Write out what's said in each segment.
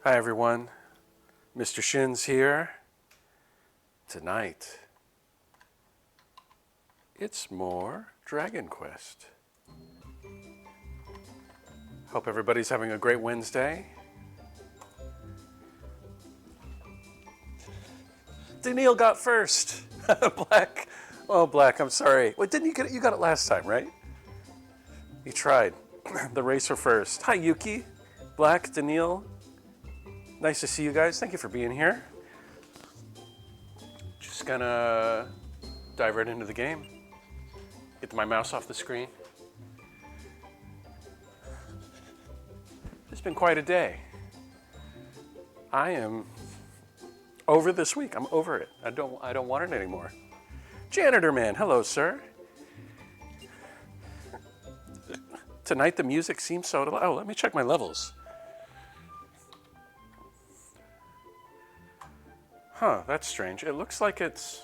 Hi everyone, Mr. Shin's here. Tonight, it's more DragonQuest. Hope everybody's having a great Wednesday. Daniil got first. Black. Oh, Black, I'm sorry. Wait, didn't you get it? You got it last time, right? You tried. The racer first. Hi, Yuki. Black, Daniil. Nice to see you guys. Thank you for being here. Just gonna dive right into the game. Get my mouse off the screen. It's been quite a day. I am over this week. I'm over it. I don't want it anymore. Janitor Man, hello, sir. Tonight the music seems so. Oh, let me check my levels. Huh, that's strange. It looks like it's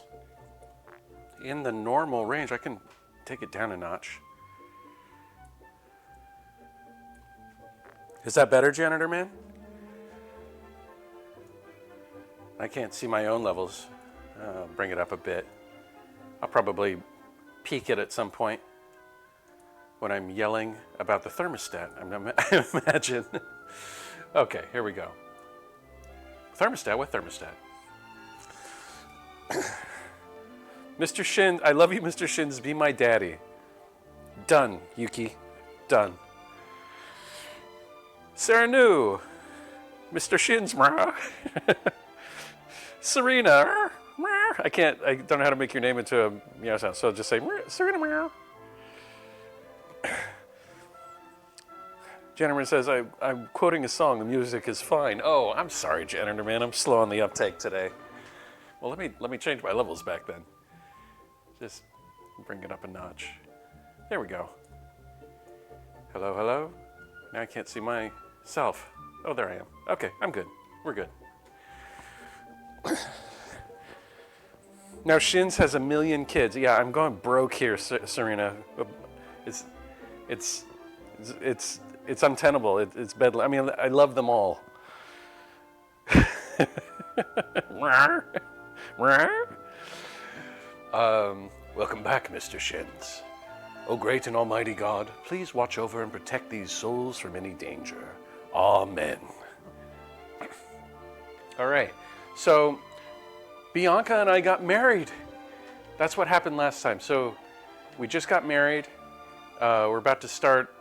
in the normal range. I can take it down a notch. Is that better, Janitor Man? I can't see my own levels. I'll bring it up a bit. I'll probably peak it at some point when I'm yelling about the thermostat, I imagine. Okay, here we go. Thermostat, what thermostat? Mr. Shin, I love you, Mr. Shins. Be my daddy. Done, Yuki. Done. Serenu. Mr. Shins, brah. Serena. I don't know how to make your name into a meow sound, so I'll just say, Serena, meow. Janitor says, I'm quoting a song, the music is fine. Oh, I'm sorry, Janitor Man, I'm slow on the uptake today. Well, let me change my levels back then. Just bring it up a notch. There we go. Hello, hello. Now I can't see myself. Oh, there I am. Okay, I'm good. We're good. Now Shins has 1 million kids. Yeah, I'm going broke here, Serena. It's untenable. It's bed. I mean, I love them all. Welcome back, Mr. Shins. O great and almighty God, please watch over and protect these souls from any danger. Amen. All right, so Bianca and I got married. That's what happened last time. So we just got married. We're about to start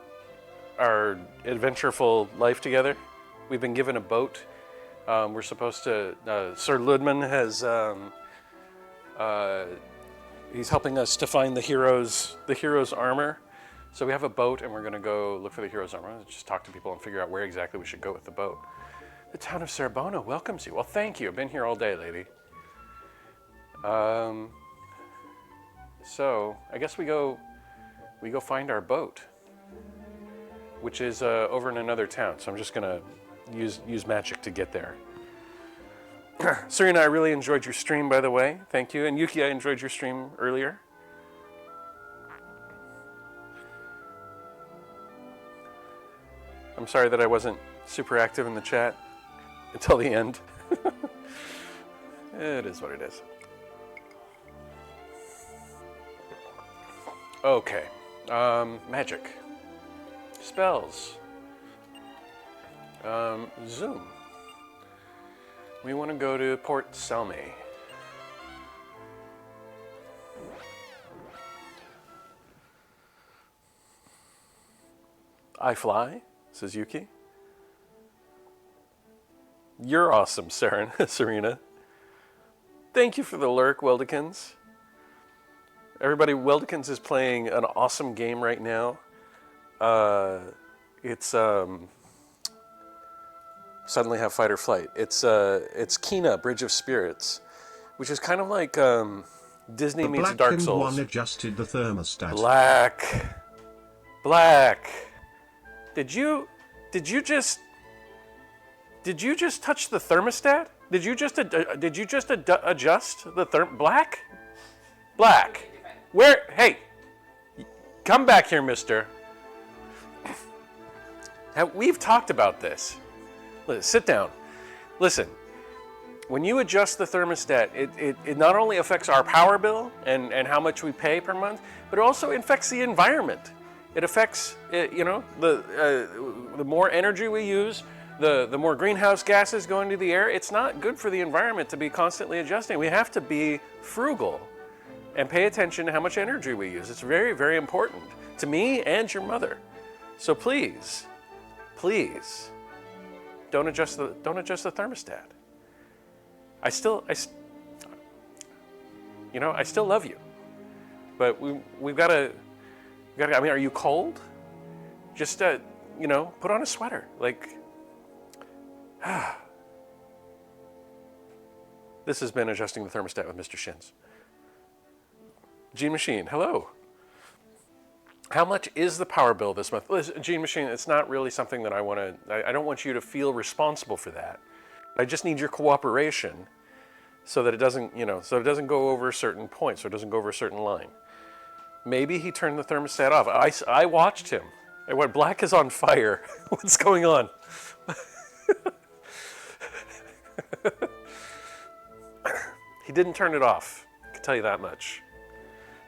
our adventureful life together. We've been given a boat. We're supposed to, Sir Ludman has, he's helping us to find the hero's armor. So we have a boat and we're gonna go look for the hero's armor. Just talk to people and figure out where exactly we should go with the boat. The town of Cerbona welcomes you. Well, thank you. I've been here all day, lady. So I guess we go find our boat, which is over in another town. So I'm just gonna use magic to get there. Serena, I really enjoyed your stream, by the way. Thank you. And Yuki, I enjoyed your stream earlier. I'm sorry that I wasn't super active in the chat until the end. It is what it is. Okay. Magic. Spells. Zoom. We want to go to Port Selmy. I fly, says Yuki. You're awesome, Serena. Thank you for the lurk, Weldikins. Everybody, Weldikins is playing an awesome game right now. It's suddenly have fight or flight. It's Kina, Bridge of Spirits, which is kind of like Disney meets Dark Souls. One adjusted the thermostat. Black. Did you just touch the thermostat? Did you just adjust the Black? Where? Hey, come back here, mister. We've talked about this. Sit down. Listen, when you adjust the thermostat, it not only affects our power bill and how much we pay per month, but it also affects the environment. It affects, the more energy we use, the more greenhouse gases go into the air. It's not good for the environment to be constantly adjusting. We have to be frugal and pay attention to how much energy we use. It's very, very important to me and your mother. So please, please, don't adjust the thermostat. I still love you, but we've got to. I mean, are you cold? Just put on a sweater. Like, this has been Adjusting the Thermostat with Mr. Shins. Gene Machine, hello. How much is the power bill this month? Listen, Gene Machine, it's not really something that I want to. I don't want you to feel responsible for that. I just need your cooperation, so that it doesn't, so it doesn't go over a certain point, so it doesn't go over a certain line. Maybe he turned the thermostat off. I watched him. And what, black is on fire. What's going on? He didn't turn it off. I can tell you that much.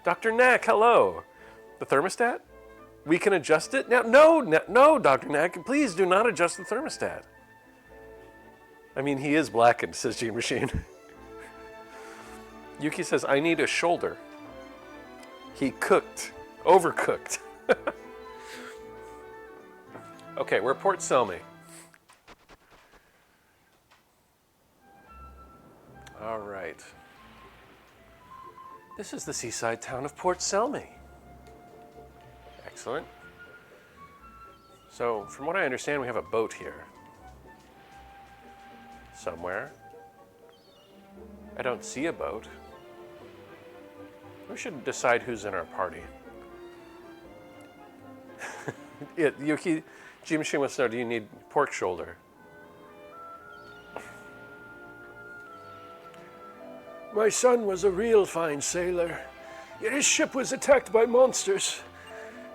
Dr. Knack, hello. The thermostat? We can adjust it now? No, Dr. Knack, please do not adjust the thermostat. I mean, he is blackened, says Gene Machine. Yuki says, I need a shoulder. He cooked. Overcooked. Okay, we're Port Selmy. All right. This is the seaside town of Port Selmy. Excellent. So, from what I understand, we have a boat here. Somewhere. I don't see a boat. We should decide who's in our party. Yuki, G Machine wants to know, do you need pork shoulder? My son was a real fine sailor, yet his ship was attacked by monsters.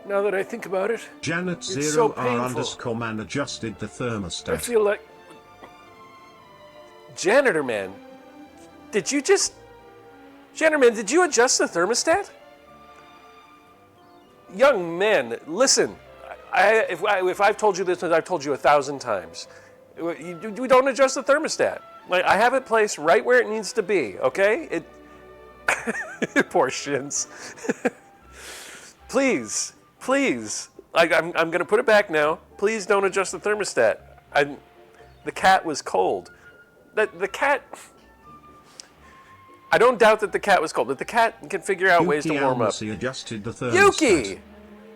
Now that I think about it, Janet it's 0 so R painful. underscore man adjusted the thermostat. I feel like... Janitor Man, did you adjust the thermostat? Young man, listen. If I've told you this, I've told you 1,000 times. We don't adjust the thermostat. Like, I have it placed right where it needs to be, okay? Poor Shins. Please. Like, I'm going to put it back now. Please don't adjust the thermostat. The cat was cold. The cat... I don't doubt that the cat was cold, but the cat can figure out ways to warm up. Adjusted the thermostat.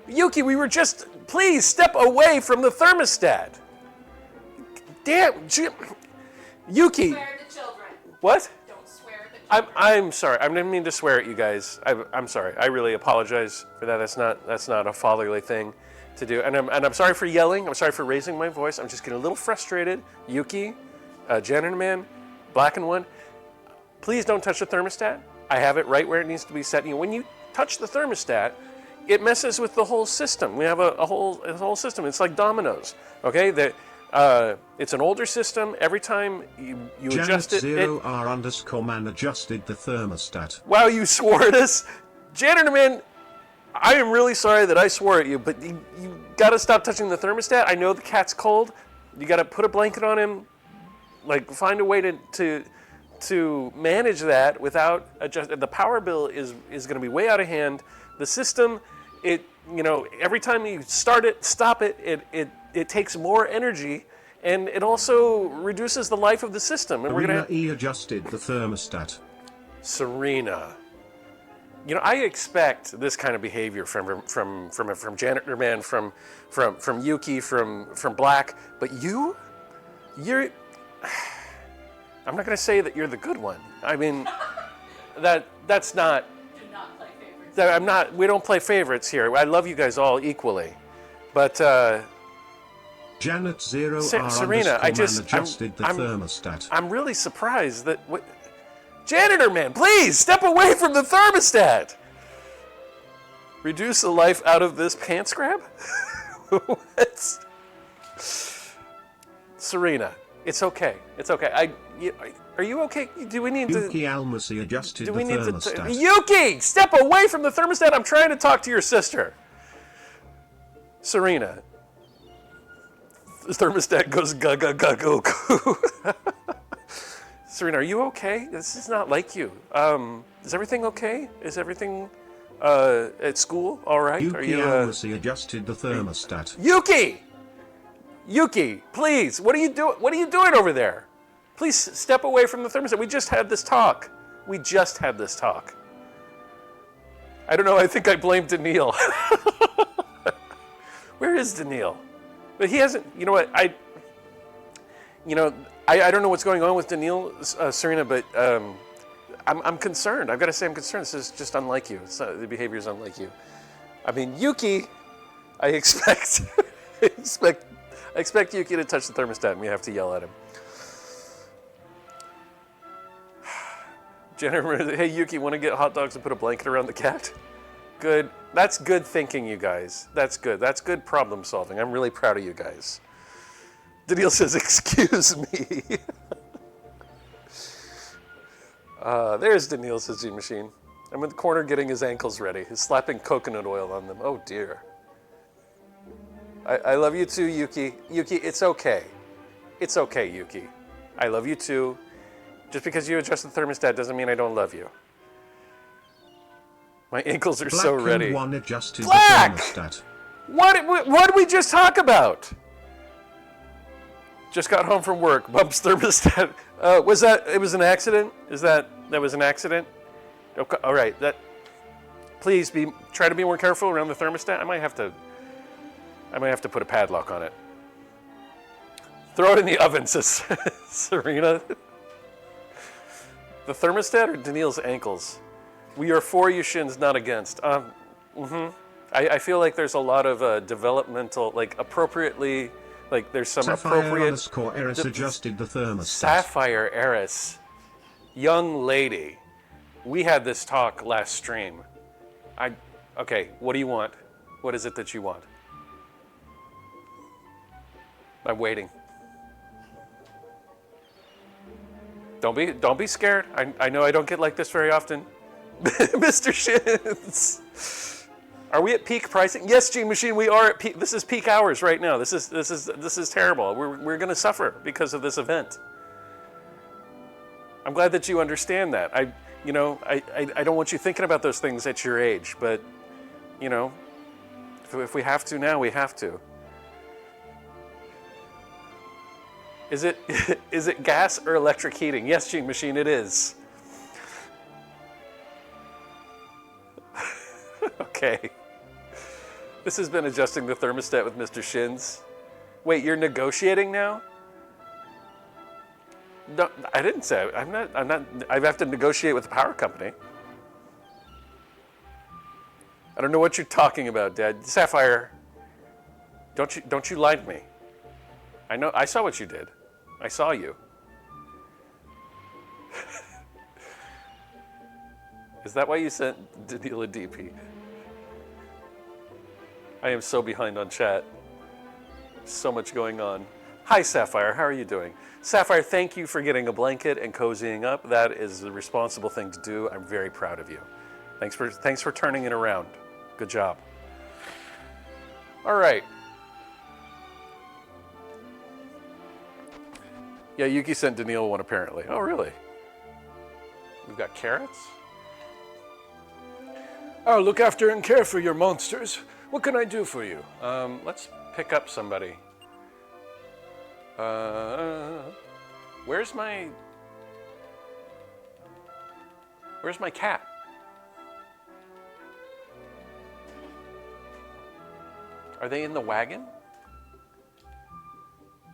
Yuki, we were just... Please, step away from the thermostat. Damn, Yuki. Swear at the children. What? Don't swear at the children. I'm sorry. I didn't mean to swear at you guys. I'm sorry. I really apologize for that. That's not a fatherly thing to do. And I'm sorry for yelling. I'm sorry for raising my voice. I'm just getting a little frustrated. Yuki, Janitor Man, Black and One, please don't touch the thermostat. I have it right where it needs to be set. When you touch the thermostat, it messes with the whole system. We have a whole system. It's like dominoes. Okay, it's an older system. Every time you adjust it, Janet 0 R underscore man adjusted the thermostat. Wow, you swore at us, Janitor Man. I am really sorry that I swore at you, but you got to stop touching the thermostat. I know the cat's cold. You got to put a blanket on him. Like, find a way to manage that without adjusting. The power bill is going to be way out of hand. The system, every time you start it, stop it, it takes more energy, and it also reduces the life of the system. And Serena E adjusted the thermostat. Serena, I expect this kind of behavior from Janitor Man, from Yuki, from Black, but you're. I'm not going to say that you're the good one. I mean, that's not. Do not play favorites. We don't play favorites here. I love you guys all equally, but Janet 0 R Serena, adjusted the thermostat. I'm really surprised that. Janitor Man, please step away from the thermostat. Reduce the life out of this pants grab. What? Serena, It's okay. It's okay. Are you okay? Do we need to... Yuki Almasi adjusted Do the we need thermostat. Yuki! Step away from the thermostat! I'm trying to talk to your sister. Serena. The thermostat goes ga-ga-ga-go-goo. Serena, are you okay? This is not like you. Is everything okay? Is everything at school all right? Yuki Are you, Almasi adjusted the thermostat. Yuki! Yuki, please, what are you doing? What are you doing over there? Please step away from the thermostat. We just had this talk. We just had this talk. I don't know, I think I blame Daniil. Where is Daniil? But he hasn't, you know what, I don't know what's going on with Daniil, Serena, but I'm concerned. I've got to say I'm concerned. This is just unlike you. The behavior is unlike you. I mean, Yuki, I expect, I expect Yuki to touch the thermostat and we have to yell at him. Jennifer, hey Yuki, want to get hot dogs and put a blanket around the cat? Good. That's good thinking, you guys. That's good. That's good problem solving. I'm really proud of you guys. Daniil says, excuse me. There's Daniil, says G-Machine. I'm in the corner getting his ankles ready. He's slapping coconut oil on them. Oh dear. I love you too, Yuki. Yuki, it's okay. It's okay, Yuki. I love you too. Just because you adjust the thermostat doesn't mean I don't love you. My ankles are so ready. Black one adjusted Black! the thermostat. What did we just talk about? Just got home from work. Bumps thermostat. It was an accident? That was an accident? Okay, all right. Please try to be more careful around the thermostat. I might have to put a padlock on it. Throw it in the oven, says Serena. The thermostat or Daniil's ankles? We are for you, Shins, not against. I feel like there's a lot of developmental, like appropriately, like there's some Sapphire appropriate... underscore Eris adjusted the thermostat. Sapphire Eris. Young lady. We had this talk last stream. Okay, what do you want? What is it that you want? I'm waiting. Don't be scared. I know I don't get like this very often. Mr. Shins. Are we at peak pricing? Yes, G-Machine, we are at peak. This is peak hours right now. This is terrible. We're going to suffer because of this event. I'm glad that you understand that. I don't want you thinking about those things at your age, but if we have to now, we have to. Is it gas or electric heating? Yes, G-Machine, it is. Okay. This has been adjusting the thermostat with Mr. Shins. Wait, you're negotiating now? No, I didn't say. I'm not. I have to negotiate with the power company. I don't know what you're talking about, Dad. Sapphire, don't you lie to me. I know. I saw what you did. I saw you. Is that why you sent Daniil a DP? I am so behind on chat. So much going on. Hi, Sapphire. How are you doing? Sapphire, thank you for getting a blanket and cozying up. That is the responsible thing to do. I'm very proud of you. Thanks for turning it around. Good job. All right. Yeah, Yuki sent Daniil one apparently. Oh, really? We've got carrots? Oh, look after and care for your monsters. What can I do for you? Let's pick up somebody. Where's my cat? Are they in the wagon?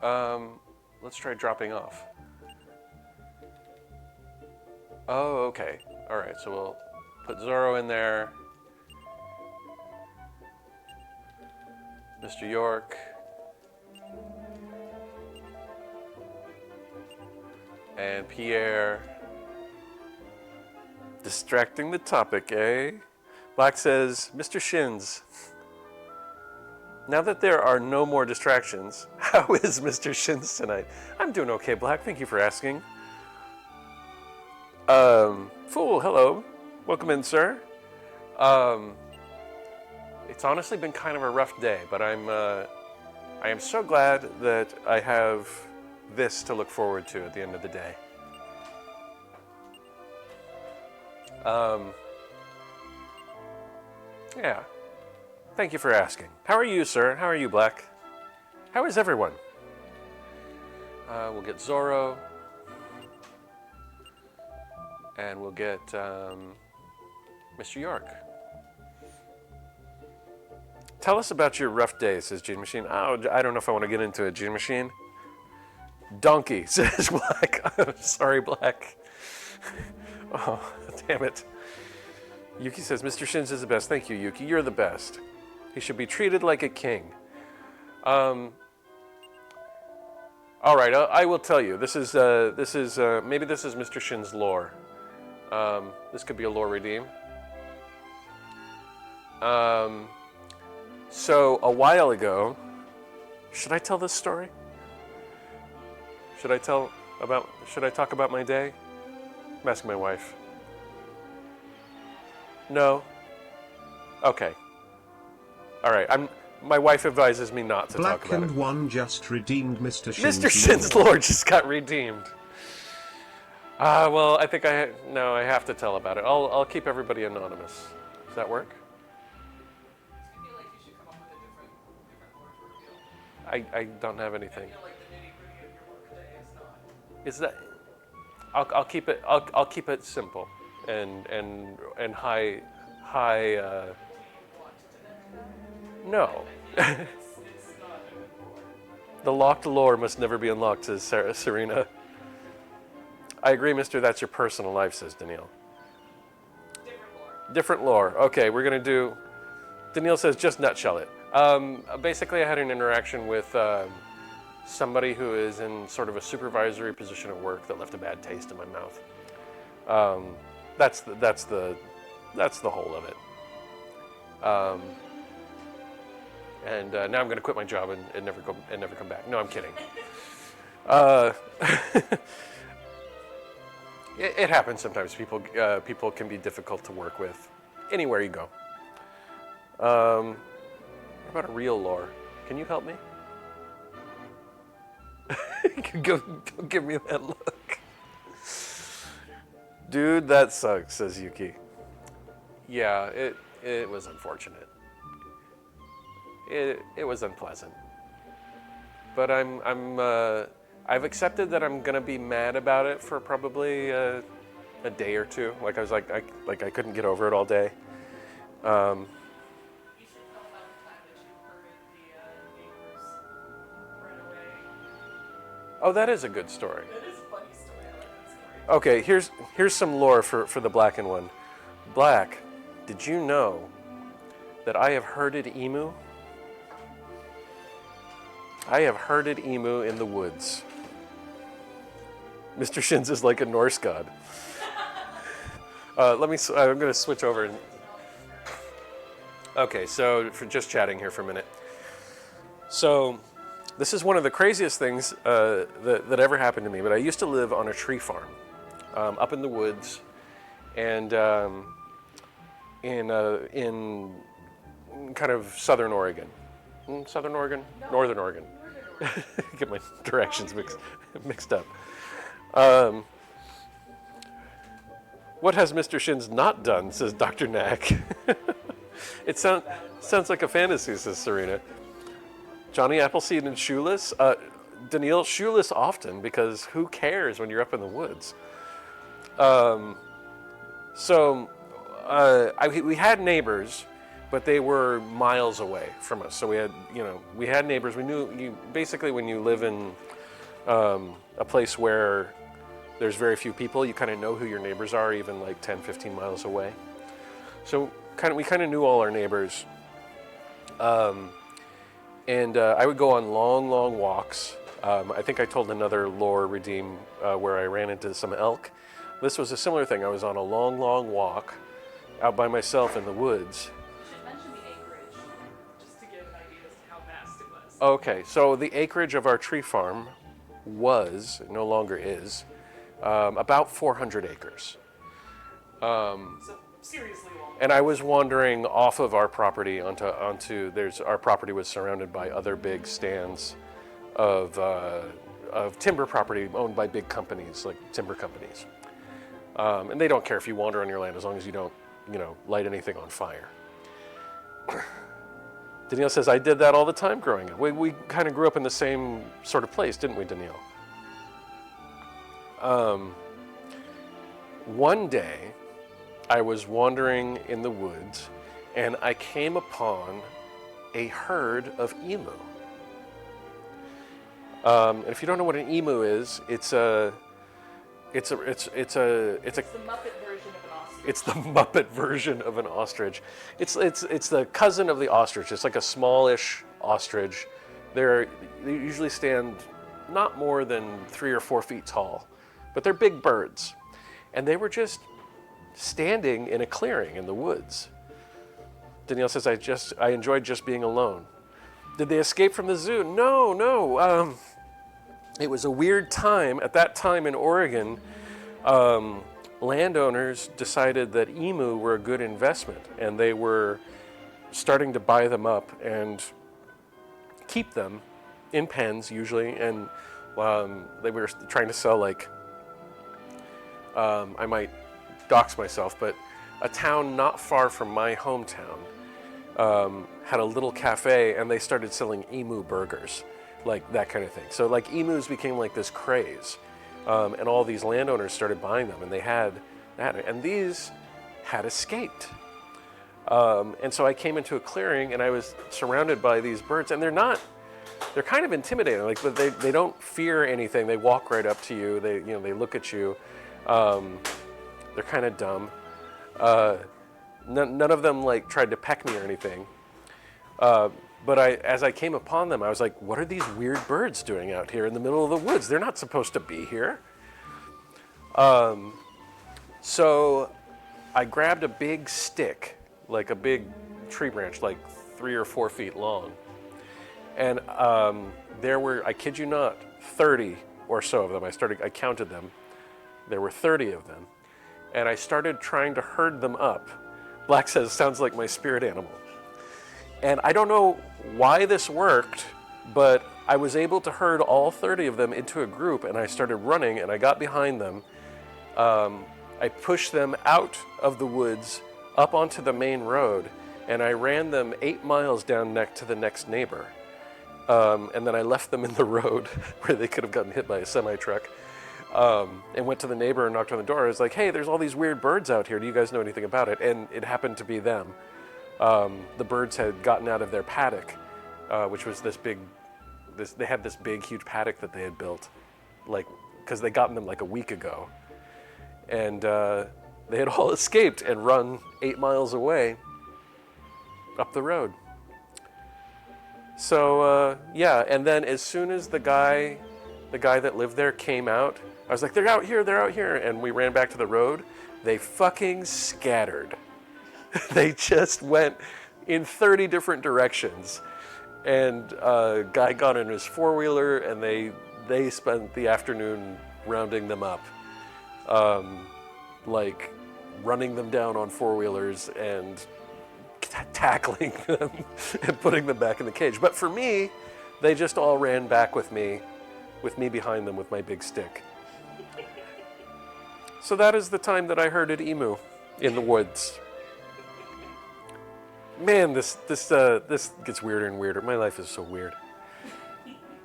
Let's try dropping off. Oh, okay. All right, so we'll put Zoro in there. Mr. York. And Pierre. Distracting the topic, eh? Black says, Mr. Shins. Now that there are no more distractions, how is Mr. Shins tonight? I'm doing okay, Black. Thank you for asking. Fool, hello. Welcome in, sir. It's honestly been kind of a rough day, but I am so glad that I have this to look forward to at the end of the day. Yeah. Thank you for asking. How are you, sir? How are you, Black? How is everyone? We'll get Zorro. And we'll get Mr. York. Tell us about your rough day, says Gene Machine. Oh, I don't know if I want to get into it, Gene Machine. Donkey, says Black. I'm sorry, Black. Oh, damn it. Yuki says, Mr. Shins is the best. Thank you, Yuki. You're the best. He should be treated like a king. All right, I will tell you. Maybe this is Mr. Shin's lore. This could be a lore redeem. So a while ago, should I tell this story? Should I talk about my day? I'm asking my wife. No? Okay. All right, my wife advises me not to talk about it. Black and One just redeemed Mr. Shin's Mr. Shin's lore just got redeemed. Well, I think I have to tell about it. I'll keep everybody anonymous. Does that work? I feel like you should come up with a different lore to reveal. I don't have anything. I feel like the nitty-gritty of your lore today is not. Is that? I'll keep it simple and high. No. It's not a good lore. The locked lore must never be unlocked, says Serena. I agree, mister, that's your personal life, says Danielle. Different lore. Different lore. Okay, we're going to do... Danielle says, just nutshell it. Basically, I had an interaction with somebody who is in sort of a supervisory position at work that left a bad taste in my mouth. That's the whole of it. And now I'm going to quit my job and never come back. No, I'm kidding. It happens sometimes. People can be difficult to work with anywhere you go. What about a real lore? Can you help me? Go give me that look. Dude, that sucks, says Yuki. Yeah, it was unfortunate. It was unpleasant. But I've accepted that I'm gonna be mad about it for probably a day or two. Like I was I couldn't get over it all day. You should tell about the time that you herded the neighbors right away. Oh, that is a good story. That is a funny story. I like that story. Okay, here's some lore for the Blackened one. Black, did you know that I have herded emu? I have herded emu in the woods. Mr. Shins is like a Norse god. I'm going to switch over. Okay, so for just chatting here for a minute. So this is one of the craziest things that ever happened to me, but I used to live on a tree farm up in the woods and in kind of southern Oregon. Southern Oregon? No. Northern Oregon. Get my directions mixed up. What has Mr. Shins not done, says Dr. Knack. It sounds like a fantasy, says Serena. Johnny Appleseed and shoeless? Danielle, shoeless often, because who cares when you're up in the woods? We had neighbors, but they were miles away from us. So we had neighbors. We knew basically when you live in a place where there's very few people, you kind of know who your neighbors are, even like 10, 15 miles away. So we kind of knew all our neighbors. And I would go on long, long walks. I think I told another lore redeem where I ran into some elk. This was a similar thing. I was on a long, long walk out by myself in the woods. You should mention the acreage, just to give an idea as to how Okay, so the acreage of our tree farm was, no longer is, about 400 acres. So seriously long. And I was wandering off of our property onto our property was surrounded by other big stands of timber property owned by big companies, like timber companies. And they don't care if you wander on your land as long as you don't, light anything on fire. Danielle says, I did that all the time growing up. We kind of grew up in the same sort of place, didn't we, Danielle? One day, I was wandering in the woods, and I came upon a herd of emu. And if you don't know what an emu is, it's the Muppet version of an ostrich. It's the Muppet version of an ostrich. It's the cousin of the ostrich. It's like a smallish ostrich. They usually stand not more than 3 or 4 feet tall, but they're big birds. And they were just standing in a clearing in the woods. Danielle says, I enjoyed just being alone. Did they escape from the zoo? No. It was a weird time. At that time in Oregon, landowners decided that emu were a good investment, and they were starting to buy them up and keep them in pens usually, and they were trying to sell, like, I might dox myself, but a town not far from my hometown had a little cafe, and they started selling emu burgers, like that kind of thing. So like emus became like this craze, and all these landowners started buying them, and they had and these had escaped. And so I came into a clearing, and I was surrounded by these birds, and they're kind of intimidating, like, but they don't fear anything. They walk right up to you. They look at you. They're kind of dumb. None of them like tried to peck me or anything. But as I came upon them, I was like, what are these weird birds doing out here in the middle of the woods? They're not supposed to be here. So I grabbed a big stick, like a big tree branch, like 3 or 4 feet long. And there were, I kid you not, 30 or so of them. I counted them. There were 30 of them. And I started trying to herd them up. Black says, sounds like my spirit animal. And I don't know why this worked, but I was able to herd all 30 of them into a group, and I started running, and I got behind them. I pushed them out of the woods up onto the main road, and I ran them 8 miles down to the next neighbor. And then I left them in the road where they could have gotten hit by a semi-truck. And went to the neighbor and knocked on the door. I was like, hey, there's all these weird birds out here. Do you guys know anything about it? And it happened to be them. The birds had gotten out of their paddock, which was they had this big, huge paddock that they had built, like, because they gotten them like a week ago. And they had all escaped and run 8 miles away up the road. So, yeah, and then as soon as the guy that lived there came out, I was like, they're out here, and we ran back to the road. They fucking scattered. They just went in 30 different directions. And a guy got in his four-wheeler, and they spent the afternoon rounding them up. Like running them down on four-wheelers and tackling them and putting them back in the cage. But for me, they just all ran back with me behind them with my big stick. So that is the time that I herded emu in the woods. Man, this gets weirder and weirder. My life is so weird.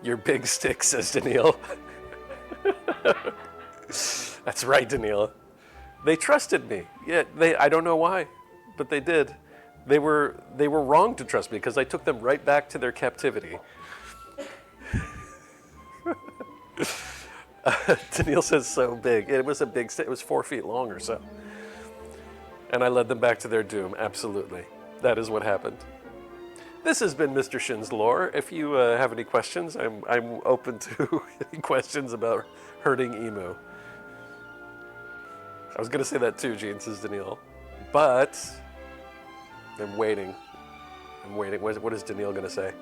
Your big stick, says Danielle. That's right, Danielle. They trusted me. Yeah, I don't know why, but they did. They were wrong to trust me because I took them right back to their captivity. Danielle says so big. It was a big stick. It was 4 feet long or so. And I led them back to their doom, absolutely. That is what happened. This has been Mr. Shin's Lore. If you have any questions, I'm open to any questions about herding emu. I was going to say that too, Gene, says Danielle. But I'm waiting. What is Danielle going to say?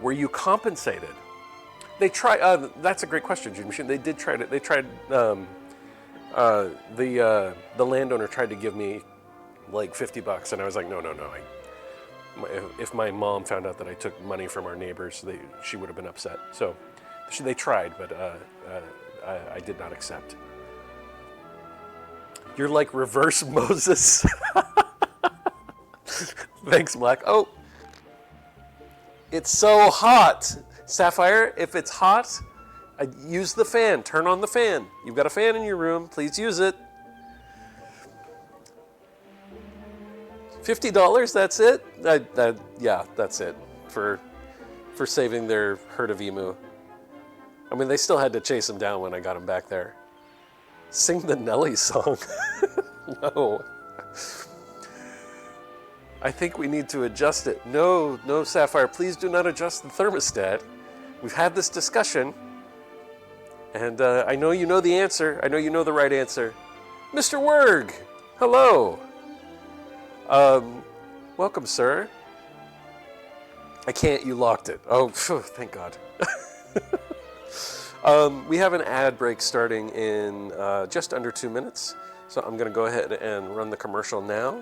Were you compensated? They try. That's a great question, Gene Machine. They did try to. They tried. The landowner tried to give me like $50, and I was like, no. If my mom found out that I took money from our neighbors, she would have been upset. So they tried, but I did not accept. You're like reverse Moses. Thanks, Black. Oh, it's so hot. Sapphire, if it's hot, use the fan. Turn on the fan. You've got a fan in your room. Please use it. $50, that's it? Yeah, that's it for saving their herd of emu. I mean, they still had to chase him down when I got him back there. Sing the Nelly song. No. I think we need to adjust it. No, Sapphire, please do not adjust the thermostat. We've had this discussion, and I know you know the answer. I know you know the right answer. Mr. Werg, hello. Welcome, sir. I can't, you locked it. Oh, thank God. We have an ad break starting in just under 2 minutes, so I'm going to go ahead and run the commercial now.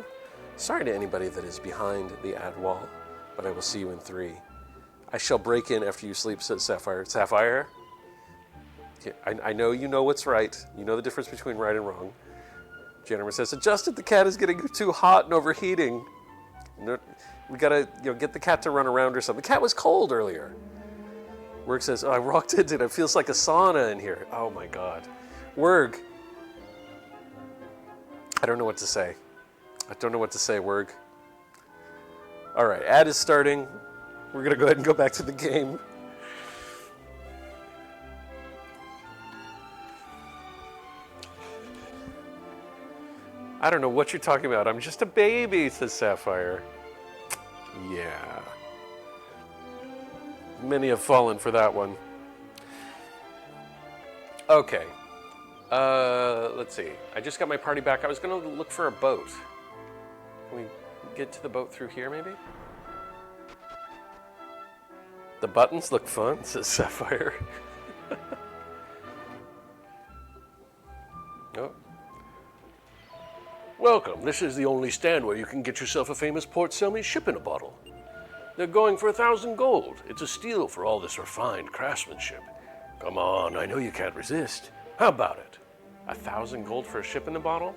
Sorry to anybody that is behind the ad wall, but I will see you in 3. I shall break in after you sleep, says Sapphire. Sapphire? I know you know what's right. You know the difference between right and wrong. Jennifer says, adjusted, the cat is getting too hot and overheating. We gotta get the cat to run around or something. The cat was cold earlier. Werg says, oh, I walked into it. It feels like a sauna in here. Oh my God. Werg. I don't know what to say. Werg. All right, ad is starting. We're gonna go ahead and go back to the game. I don't know what you're talking about. I'm just a baby, says Sapphire. Yeah. Many have fallen for that one. Okay. Let's see. I just got my party back. I was going to look for a boat. Can we get to the boat through here, maybe? The buttons look fun, says Sapphire. Oh. Welcome. This is the only stand where you can get yourself a famous Port Selmy ship in a bottle. They're going for 1,000 gold. It's a steal for all this refined craftsmanship. Come on, I know you can't resist. How about it? 1,000 gold for a ship in a bottle?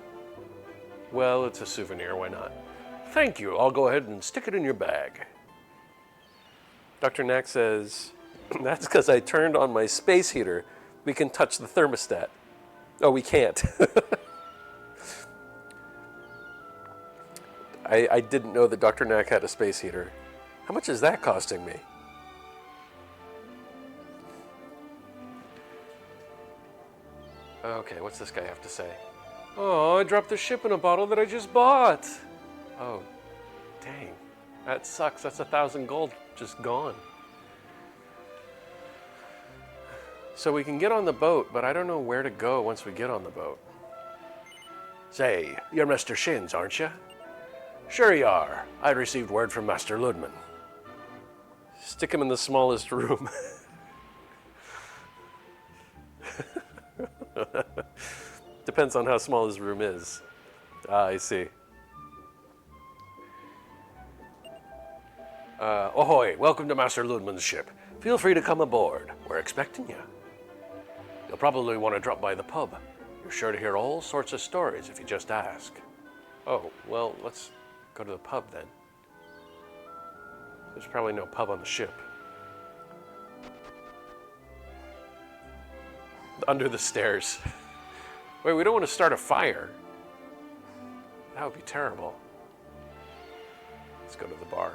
Well, it's a souvenir, why not? Thank you, I'll go ahead and stick it in your bag. Dr. Knack says, that's because I turned on my space heater. We can touch the thermostat. Oh, we can't. I didn't know that Dr. Knack had a space heater. How much is that costing me? Okay, what's this guy have to say? Oh, I dropped the ship in a bottle that I just bought. Oh, dang. That sucks. That's 1,000 gold just gone. So we can get on the boat, but I don't know where to go once we get on the boat. Say, you're Mr. Shins, aren't you? Sure you are. I received word from Master Ludman. Stick him in the smallest room. Depends on how small his room is. Ah, I see. Ahoy, welcome to Master Ludman's ship. Feel free to come aboard. We're expecting you. You'll probably want to drop by the pub. You're sure to hear all sorts of stories if you just ask. Oh, well, let's go to the pub then. There's probably no pub on the ship. Under the stairs. Wait, we don't want to start a fire. That would be terrible. Let's go to the bar.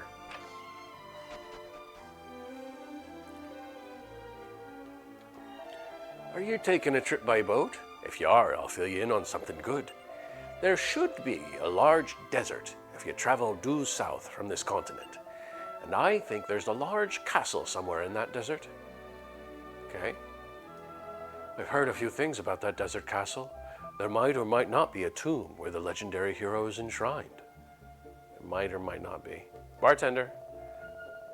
Are you taking a trip by boat? If you are, I'll fill you in on something good. There should be a large desert if you travel due south from this continent. And I think there's a large castle somewhere in that desert. Okay. I've heard a few things about that desert castle. There might or might not be a tomb where the legendary hero is enshrined. It might or might not be. Bartender.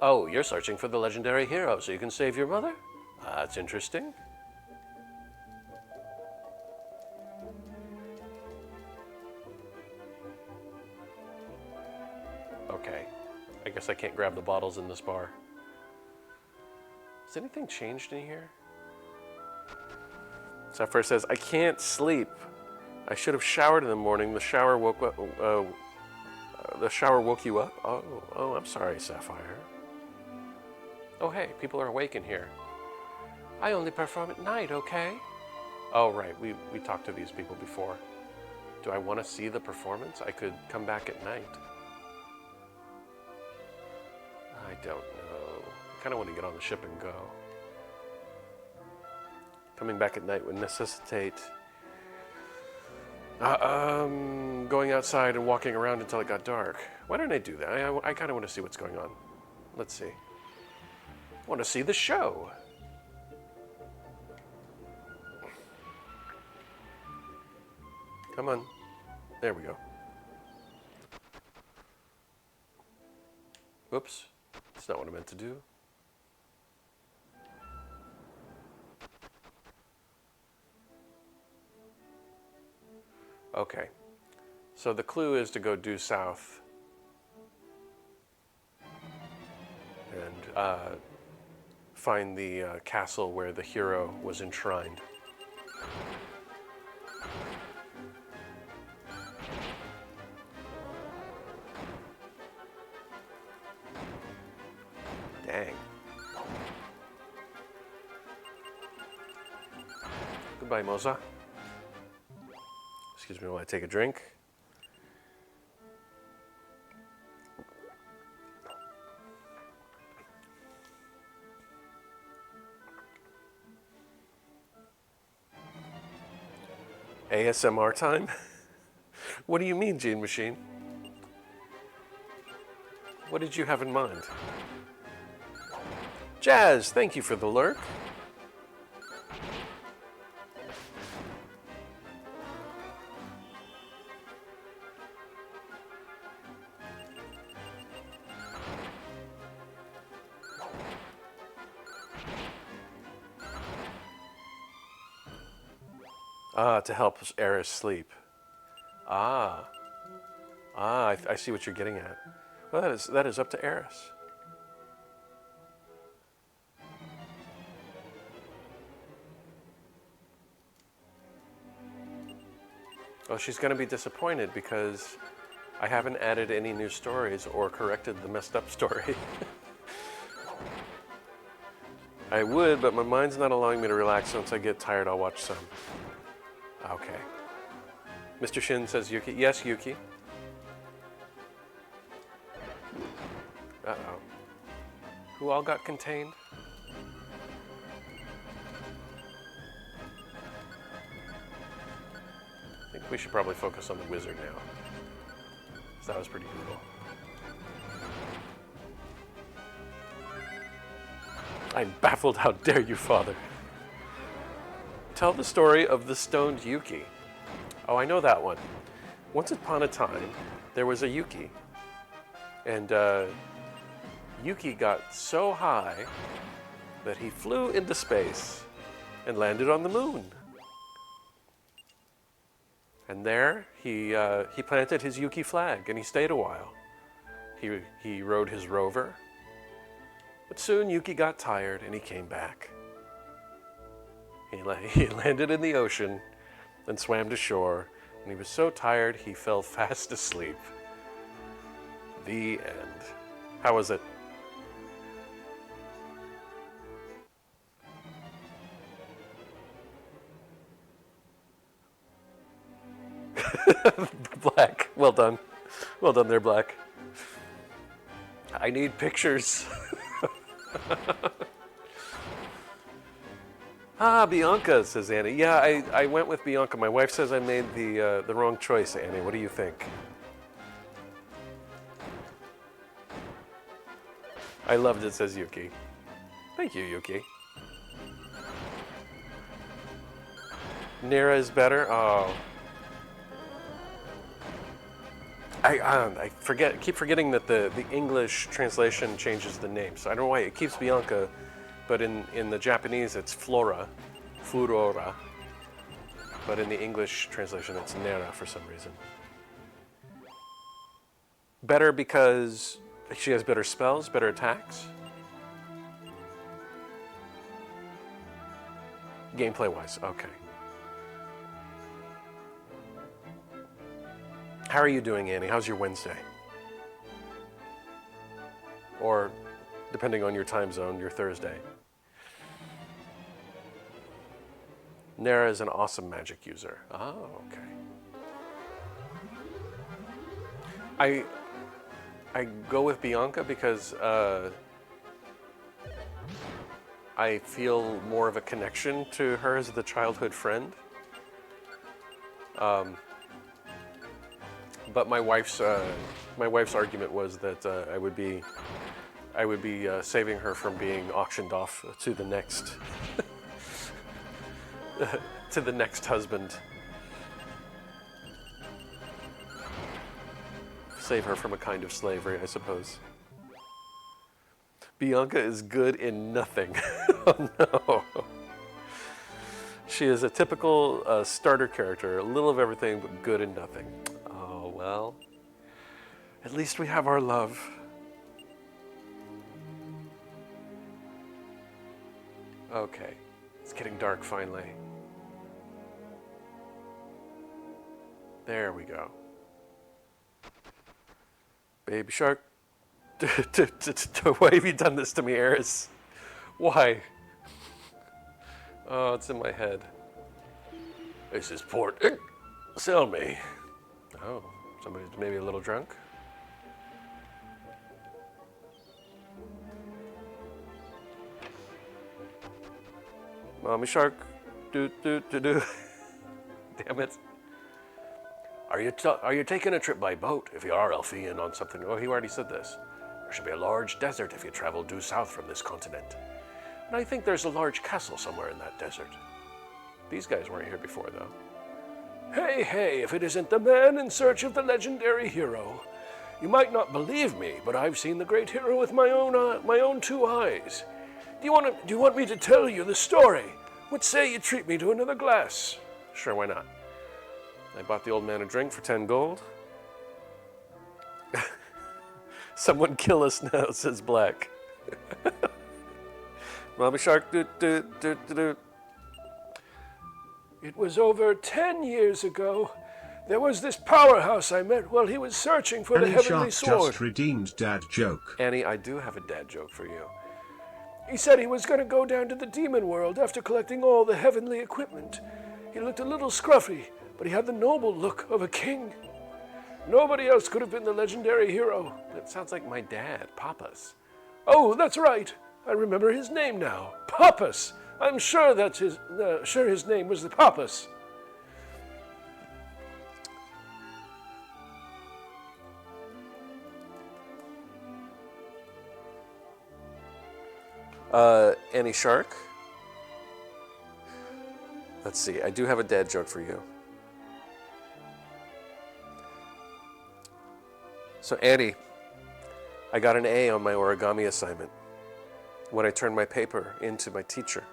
Oh, you're searching for the legendary hero so you can save your mother? That's interesting. Okay. I guess I can't grab the bottles in this bar. Has anything changed in here? Sapphire says, I can't sleep. I should have showered in the morning. The shower woke up. The shower woke you up? Oh, I'm sorry, Sapphire. Oh, hey, people are awake in here. I only perform at night, okay? Oh, right, we talked to these people before. Do I want to see the performance? I could come back at night. I don't know. I kind of want to get on the ship and go. Coming back at night would necessitate going outside and walking around until it got dark. Why didn't I do that? I kind of want to see what's going on. Let's see. I want to see the show. Come on. There we go. Whoops. That's not what I meant to do. Okay. So the clue is to go due south. And find the castle where the hero was enshrined. Dang. Goodbye, Moza. Excuse me while I take a drink. ASMR time? What do you mean, Gene Machine? What did you have in mind? Jazz, thank you for the lurk. To help Eris sleep. I see what you're getting at. Well, that is up to Eris. Well, she's going to be disappointed because I haven't added any new stories or corrected the messed up story. I would, but my mind's not allowing me to relax. Once I get tired, I'll watch some. Okay. Mr. Shin says Yuki. Yes, Yuki. Uh-oh. Who all got contained? I think we should probably focus on the wizard now. 'Cause that was pretty brutal. I'm baffled. How dare you, father? Tell the story of the stoned Yuki. Oh, I know that one. Once upon a time, there was a Yuki. And Yuki got so high that he flew into space and landed on the moon. And there, he planted his Yuki flag, and he stayed a while. He rode his rover. But soon Yuki got tired, and he came back. He landed in the ocean and swam to shore, and he was so tired he fell fast asleep. The end. How was it? Black. Well done. Well done there, Black. I need pictures. Bianca, says Annie. Yeah, I went with Bianca. My wife says I made the wrong choice, Annie. What do you think? I loved it, says Yuki. Thank you, Yuki. Nora is better? Oh. I keep forgetting that the English translation changes the name. So I don't know why it keeps Bianca, but in the Japanese it's Flora, Furora. But in the English translation it's Nera for some reason. Better because she has better spells, better attacks. Gameplay-wise, okay. How are you doing, Annie? How's your Wednesday? Or, depending on your time zone, your Thursday. Nera is an awesome magic user. Oh, okay. I go with Bianca because I feel more of a connection to her as the childhood friend. But my wife's argument was that I would be saving her from being auctioned off to the next to the next husband. Save her from a kind of slavery, I suppose. Bianca is good in nothing. Oh no. She is a typical starter character, a little of everything, but good in nothing. Oh well. At least we have our love. Okay. It's getting dark finally. There we go. Baby shark. Why have you done this to me, Eris? Why? Oh, it's in my head. This is port. Sell me. Oh, somebody's maybe a little drunk. Mommy shark. Do. Damn it. Are you taking a trip by boat? If you are, I'll fee in on something. Oh, he already said this. There should be a large desert if you travel due south from this continent. And I think there's a large castle somewhere in that desert. These guys weren't here before, though. Hey, if it isn't the man in search of the legendary hero. You might not believe me, but I've seen the great hero with my own two eyes. Do you want me to tell you the story? What say you treat me to another glass? Sure, why not? I bought the old man a drink for 10 gold. Someone kill us now, says Black. Mommy shark, do. It was over 10 years ago. There was this powerhouse I met while he was searching for the heavenly sword. Just redeemed dad joke. Annie, I do have a dad joke for you. He said he was going to go down to the demon world after collecting all the heavenly equipment. He looked a little scruffy, but he had the noble look of a king. Nobody else could have been the legendary hero. That sounds like my dad, Papas. Oh, that's right. I remember his name now. Papas. I'm sure that's his name was the Papas. Annie Shark. Let's see. I do have a dad joke for you. So Annie, I got an A on my origami assignment when I turned my paper into my teacher.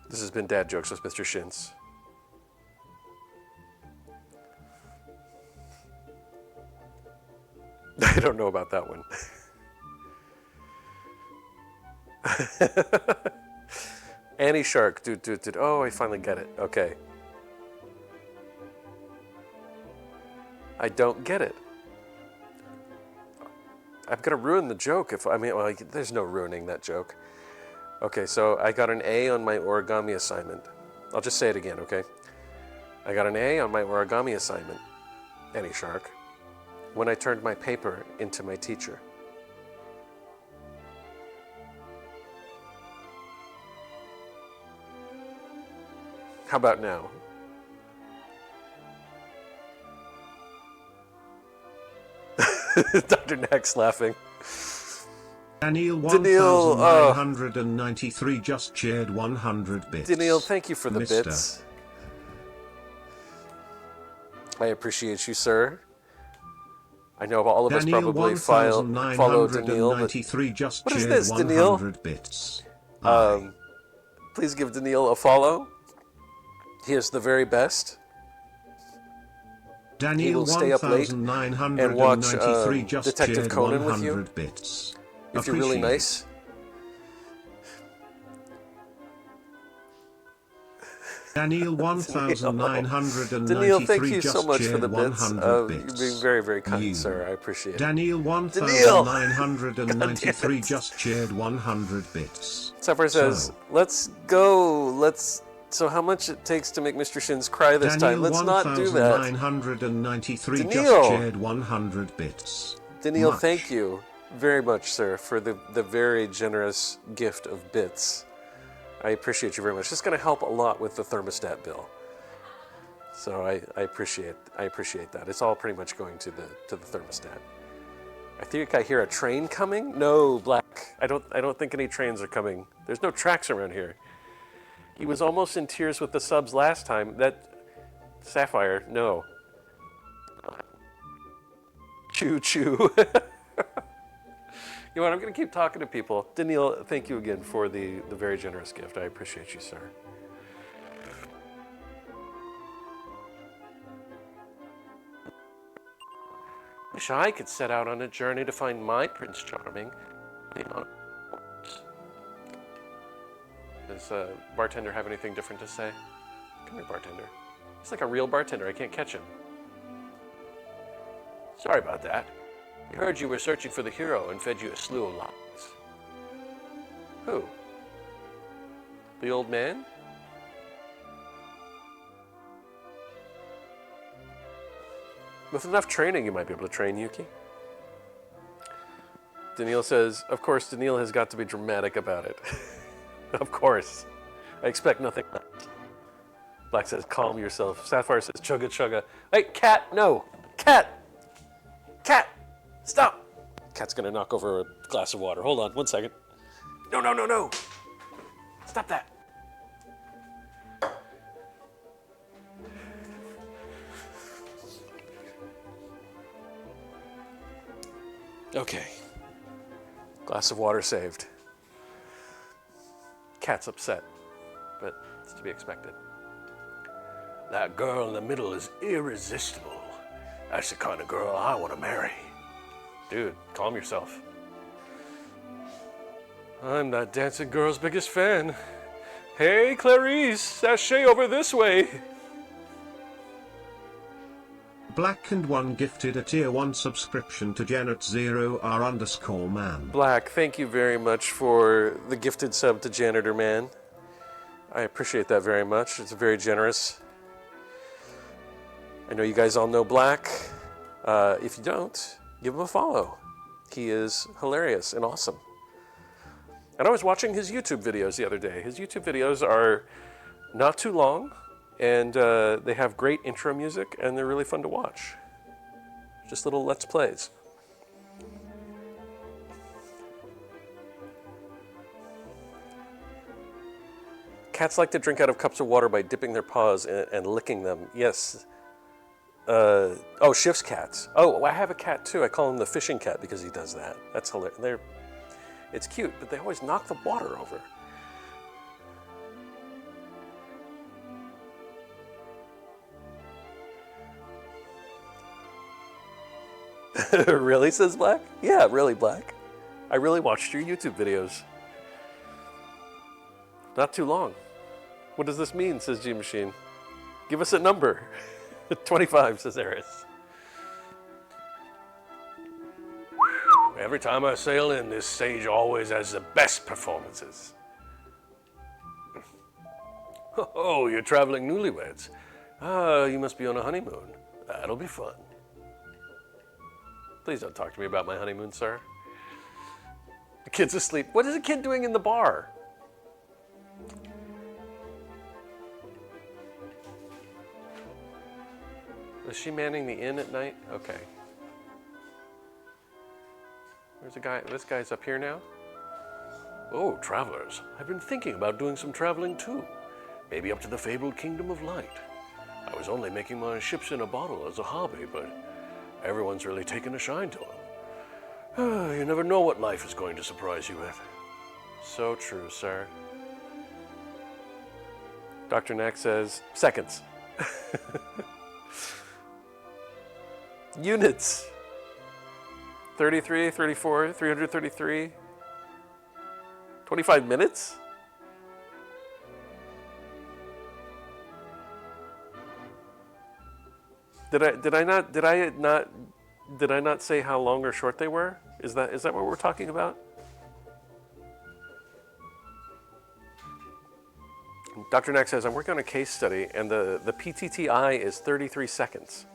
This has been Dad Jokes with Mr. Shins. I don't know about that one. Annie Shark, dude. Oh, I finally get it. Okay. I don't get it. I'm gonna ruin the joke there's no ruining that joke. Okay, so I got an A on my origami assignment. I'll just say it again, okay? I got an A on my origami assignment, Annie Shark, when I turned my paper into my teacher. How about now? Dr. Nack's laughing. Daniel Daniil, 1993 just shared 100 bits. Daniil, thank you for the Mister. bits. I appreciate you, sir. I know all of us Daniel probably follow Daniil, but 1993 just what is shared this, 100 Daniil? bits. Please give Daniil a follow. He is the very best. He Daniel will stay up late and watch 1993 just Detective shared Conan with you 100 bits. if you're really nice. Daniel 1993 Daniil, thank you just so much for shared the bits. 100 bits. You're being very, very kind, You. sir. I appreciate it. Daniel Daniil! 1993 just shared 100 bits. Sapphire says, let's go. So how much it takes to make Mr. Shins cry this time? Daniel Let's not do that. 1993 Daniil! just shared 100 bits. Daniil, Much. thank you very much, sir, for the very generous gift of bits. I appreciate you very much. It's going to help a lot with the thermostat bill. So I appreciate that. It's all pretty much going to the thermostat. I think I hear a train coming. No, Black. I don't think any trains are coming. There's no tracks around here. He was almost in tears with the subs last time. That Sapphire, no. Choo choo. You know what? I'm going to keep talking to people. Daniil, thank you again for the very generous gift. I appreciate you, sir. Wish I could set out on a journey to find my Prince Charming. Does bartender have anything different to say? Come here, bartender. He's like a real bartender. I can't catch him. Sorry about that. I heard you were searching for the hero and fed you a slew of lies. Who? The old man? With enough training, you might be able to train Yuki. Daniil says, of course, Daniil has got to be dramatic about it. Of course. I expect nothing less. Black says, calm yourself. Sapphire says, chugga chugga. Hey, cat, no. Cat! Cat! Stop! Cat's gonna knock over a glass of water. Hold on, 1 second. No, no, no, no! Stop that. Okay. Glass of water saved. Cat's upset, but it's to be expected. That girl in the middle is irresistible. That's the kind of girl I want to marry. Dude, calm yourself. I'm that dancing girl's biggest fan. Hey, Clarice, sashay over this way. Black and One gifted a tier 1 subscription to Janet0R_man. Black, thank you very much for the gifted sub to Janitor Man. I appreciate that very much. It's very generous. I know you guys all know Black. If you don't, give him a follow. He is hilarious and awesome. And I was watching his YouTube videos the other day. His YouTube videos are not too long, and they have great intro music, and they're really fun to watch. Just little Let's Plays. Cats like to drink out of cups of water by dipping their paws and licking them. Yes. Oh, Shift's cats. Oh, I have a cat too. I call him the fishing cat because he does that. That's hilarious. It's cute, but they always knock the water over. Really, says Black? Yeah, really, Black. I really watched your YouTube videos. Not too long. What does this mean, says G Machine. Give us a number. 25, says Eris. Every time I sail in, this stage always has the best performances. Oh, you're traveling newlyweds. Ah, you must be on a honeymoon. That'll be fun. Please don't talk to me about my honeymoon, sir. The kid's asleep. What is the kid doing in the bar? Is she manning the inn at night? Okay. There's a guy. This guy's up here now. Oh, travelers, I've been thinking about doing some traveling too. Maybe up to the fabled Kingdom of Light. I was only making my ships in a bottle as a hobby, but everyone's really taken a shine to them. You never know what life is going to surprise you with. So true, sir. Dr. Knack says, seconds. Units. 33, 34, 333. 25 minutes? Did I not say how long or short they were? Is that what we're talking about? Dr. Knack says, I'm working on a case study, and the PTTI is 33 seconds.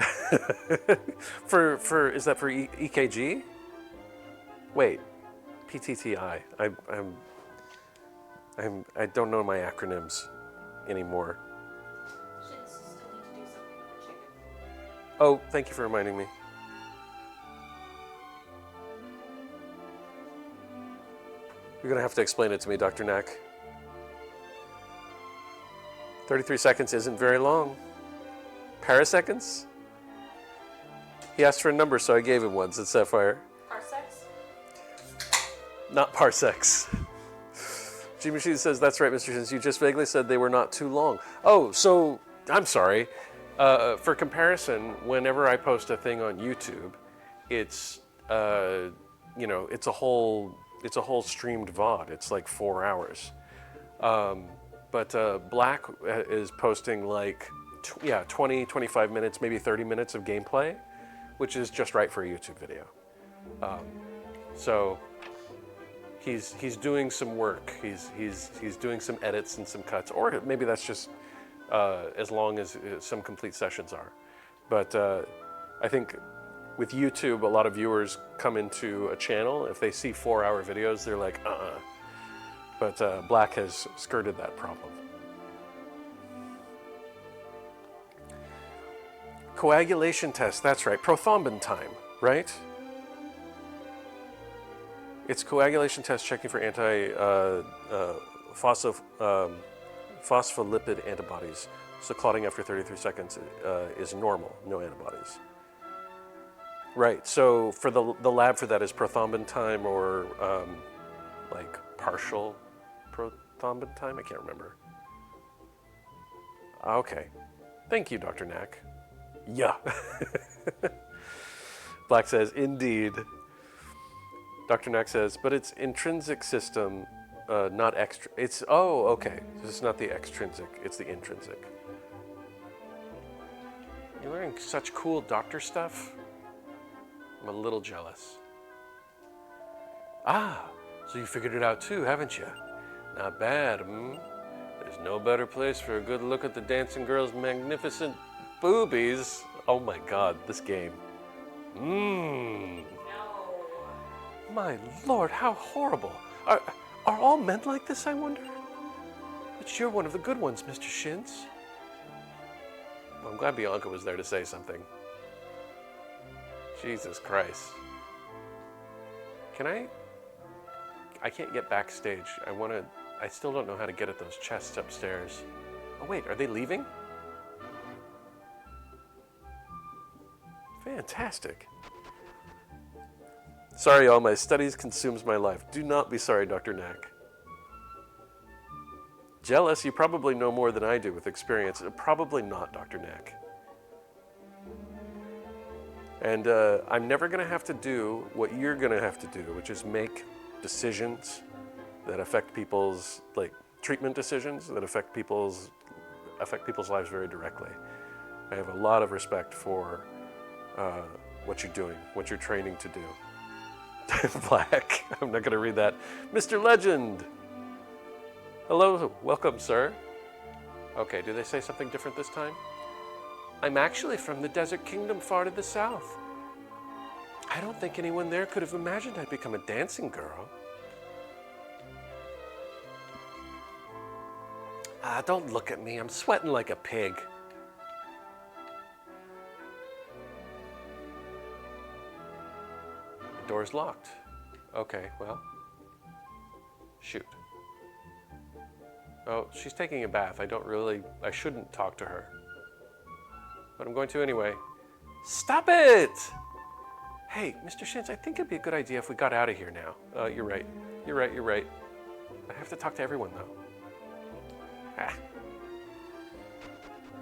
Is that for EKG? Wait, PTTI. I don't know my acronyms anymore. Shins still need to do something with the chicken. Oh, thank you for reminding me. You're going to have to explain it to me, Dr. Knack. 33 seconds isn't very long. Paraseconds? He asked for a number, so I gave him one. It's Sapphire. Parsecs? Not parsecs. G-Machine says, that's right, Mr. Shins. You just vaguely said they were not too long. Oh, so, I'm sorry. For comparison, whenever I post a thing on YouTube, it's, it's a whole streamed VOD. It's like 4 hours. But Black is posting like, 20, 25 minutes, maybe 30 minutes of gameplay, which is just right for a YouTube video. So he's doing some work. He's doing some edits and some cuts, or maybe that's just as long as some complete sessions are. But I think with YouTube, a lot of viewers come into a channel. If they see 4-hour videos, they're like, But Black has skirted that problem. Coagulation test, that's right. Prothrombin time, right? It's coagulation test checking for phospholipid antibodies. So clotting after 33 seconds is normal, no antibodies. Right, so for the lab for that is prothrombin time or like partial prothrombin time? I can't remember. Okay. Thank you, Dr. Knack. Yeah. Black says, indeed. Dr. Knack says, but it's intrinsic system, not extra. It's, oh, okay. It's not the extrinsic, it's the intrinsic. You're learning such cool doctor stuff. I'm a little jealous. Ah, so you figured it out too, haven't you? Not bad, hmm? There's no better place for a good look at the dancing girl's magnificent boobies. Oh my God, this game. Mmm. No. My Lord, how horrible. Are all men like this, I wonder? But you're one of the good ones, Mr. Shins. Well, I'm glad Bianca was there to say something. Jesus Christ. Can I can't get backstage. I still don't know how to get at those chests upstairs. Oh wait, are they leaving? Fantastic. Sorry, all my studies consumes my life. Do not be sorry, Dr. Knack. Jealous? You probably know more than I do with experience. Probably not, Dr. Knack. And I'm never going to have to do what you're going to have to do, which is make decisions that affect people's, like, treatment decisions that affect people's lives very directly. I have a lot of respect for what you're doing, what you're training to do. Black, I'm not going to read that. Mr. Legend! Hello, welcome, sir. Okay, do they say something different this time? I'm actually from the Desert Kingdom far to the south. I don't think anyone there could have imagined I'd become a dancing girl. Ah, don't look at me. I'm sweating like a pig. The door's locked. Okay, well. Shoot. Oh, she's taking a bath. I shouldn't talk to her. But I'm going to anyway. Stop it! Hey, Mr. Shins, I think it'd be a good idea if we got out of here now. You're right. You're right. I have to talk to everyone, though. Ah.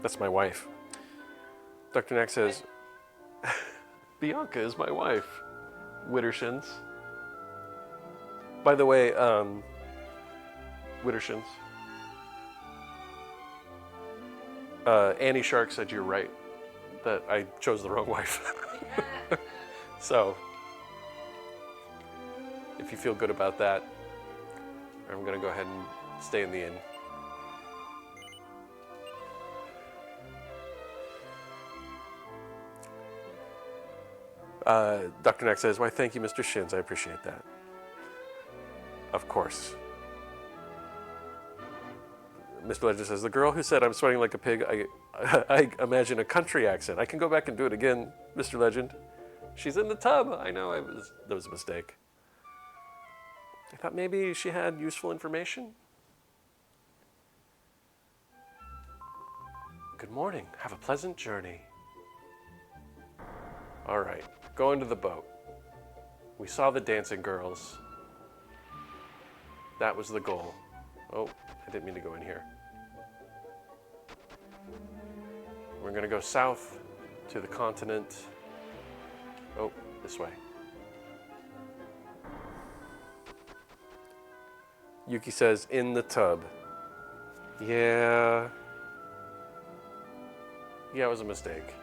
That's my wife. Dr. Nack says, Bianca is my wife. Widdershins. By the way, Widdershins. Annie Shark said you're right, that I chose the wrong wife. So, if you feel good about that, I'm going to go ahead and stay in the inn. Dr. Neck says, why, thank you, Mr. Shins. I appreciate that. Of course. Mr. Legend says, the girl who said I'm sweating like a pig, I imagine a country accent. I can go back and do it again, Mr. Legend. She's in the tub. I know, that was a mistake. I thought maybe she had useful information. Good morning. Have a pleasant journey. All right, go into the boat. We saw the dancing girls. That was the goal. Oh, I didn't mean to go in here. We're going to go south to the continent. Oh, this way. Yuki says, in the tub. Yeah. Yeah, it was a mistake.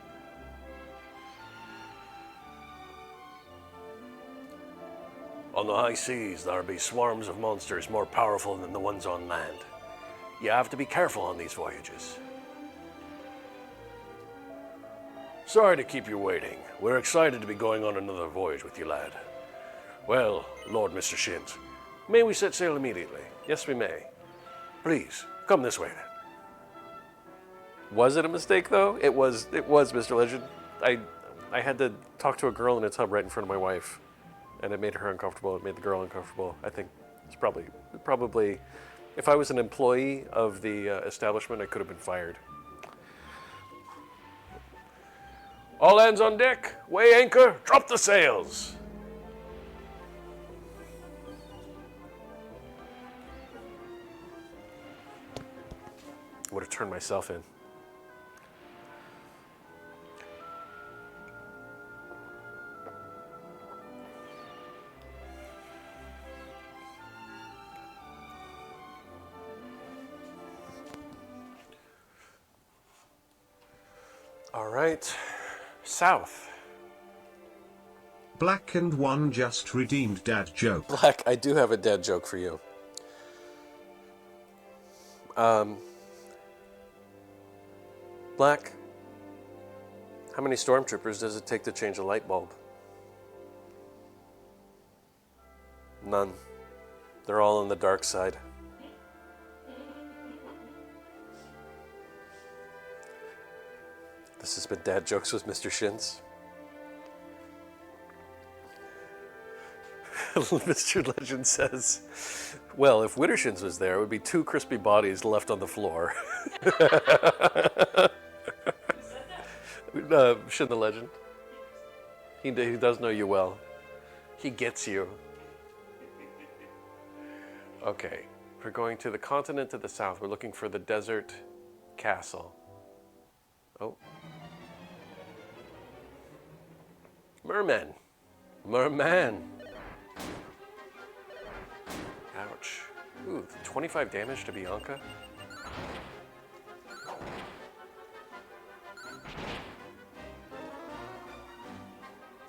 On the high seas, there be swarms of monsters more powerful than the ones on land. You have to be careful on these voyages. Sorry to keep you waiting. We're excited to be going on another voyage with you, lad. Well, Lord Mr. Shins, may we set sail immediately? Yes, we may. Please, come this way then. Was it a mistake, though? It was, Mr. Legend. I had to talk to a girl in a tub right in front of my wife, and it made her uncomfortable. It made the girl uncomfortable. I think it's probably, if I was an employee of the establishment, I could have been fired. All hands on deck, weigh anchor, drop the sails. Would have turned myself in. All right, south. Black and One just redeemed dad joke. Black, I do have a dad joke for you. Black, how many stormtroopers does it take to change a light bulb? None. They're all on the dark side. This has been Dad Jokes with Mr. Shins. Mr. Legend says, well, if Widdershins was there, it would be two crispy bodies left on the floor. Shin the Legend. He does know you well. He gets you. Okay, we're going to the continent to the south. We're looking for the desert castle. Oh. Merman. Merman. Ouch. Ooh, 25 damage to Bianca.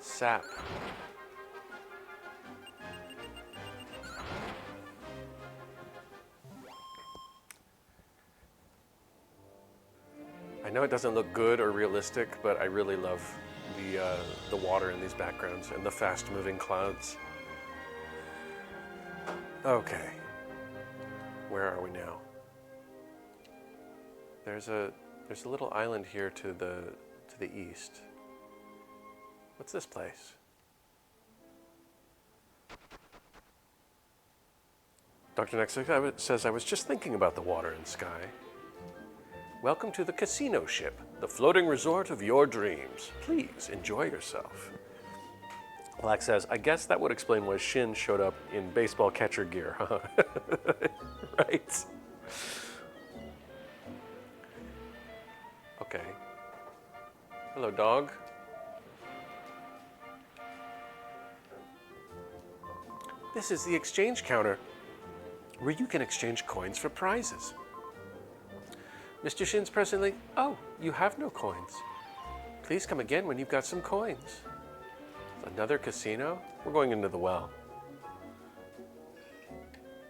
Sap. I know it doesn't look good or realistic, but I really love the water in these backgrounds and the fast-moving clouds. Okay, where are we now? There's a little island here to the east. What's this place? Dr. Next says, I was just thinking about the water and sky. Welcome to the casino ship, the floating resort of your dreams. Please enjoy yourself. Black says, I guess that would explain why Shin showed up in baseball catcher gear, huh? Right. Okay. Hello, dog. This is the exchange counter, where you can exchange coins for prizes. Mr. Shin's presently, oh, you have no coins. Please come again when you've got some coins. Another casino? We're going into the well.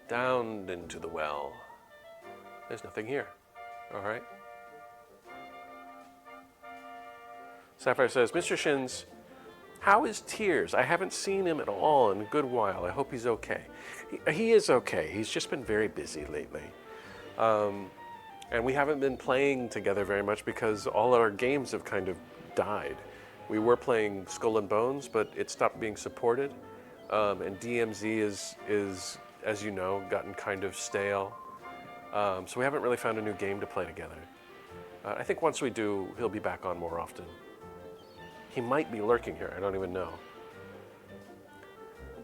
Down into the well. There's nothing here. All right. Sapphire says, Mr. Shin's, how is Tears? I haven't seen him at all in a good while. I hope he's okay. He is okay. He's just been very busy lately. And we haven't been playing together very much because all our games have kind of died. We were playing Skull and Bones, but it stopped being supported. And DMZ is, as you know, gotten kind of stale. So we haven't really found a new game to play together. I think once we do, he'll be back on more often. He might be lurking here, I don't even know.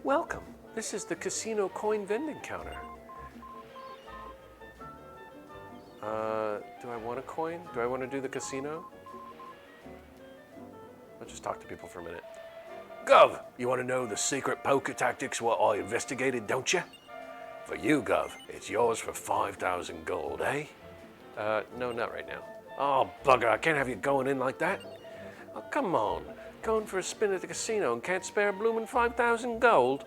Welcome. This is the casino coin vending counter. Do I want a coin? Do I want to do the casino? I'll just talk to people for a minute. Gov, you want to know the secret poker tactics what I investigated, don't you? For you, Gov, it's yours for 5,000 gold, eh? No, not right now. Oh, bugger, I can't have you going in like that. Oh, come on. Going for a spin at the casino and can't spare a bloomin' 5,000 gold?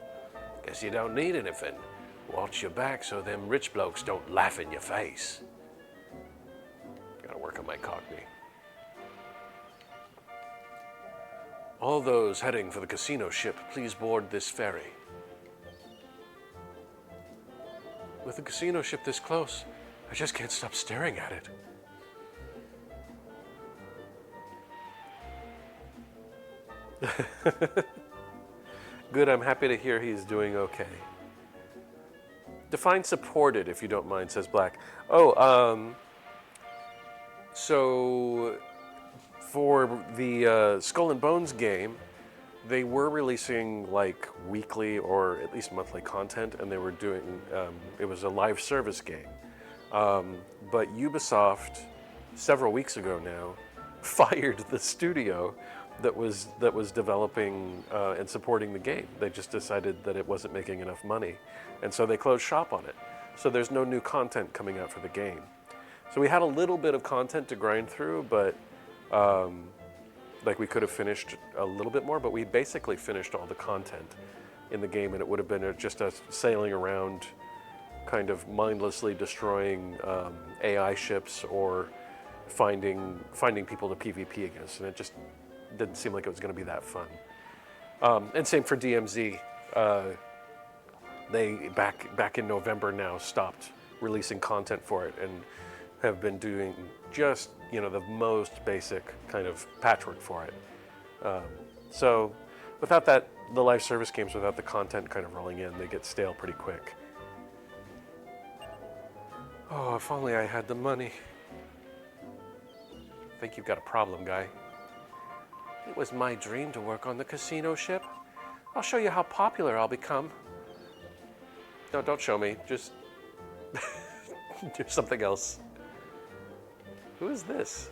Guess you don't need anything. Watch your back so them rich blokes don't laugh in your face. Gotta work on my cockney. All those heading for the casino ship, please board this ferry. With the casino ship this close, I just can't stop staring at it. Good, I'm happy to hear he's doing okay. Define supported, if you don't mind, says Black. Oh, so for the Skull and Bones game, they were releasing like weekly or at least monthly content, and they were doing, it was a live service game. But Ubisoft, several weeks ago now, fired the studio that was developing and supporting the game. They just decided that it wasn't making enough money, and so they closed shop on it. So there's no new content coming out for the game. So we had a little bit of content to grind through, but like we could have finished a little bit more, but we basically finished all the content in the game, and it would have been just us sailing around kind of mindlessly destroying AI ships or finding people to PvP against, and it just didn't seem like it was going to be that fun. And same for DMZ. They back in November now stopped releasing content for it and have been doing just the most basic kind of patchwork for it. So without that, the live service games without the content kind of rolling in, they get stale pretty quick. Oh, if only I had the money. I think you've got a problem, guy. It was my dream to work on the casino ship. I'll show you how popular I'll become. No, don't show me. Just do something else. Who is this?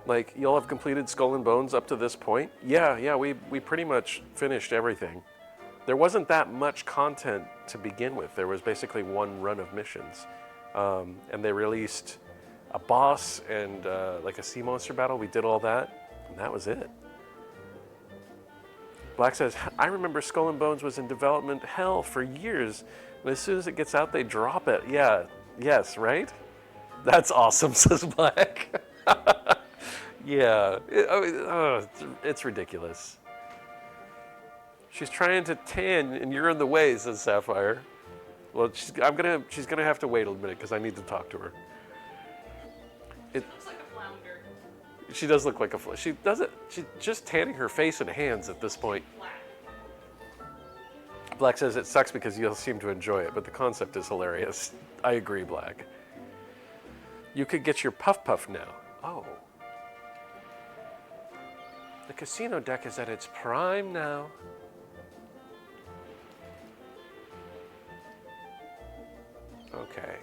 Like, y'all have completed Skull and Bones up to this point? Yeah, we pretty much finished everything. There wasn't that much content to begin with. There was basically one run of missions. And they released a boss and like a sea monster battle. We did all that, and that was it. Black says, I remember Skull and Bones was in development hell for years, and as soon as it gets out, they drop it. Yeah, yes, right? That's awesome, says Black. Yeah, it's ridiculous. She's trying to tan, and you're in the way, says Sapphire. Well, she's gonna have to wait a minute because I need to talk to her. She looks like a flounder. She does look like a fly. She doesn't. She's just tanning her face and hands at this point. Black. Black says it sucks because you'll seem to enjoy it, but the concept is hilarious. I agree, Black. You could get your Puff Puff now. Oh. The casino deck is at its prime now. Okay.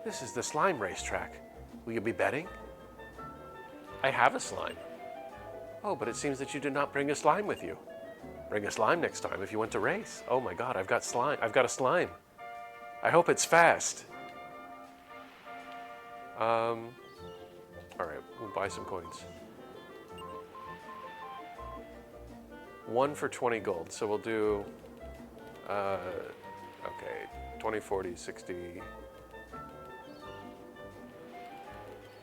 This is the slime racetrack. Will you be betting? I have a slime. Oh, but it seems that you did not bring a slime with you. Bring a slime next time if you want to race. Oh my God, I've got slime. I've got a slime. I hope it's fast. All right, we'll buy some coins. 1 for 20 gold. So we'll do, okay, 20, 40, 60.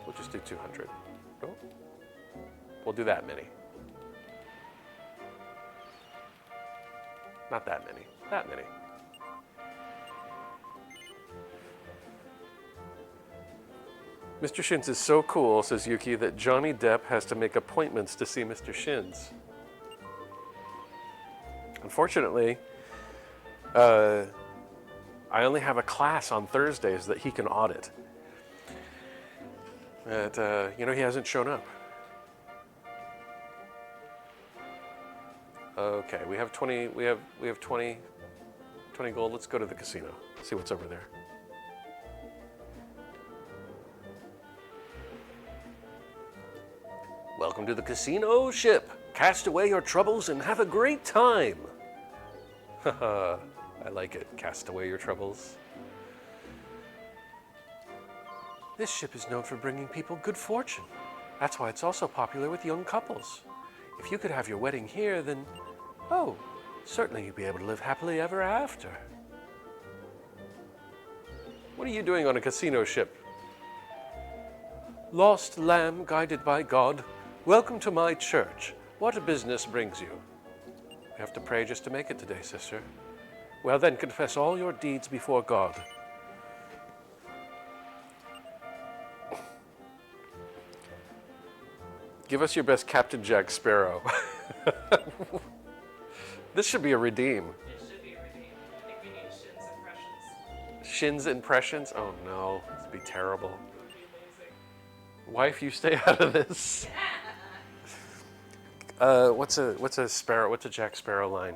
We'll just do 200. Oh. We'll do that many. Not that many. That many. Mr. Shins is so cool, says Yuki, that Johnny Depp has to make appointments to see Mr. Shins. Unfortunately, I only have a class on Thursdays that he can audit. But, you know, he hasn't shown up. Okay, we have 20, we have 20 gold. Let's go to the casino, see what's over there. Welcome to the casino ship. Cast away your troubles and have a great time. Haha, I like it. Cast away your troubles. This ship is known for bringing people good fortune. That's why it's also popular with young couples. If you could have your wedding here, then, oh, certainly you'd be able to live happily ever after. What are you doing on a casino ship? Lost lamb guided by God, welcome to my church. What business brings you? We have to pray just to make it today, sister. Well, then confess all your deeds before God. Give us your best Captain Jack Sparrow. This should be a redeem. It should be a redeem. I think we need Shin's impressions. Shin's impressions? Oh no, this would be terrible. It would be amazing. Wife, you stay out of this. What's a Sparrow? What's a Jack Sparrow line?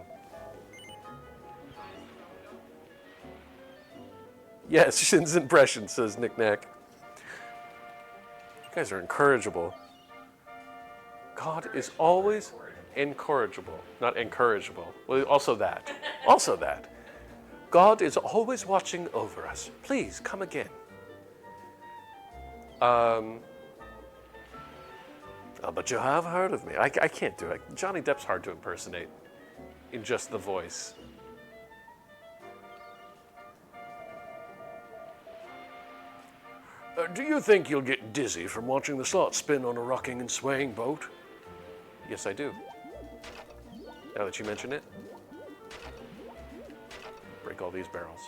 Yes, Shin's impressions, says Knick Knack. You guys are incorrigible. God is always incorrigible, not incorrigible. Well, also that. Also that. God is always watching over us. Please come again. Oh, but you have heard of me. I can't do it. Johnny Depp's hard to impersonate in just the voice. Do you think you'll get dizzy from watching the slots spin on a rocking and swaying boat? Yes, I do. Now that you mention it, break all these barrels.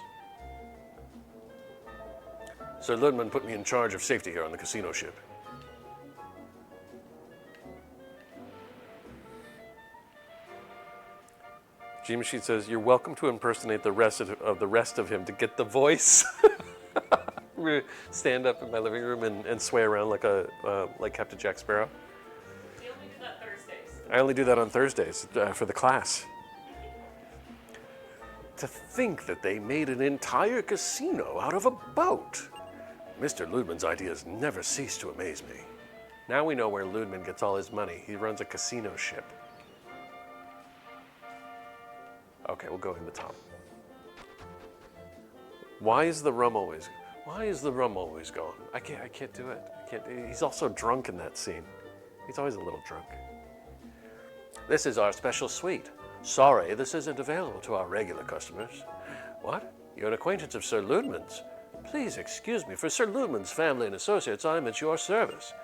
Sir Ludman put me in charge of safety here on the casino ship. G-Machine says, you're welcome to impersonate the rest of him to get the voice. Stand up in my living room and sway around like Captain Jack Sparrow. We only do that Thursdays. I only do that on Thursdays for the class. To think that they made an entire casino out of a boat. Mr. Ludman's ideas never cease to amaze me. Now we know where Ludman gets all his money. He runs a casino ship. Okay, we'll go in the top. Why is the rum always gone? I can't do it. He's also drunk in that scene. He's always a little drunk. This is our special suite. Sorry, this isn't available to our regular customers. What? You're an acquaintance of Sir Ludman's? Please excuse me. For Sir Ludman's family and associates, I'm at your service.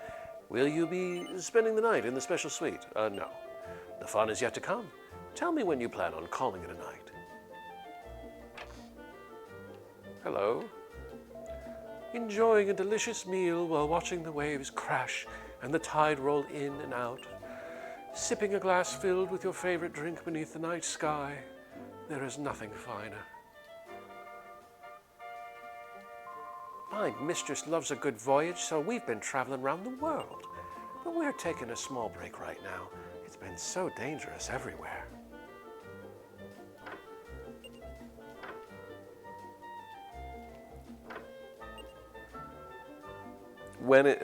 Will you be spending the night in the special suite? No. The fun is yet to come. Tell me when you plan on calling it a night. Hello. enjoying a delicious meal while watching the waves crash and the tide roll in and out, sipping a glass filled with your favorite drink beneath the night sky. There is nothing finer. My mistress loves a good voyage, so we've been traveling around the world. But we're taking a small break right now. It's been so dangerous everywhere. When it,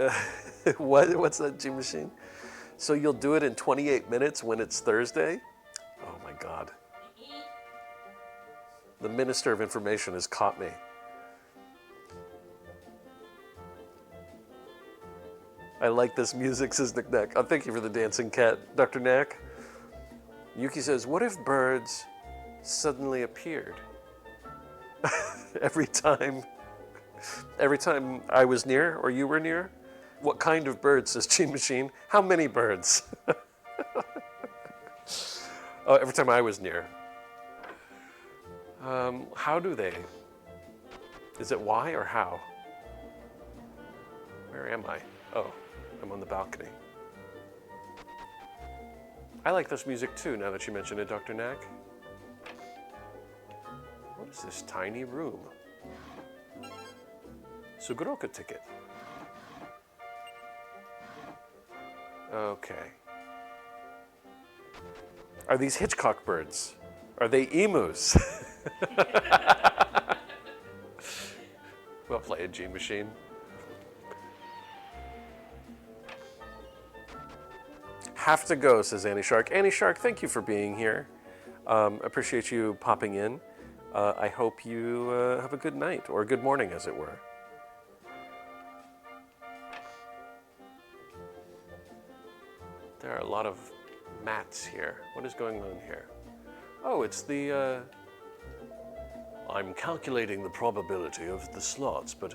what's that, G Machine? So you'll do it in 28 minutes when it's Thursday? Oh my God. The Minister of Information has caught me. I like this music, says Nick Nack. Oh, thank you for the dancing cat, Dr. Knack. Yuki says, what if birds suddenly appeared? Every time I was near or you were near? What kind of birds, says Gene Machine? How many birds? Oh, every time I was near. How do they? Is it why or how? Where am I? Oh, I'm on the balcony. I like this music too, now that you mention it, Dr. Knack. What is this tiny room? Sugoroka ticket. Okay. Are these Hitchcock birds? Are they emus? Well played, Gene Machine. Have to go, says Annie Shark. Annie Shark, thank you for being here. Appreciate you popping in. I hope you have a good night, or a good morning, as it were. There are a lot of mats here. What is going on here? Oh, it's the... I'm calculating the probability of the slots, but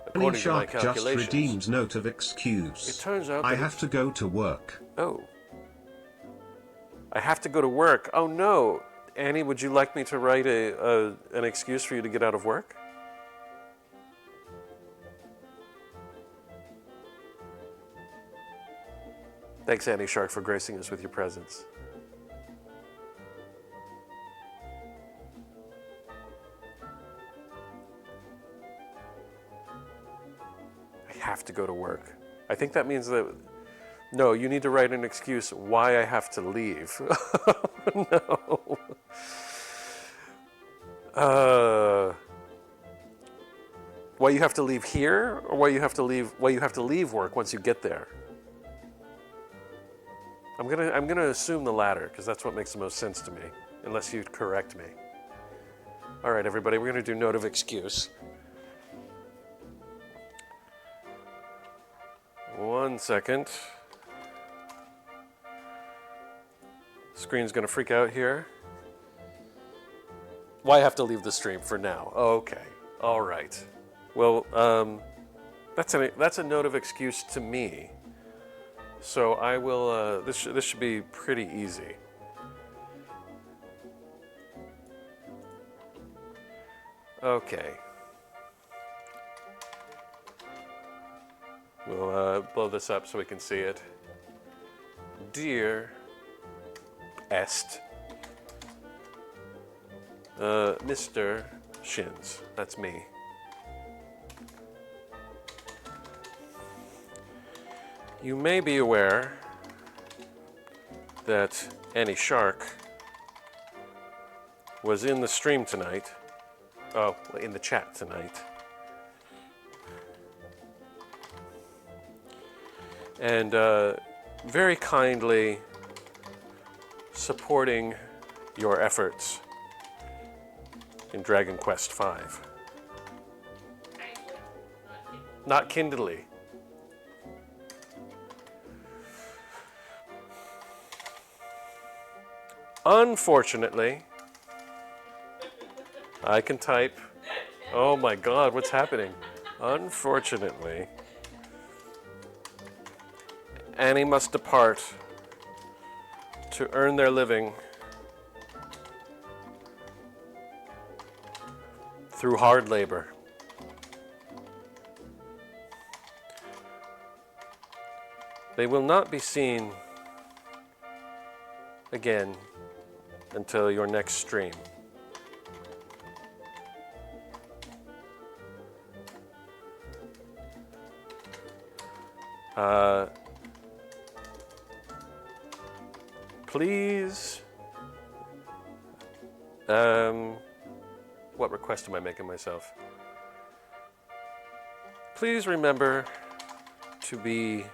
according to my Shark calculations... just redeems note of excuse. It turns out that I have to go to work. Oh. I have to go to work. Oh no. Annie, would you like me to write an excuse for you to get out of work? Thanks, Annie Shark, for gracing us with your presence. I have to go to work. I think that means that... No, you need to write an excuse why I have to leave. No. Why you have to leave here, or why you have to leave work once you get there? I'm gonna assume the latter, because that's what makes the most sense to me, unless you correct me. All right, everybody, we're gonna do note of excuse. 1 second. Screen's gonna freak out here. Why have to leave the stream for now? Okay, all right. Well, that's a note of excuse to me. So I will, this should be pretty easy. Okay. We'll blow this up so we can see it. Dear Est, Mr. Shins, that's me. You may be aware that Annie Shark was in the stream tonight. Oh, in the chat tonight. And very kindly supporting your efforts in DragonQuest V. Not kindly. Unfortunately, I can type. Oh my God, what's happening? Unfortunately, Annie must depart to earn their living through hard labor. They will not be seen again until your next stream. Please, what request am I making myself? Please remember to be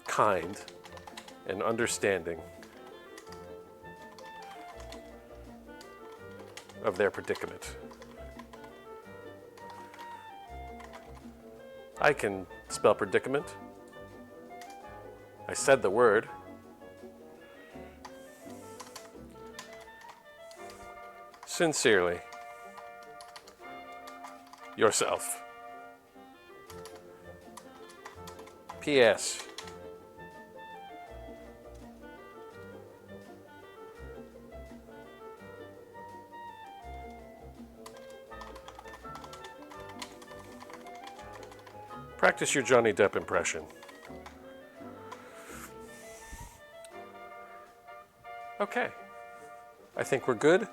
kind and understanding of their predicament. I can spell predicament. I said the word. Sincerely, yourself. P.S. Practice your Johnny Depp impression. Okay. I think we're good.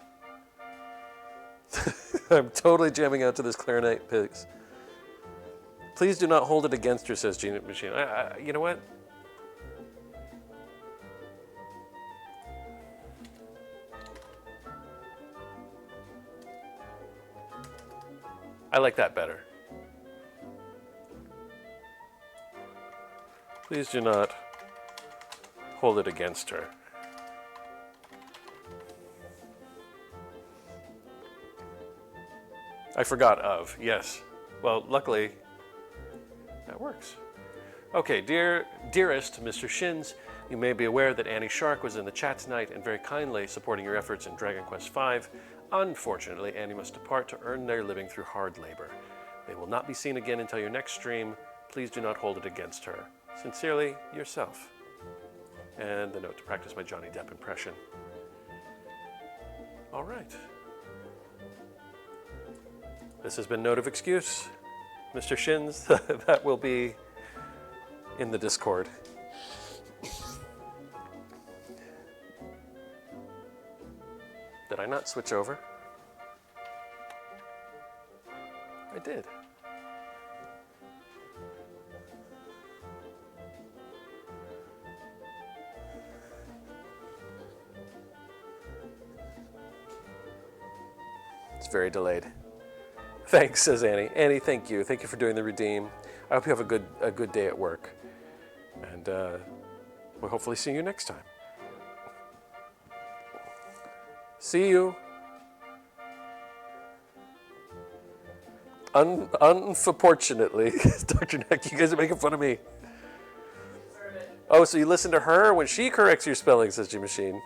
I'm totally jamming out to this clarinet picks. Please do not hold it against her, says Gene Machine. You know what? I like that better. Please do not hold it against her. I forgot of, yes. Well, luckily, that works. Okay, dearest Mr. Shins, you may be aware that Annie Shark was in the chat tonight and very kindly supporting your efforts in DragonQuest V. Unfortunately, Annie must depart to earn their living through hard labor. They will not be seen again until your next stream. Please do not hold it against her. Sincerely, yourself. And the note to practice my Johnny Depp impression. All right. This has been Note of Excuse. Mr. Shins, that will be in the Discord. Did I not switch over? I did. It's very delayed. Thanks, says Annie. Annie, thank you. Thank you for doing the redeem. I hope you have a good day at work. And we'll hopefully see you next time. See you. Unfortunately, Dr. Neck, you guys are making fun of me. Oh, so you listen to her when she corrects your spelling, says G-Machine.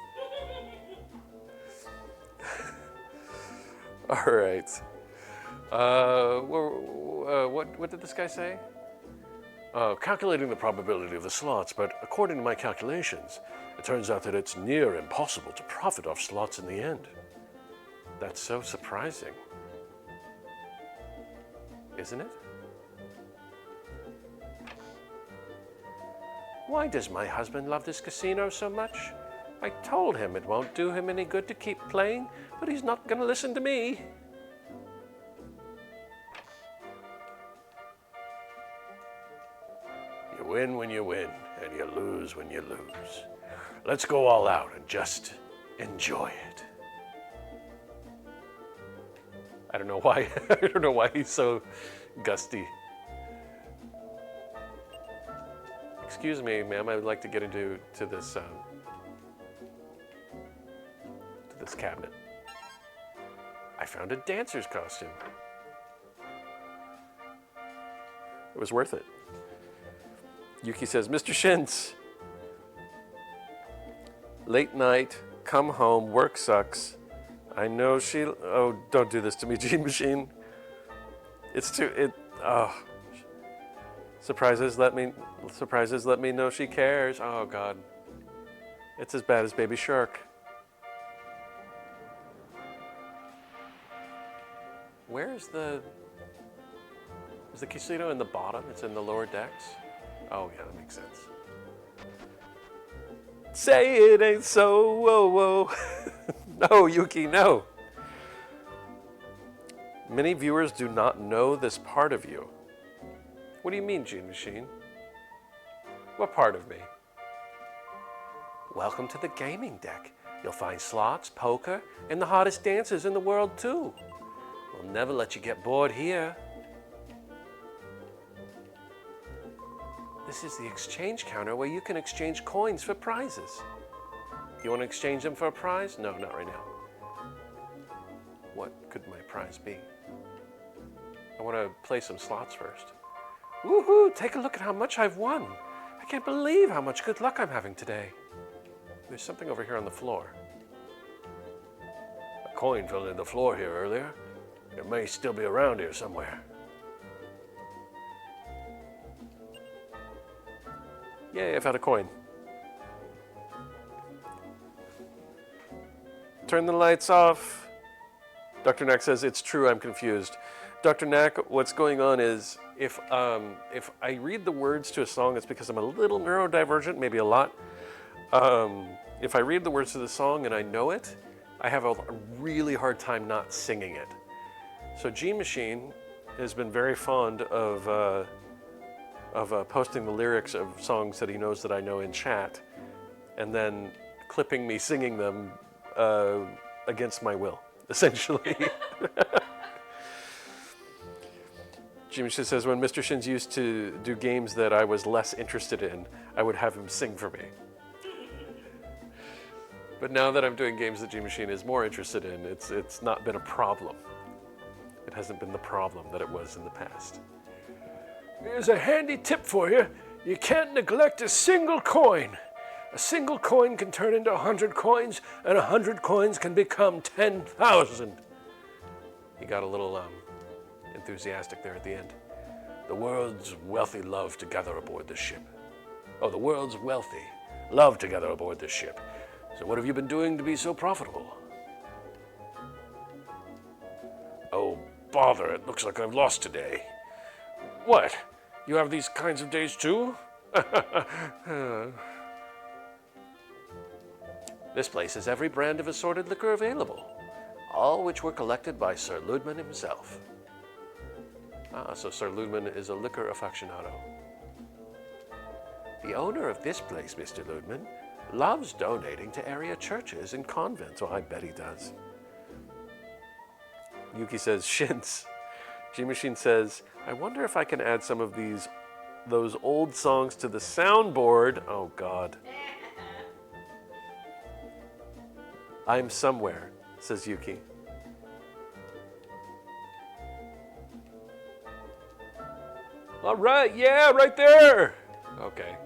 All right. What did this guy say? Calculating the probability of the slots, but according to my calculations, it turns out that it's near impossible to profit off slots in the end. That's so surprising. Isn't it? Why does my husband love this casino so much? I told him it won't do him any good to keep playing, but he's not going to listen to me. You win when you win, and you lose when you lose. Let's go all out and just enjoy it. I don't know why. I don't know why he's so gusty. Excuse me, ma'am. I would like to get into this cabinet. I found a dancer's costume. It was worth it. Yuki says, Mr. Shins, late night, come home, work sucks. I know she, oh, don't do this to me, Gene Machine. Surprises let me know she cares. Oh God. It's as bad as Baby Shark. Is the casino in the bottom? It's in the lower decks? Oh yeah, that makes sense. Say it ain't so, whoa, whoa. No, Yuki, no. Many viewers do not know this part of you. What do you mean, Gene Machine? What part of me? Welcome to the gaming deck. You'll find slots, poker, and the hottest dancers in the world, too. We'll never let you get bored here. This is the exchange counter where you can exchange coins for prizes. You want to exchange them for a prize? No, not right now. What could my prize be? I want to play some slots first. Woohoo! Take a look at how much I've won. I can't believe how much good luck I'm having today. There's something over here on the floor. A coin fell in the floor here earlier. It may still be around here somewhere. Yay, I found a coin. Turn the lights off. Dr. Knack says, it's true, I'm confused. Dr. Knack, what's going on is, if I read the words to a song, it's because I'm a little neurodivergent, maybe a lot. If I read the words to the song and I know it, I have a really hard time not singing it. So G Machine has been very fond of posting the lyrics of songs that he knows that I know in chat, and then clipping me singing them against my will, essentially. Jimmy says, when Mr. Shins used to do games that I was less interested in, I would have him sing for me. But now that I'm doing games that G-Machine is more interested in, it's not been a problem. It hasn't been the problem that it was in the past. Here's a handy tip for you. You can't neglect a single coin. A single coin can turn into 100 coins, and 100 coins can become 10,000. He got a little enthusiastic there at the end. The world's wealthy love to gather aboard this ship. Oh, the world's wealthy love to gather aboard this ship. So what have you been doing to be so profitable? Oh, bother, it looks like I've lost today. What? You have these kinds of days too? This place has every brand of assorted liquor available, all which were collected by Sir Ludman himself. Ah, so Sir Ludman is a liquor aficionado. The owner of this place, Mr. Ludman, loves donating to area churches and convents. Oh, I bet he does. Yuki says, Shins. G-Machine says, I wonder if I can add some of those old songs to the soundboard. Oh, God. I'm somewhere, says Yuki. All right, yeah, right there. Okay.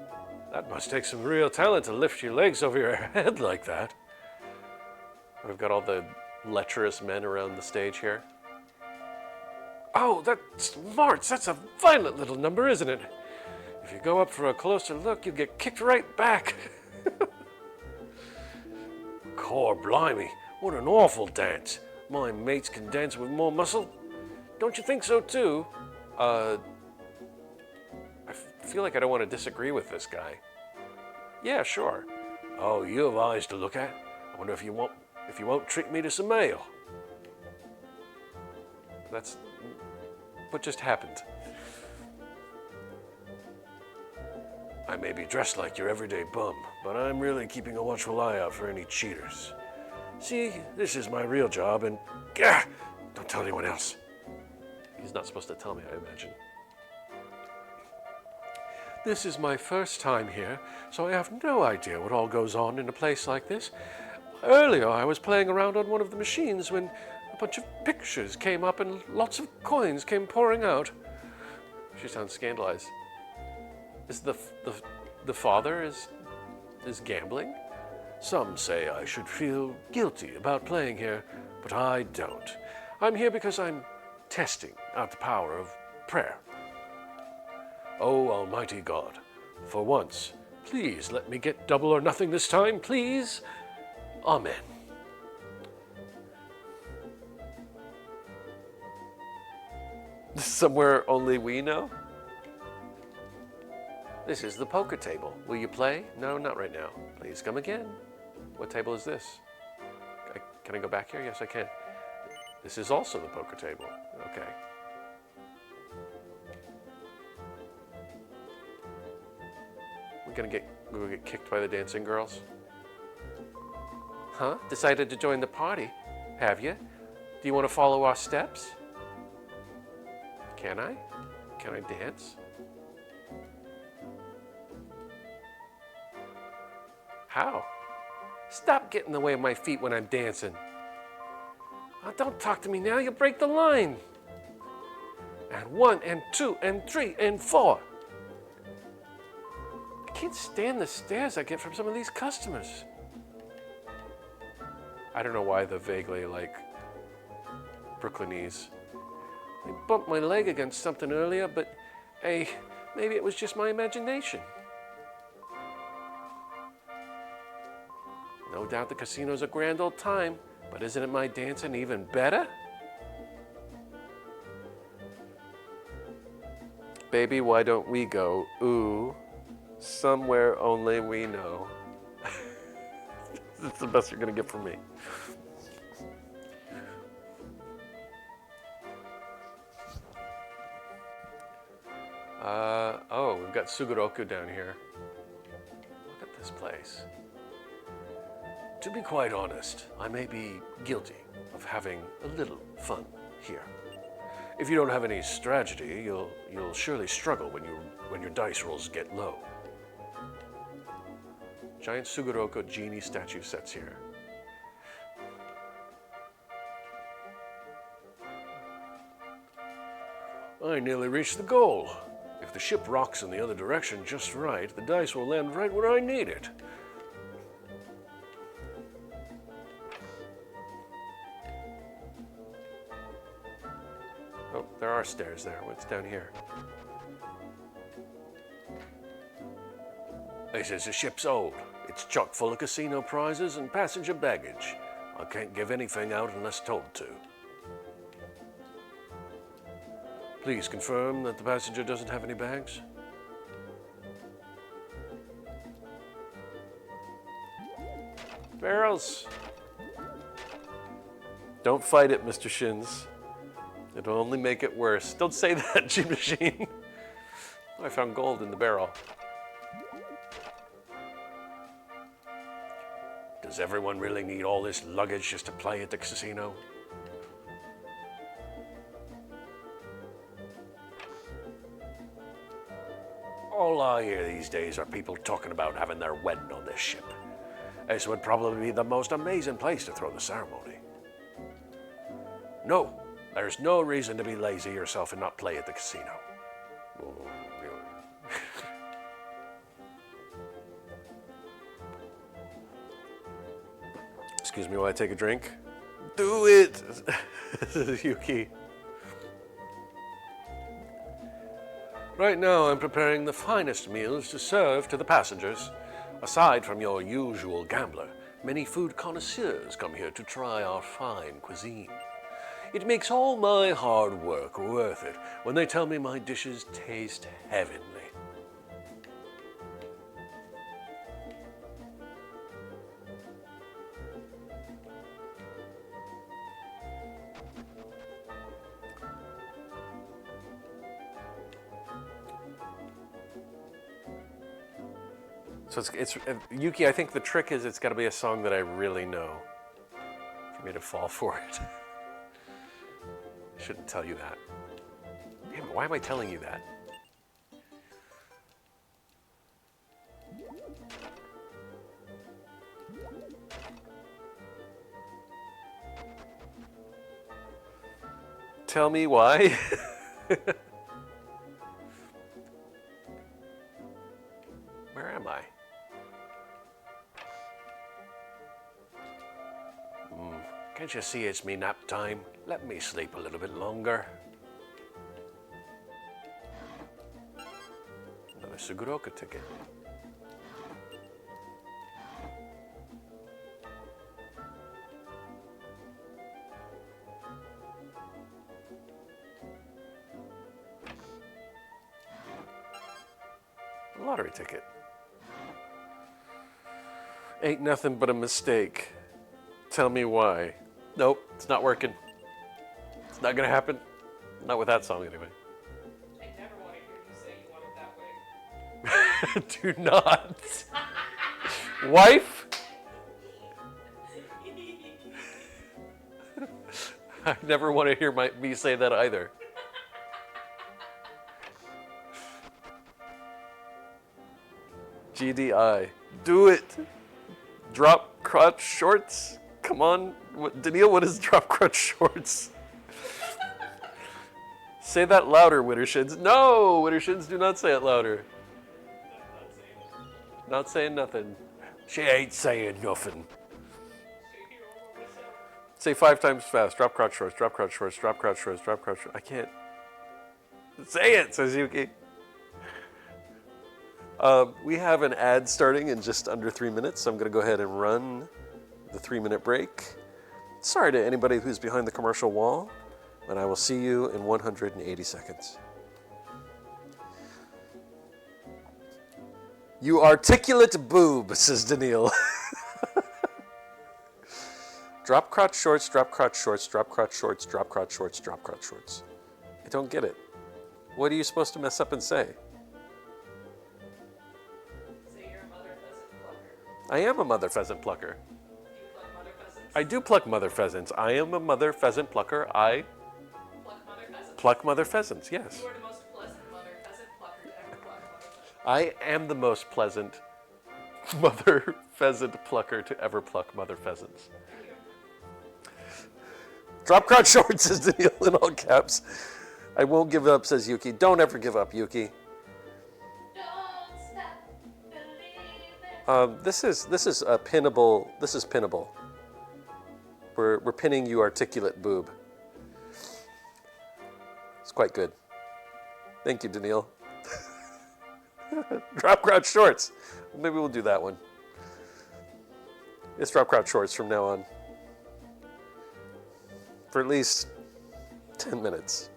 That must take some real talent to lift your legs over your head like that. We've got all the lecherous men around the stage here. Oh, that's March. That's a violent little number, isn't it? If you go up for a closer look, you get kicked right back. Core blimey, what an awful dance. My mates can dance with more muscle. Don't you think so too? I feel like I don't want to disagree with this guy. Yeah, sure. Oh, you have eyes to look at. I wonder if you won't treat me to some ale. That's what just happened. I may be dressed like your everyday bum, but I'm really keeping a watchful eye out for any cheaters. See, this is my real job, and don't tell anyone else. He's not supposed to tell me, I imagine. This is my first time here, so I have no idea what all goes on in a place like this. Earlier, I was playing around on one of the machines when a bunch of pictures came up and lots of coins came pouring out. She sounds scandalized. Is the father is gambling? Some say I should feel guilty about playing here, but I don't. I'm here because I'm testing out the power of prayer. Oh, Almighty God, for once, please let me get double or nothing this time, please. Amen. Somewhere only we know? This is the poker table. Will you play? No, not right now. Please come again. What table is this? Can I go back here? Yes, I can. This is also the poker table. Okay. We're gonna get kicked by the dancing girls? Huh? Decided to join the party, have you? Do you want to follow our steps? Can I? Can I dance? How? Stop getting in the way of my feet when I'm dancing. Oh, don't talk to me now, you'll break the line. And 1 and 2 and 3 and 4. I can't stand the stares I get from some of these customers. I don't know why the vaguely like Brooklynese. I bumped my leg against something earlier, but hey, maybe it was just my imagination. No doubt the casino's a grand old time, but isn't it my dancing even better? Baby, why don't we go, ooh, somewhere only we know. That's the best you're gonna get from me. Oh, we've got Sugoroku down here. Look at this place. To be quite honest, I may be guilty of having a little fun here. If you don't have any strategy, you'll surely struggle when your dice rolls get low. Giant Sugoroku genie statue sets here. I nearly reached the goal. If the ship rocks in the other direction just right, the dice will land right where I need it. Oh, there are stairs there. What's down here? He says the ship's old. It's chock full of casino prizes and passenger baggage. I can't give anything out unless told to. Please confirm that the passenger doesn't have any bags. Barrels. Don't fight it, Mr. Shins. It'll only make it worse. Don't say that, G-Machine. I found gold in the barrel. Does everyone really need all this luggage just to play at the casino? All I hear these days are people talking about having their wedding on this ship. This would probably be the most amazing place to throw the ceremony. No, there's no reason to be lazy yourself and not play at the casino. Excuse me while I take a drink. Do it! This is Yuki. Right now I'm preparing the finest meals to serve to the passengers. Aside from your usual gambler, many food connoisseurs come here to try our fine cuisine. It makes all my hard work worth it when they tell me my dishes taste heavenly. So it's Yuki, I think the trick is it's got to be a song that I really know for me to fall for it. I shouldn't tell you that. Damn it, why am I telling you that? Tell me why? Where am I? Can't you see it's me nap time? Let me sleep a little bit longer. Another Sugoroku ticket. lottery ticket. Ain't nothing but a mistake. Tell me why. Nope, it's not working. It's not gonna happen. Not with that song, anyway. I never want to hear you say you want it that way. Do not. Wife? I never want to hear me say that either. GDI. Do it. Drop crotch shorts. Come on. Daniil, what is drop crotch shorts? Say that louder, Wittershins. No, Wittershins, do not say it louder. Not saying nothing. She ain't saying nothing. Say 5 times fast. Drop crotch shorts, drop crotch shorts, drop crotch shorts, drop crotch shorts. I can't. Say it, says Yuki. We have an ad starting in just under 3 minutes, so I'm going to go ahead and run the 3-minute break. Sorry to anybody who's behind the commercial wall, and I will see you in 180 seconds. You articulate boob, says Daniil. Drop crotch shorts, drop crotch shorts, drop crotch shorts, drop crotch shorts, drop crotch shorts. I don't get it. What are you supposed to mess up and say? Say you're a mother pheasant plucker. I am a mother pheasant plucker. You pluck mother pheasants? I do pluck mother pheasants. I am a mother pheasant plucker. I Pluck mother pheasants. pluck mother pheasants, yes. You are the most pleasant mother pheasant plucker to ever pluck mother pheasants. I am the most pleasant mother pheasant plucker to ever pluck mother pheasants. Drop crotch shorts, says Daniil in all caps. I won't give up, says Yuki. Don't ever give up, Yuki. Don't stop believing. This is a pinnable. This is pinnable. We're pinning you articulate boob. It's quite good. Thank you, Daniil. Drop crotch shorts. Maybe we'll do that one. It's drop crotch shorts from now on. For at least 10 minutes.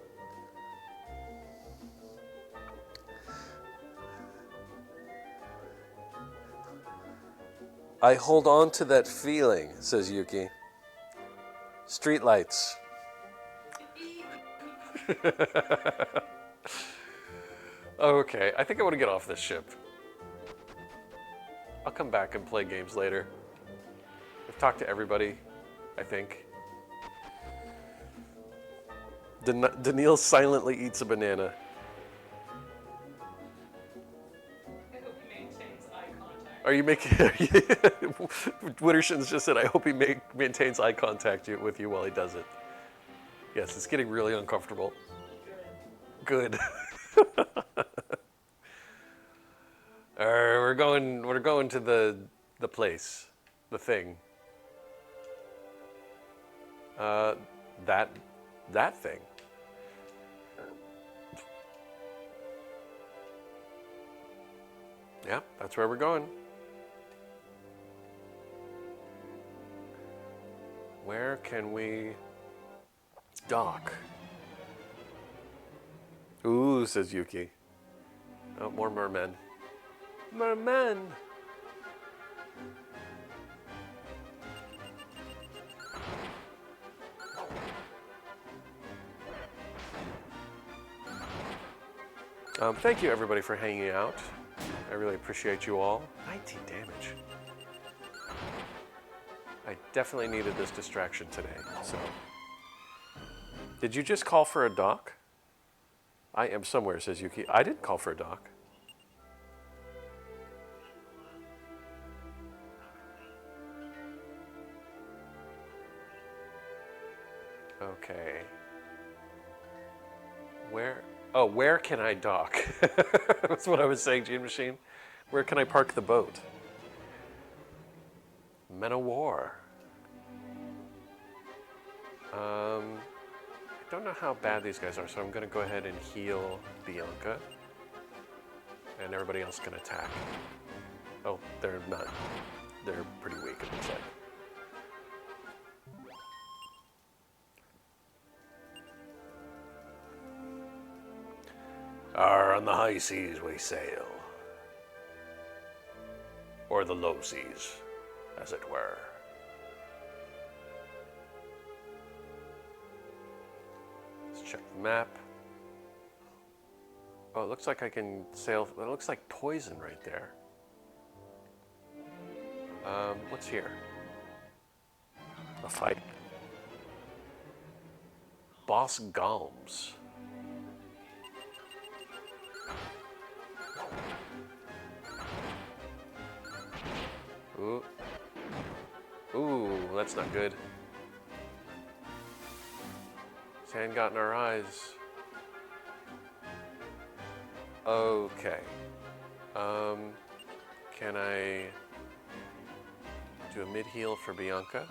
I hold on to that feeling, says Yuki. Streetlights. Okay, I think I want to get off this ship. I'll come back and play games later. I've talked to everybody, I think. Daniil silently eats a banana. I hope he maintains eye contact. Are you making... Wittershins just said, I hope he maintains eye contact with you while he does it. Yes, it's getting really uncomfortable. Good. We're going to the place, the thing. That thing. Yeah, that's where we're going. Where can we dock? Ooh, says Yuki. Oh, more mermen. Mermen! Thank you, everybody, for hanging out. I really appreciate you all. 19 damage. I definitely needed this distraction today, so. Did you just call for a dock? I am somewhere, says Yuki. I didn't call for a dock. Okay. Where? Oh, where can I dock? That's what I was saying, Gene Machine. Where can I park the boat? Men of War. I don't know how bad these guys are, so I'm going to go ahead and heal Bianca. And everybody else can attack. Oh, they're not. They're pretty weak, it looks like. On the high seas we sail. or the low seas, as it were. Let's check the map. Oh, it looks like I can sail. It looks like poison right there. What's here? A fight. Boss Galms. Ooh. Ooh, that's not good. Sand got in our eyes. Okay. Can I do a mid-heal for Bianca?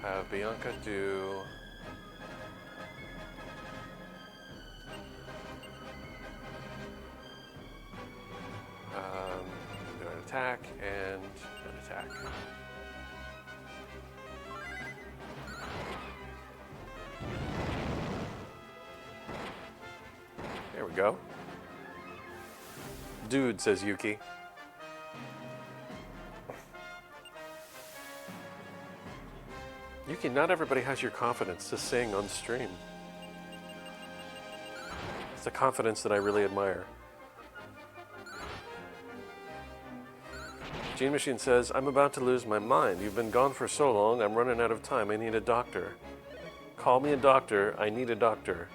Have Bianca do... do an attack and an attack. There we go. Dude, says Yuki. Yuki, not everybody has your confidence to sing on stream. It's a confidence that I really admire. Gene Machine says, I'm about to lose my mind. You've been gone for so long, I'm running out of time. I need a doctor. Call me a doctor. I need a doctor.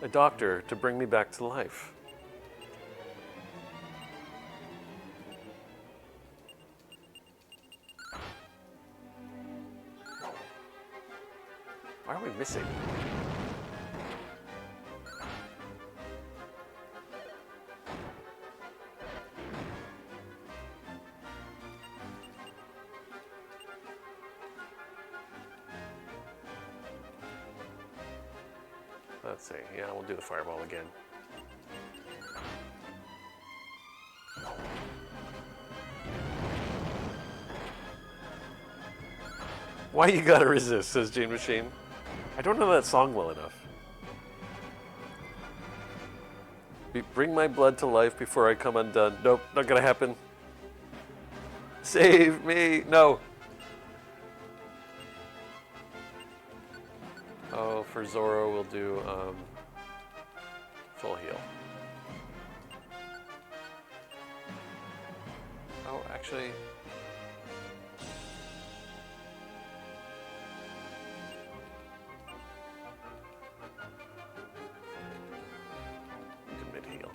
A doctor to bring me back to life. Why are we missing? Let's see. Yeah, we'll do the fireball again. Why you gotta resist, says Gene Machine. I don't know that song well enough. Bring my blood to life before I come undone. Nope, not gonna happen. Save me! No! Oh, for Zoro, we'll do full heal. Oh, actually... we can mid-heal.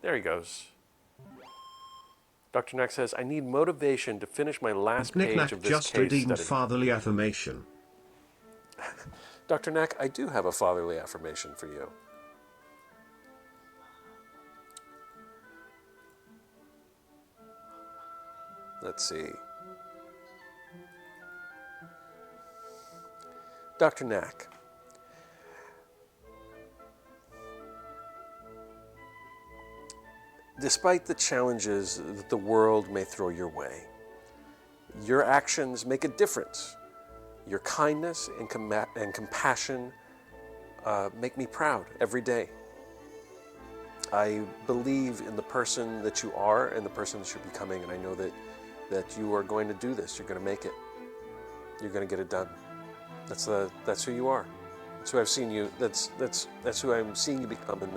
There he goes. Dr. Knack says, I need motivation to finish my last page of this just case redeemed study. fatherly affirmation. Dr. Knack, I do have a fatherly affirmation for you. Let's see. Dr. Knack. Despite the challenges that the world may throw your way, your actions make a difference. Your kindness and compassion make me proud every day. I believe in the person that you are and the person that you're becoming, and I know that you are going to do this. You're going to make it. You're going to get it done. That's who you are. That's who I've seen you. That's who I'm seeing you become, and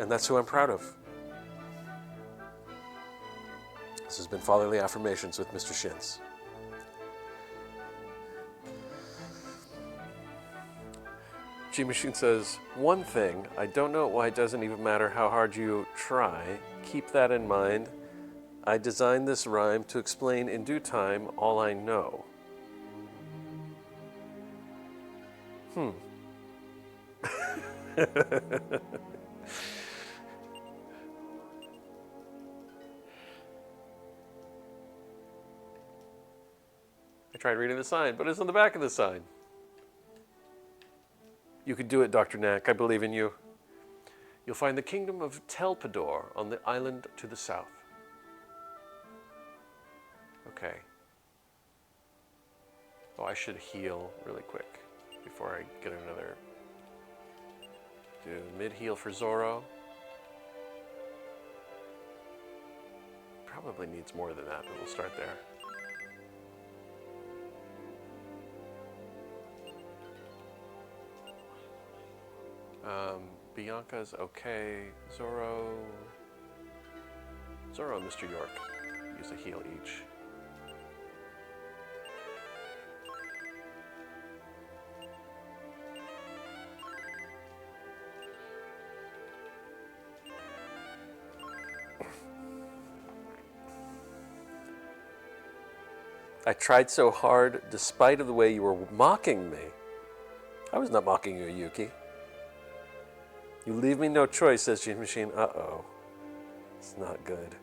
that's who I'm proud of. This has been Fatherly Affirmations with Mr. Shins. G Machine says, one thing, I don't know why it doesn't even matter how hard you try. Keep that in mind. I designed this rhyme to explain in due time all I know. I tried reading the sign, but it's on the back of the sign. You can do it, Dr. Knack. I believe in you. You'll find the kingdom of Telpador on the island to the south. Okay. Oh, I should heal really quick before I get another. Do mid-heal for Zoro. Probably needs more than that, but we'll start there. Bianca's okay. Zoro and Mr. York use a heal each. I tried so hard despite of the way you were mocking me. I was not mocking you, Yuki. You leave me no choice, says Gene Machine. Uh-oh. It's not good.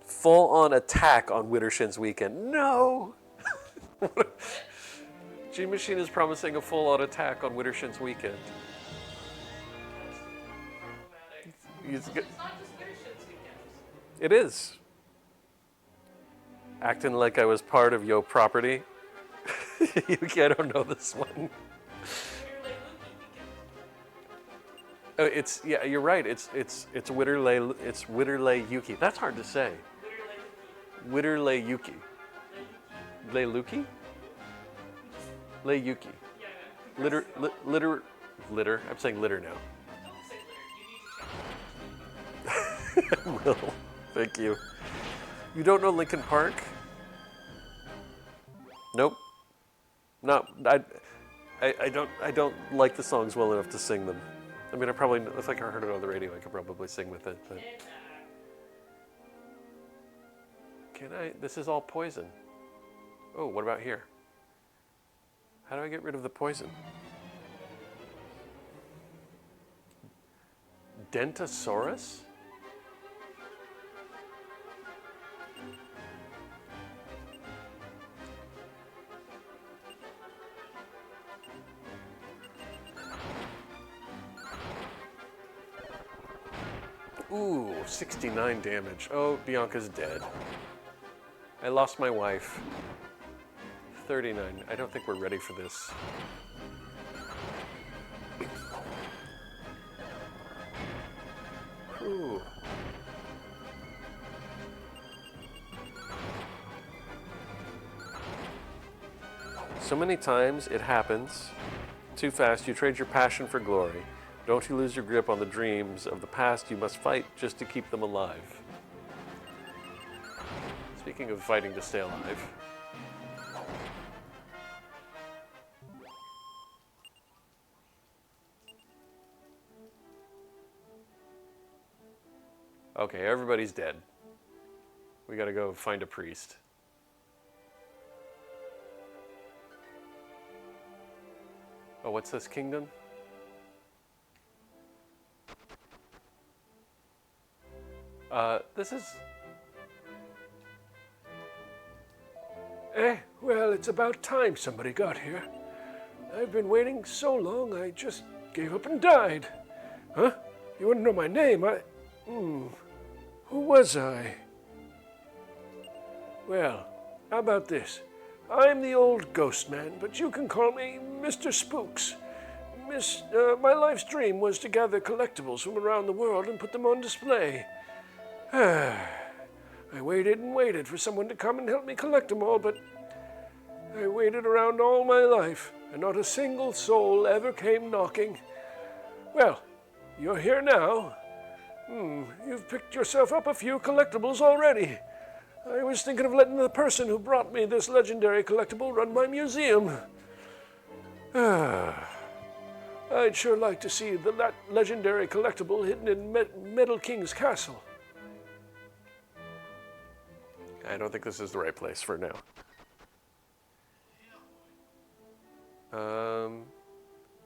Full-on attack on Widdershin's weekend. No! Gene Machine is promising a full-on attack on Widdershin's weekend. It's not just Widdershin's weekend. It is. Acting like I was part of Yo Property. Yuki, I don't know this one. Oh, it's yeah, you're right. It's Widderley Yuki. That's hard to say. Widderley Yuki. Lei Luki? Lei Yuki. Yeah. Litter. I'm saying litter now. Don't say litter. You need to change it. I will. Thank you. You don't know Linkin Park? Nope. No, I don't like the songs well enough to sing them. I mean, if I heard it on the radio, I could probably sing with it. But can I? This is all poison. Oh, what about here? How do I get rid of the poison? Dentasaurus? Ooh, 69 damage. Oh, Bianca's dead. I lost my wife. 39. I don't think we're ready for this. Ooh. So many times it happens. Too fast, you trade your passion for glory. Don't you lose your grip on the dreams of the past you must fight just to keep them alive. Speaking of fighting to stay alive. Okay, everybody's dead. We gotta go find a priest. Oh, what's this kingdom? This is... Well, it's about time somebody got here. I've been waiting so long, I just gave up and died. Huh? You wouldn't know my name, Who was I? Well, how about this? I'm the old ghost man, but you can call me Mr. Spooks. My life's dream was to gather collectibles from around the world and put them on display. I waited and waited for someone to come and help me collect them all, but I waited around all my life, and not a single soul ever came knocking. Well, you're here now. You've picked yourself up a few collectibles already. I was thinking of letting the person who brought me this legendary collectible run my museum. I'd sure like to see that legendary collectible hidden in Metal King's castle. I don't think this is the right place for now.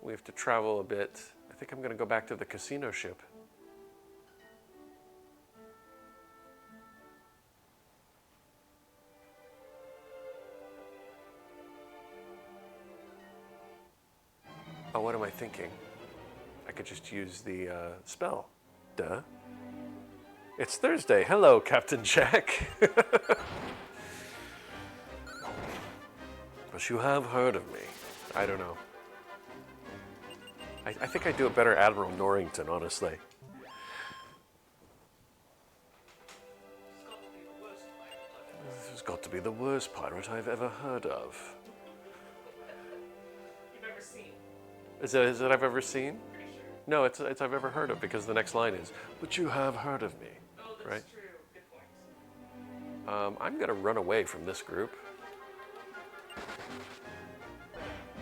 We have to travel a bit. I think I'm going to go back to the casino ship. Oh, what am I thinking? I could just use the spell. Duh. It's Thursday. Hello, Captain Jack. But you have heard of me. I don't know. I think I'd do a better Admiral Norrington, honestly. This has got to be the worst pirate I've ever heard of. You've ever seen? Is it I've ever seen? Pretty sure. No, it's I've ever heard of, because the next line is, but you have heard of me. Oh, that's Right. true. Good point. I'm gonna run away from this group.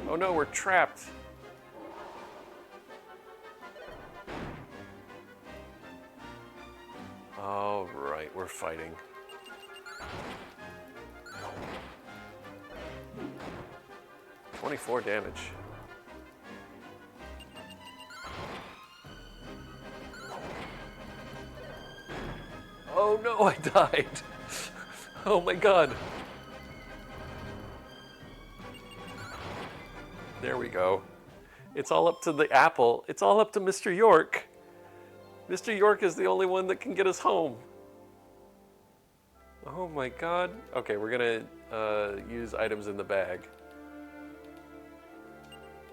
Oh no, we're trapped. All right, we're fighting. $24 damage. Oh no, I died. Oh my god. There we go. It's all up to the apple. It's all up to Mr. York. Mr. York is the only one that can get us home. Oh my god. Okay, we're gonna use items in the bag.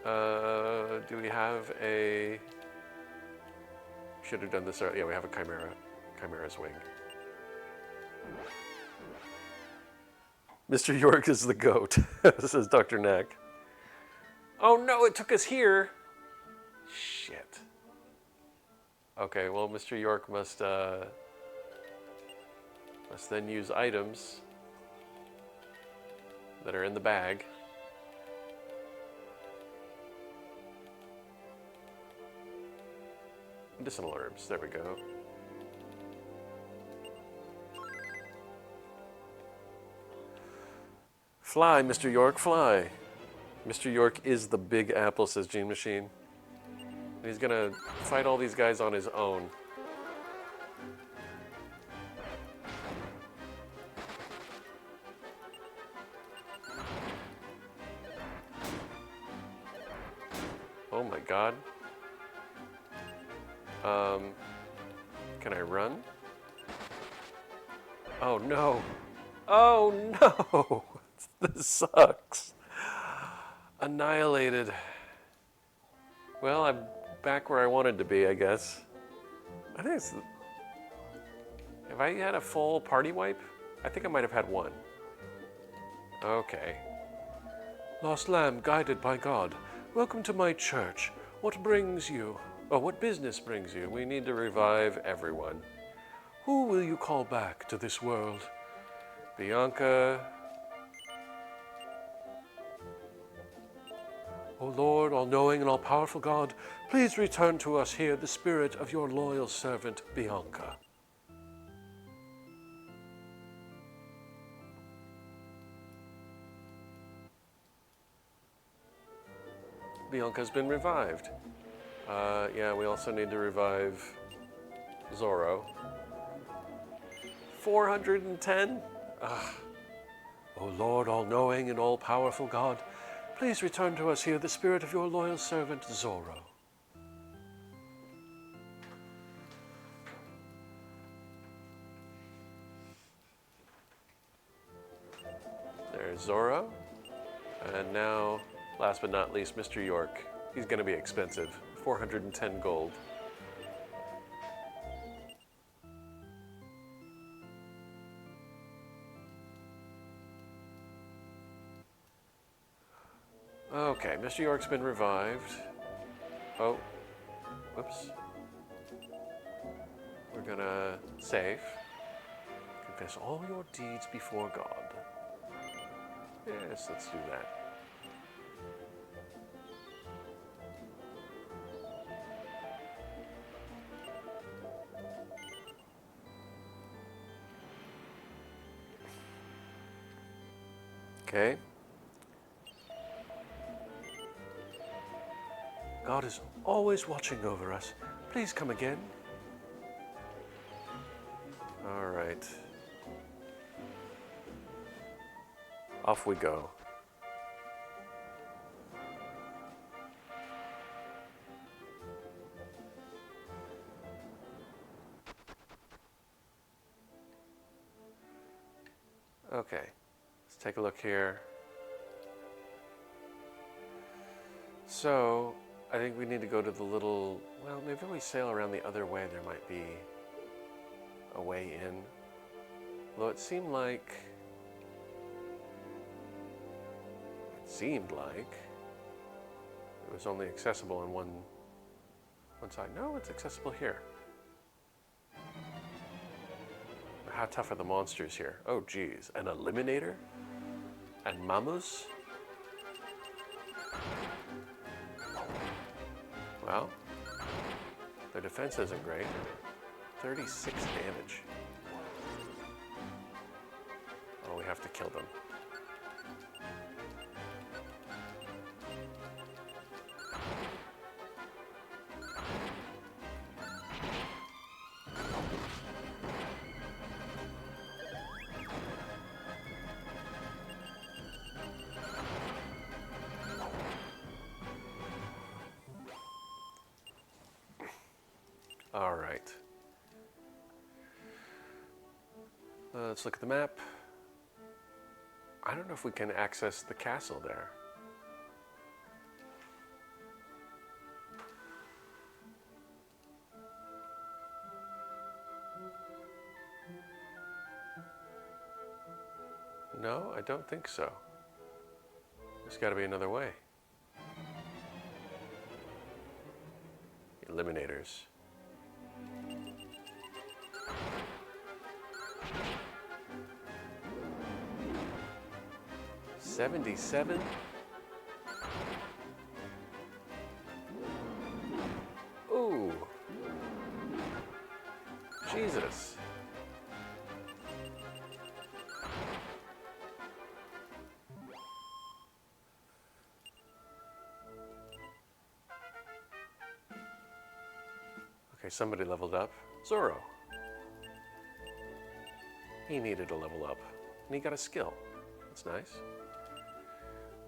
Do we have a... Should have done this earlier. Yeah, we have a Chimera. Chimera's wing. Mr. York is the goat, says Dr. Knack. Oh no, it took us here. Shit. Okay, well, Mr. York must then use items that are in the bag. Medicinal herbs, there we go. Fly, Mr. York, fly. Mr. York is the big apple, says Gene Machine. And he's gonna fight all these guys on his own. Oh my god. Can I run? Oh no. Oh no! This sucks. Annihilated. Well, I'm back where I wanted to be, I guess. I think it's... Have I had a full party wipe? I think I might have had one. Okay. Lost lamb guided by God. Welcome to my church. What brings you? Oh, what business brings you? We need to revive everyone. Who will you call back to this world? Bianca. O Lord, all-knowing and all-powerful God, please return to us here the spirit of your loyal servant, Bianca. Bianca's been revived. Yeah, we also need to revive Zorro. 410? Ugh. O Lord, all-knowing and all-powerful God, please return to us here the spirit of your loyal servant, Zorro. There's Zorro. And now, last but not least, Mr. York. He's going to be expensive. 410 gold. Okay, Mr. York's been revived. Oh, whoops. We're gonna save. Confess all your deeds before God. Yes, let's do that. Okay. God is always watching over us. Please come again. All right. Off we go. Okay, let's take a look here. So, I think we need to go to the little, well, maybe we sail around the other way. There might be a way in. Though it seemed like it was only accessible on one side. No, it's accessible here. How tough are the monsters here? Oh, geez. An Eliminator? And Mamus? Well, their defense isn't great. 36 damage. Oh, we have to kill them. All right. Let's look at the map. I don't know if we can access the castle there. No, I don't think so. There's got to be another way. Eliminators. $77? Ooh. Jesus. Okay, somebody leveled up. Zoro. He needed to level up, and he got a skill. That's nice.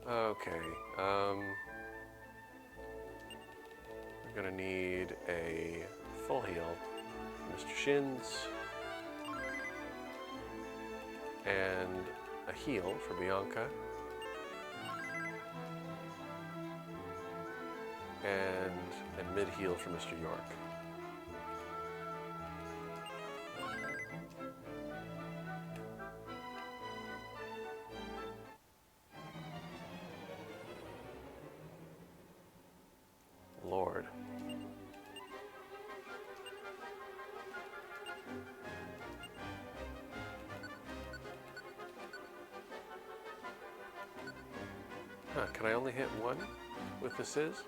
Okay, we're gonna need a full heal for Mr. Shins, and a heal for Bianca, and a mid heal for Mr. York. Lord. Huh, can I only hit one with the Sizz?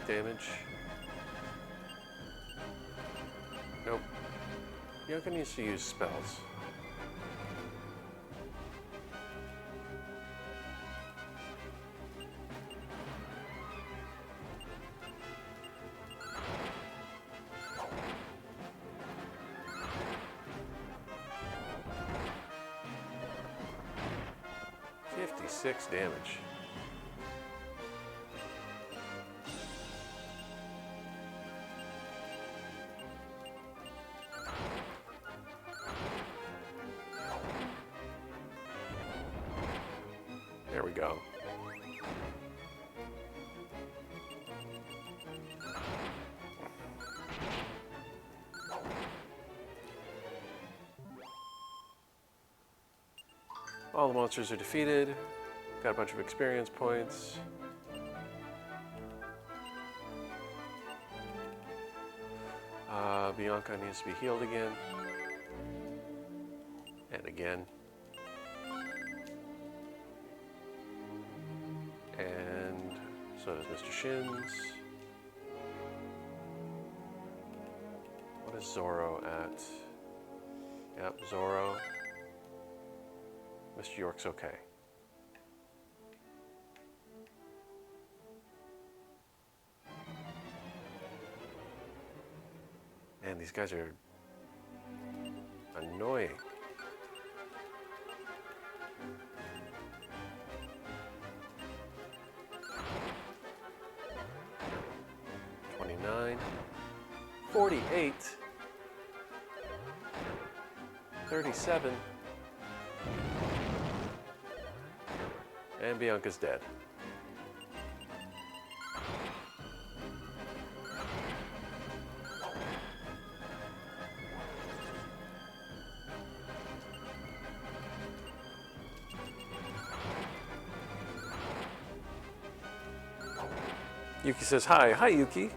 Damage. Nope. Bianca needs to use spells. $56 damage. There we go. All the monsters are defeated. Got a bunch of experience points. Bianca needs to be healed again. And again. And so does Mr. Shins. What is Zoro at? Yep, Zoro. Mr. York's okay. Man, these guys are 38. 37. And Bianca's dead. Yuki says hi. Hi, Yuki.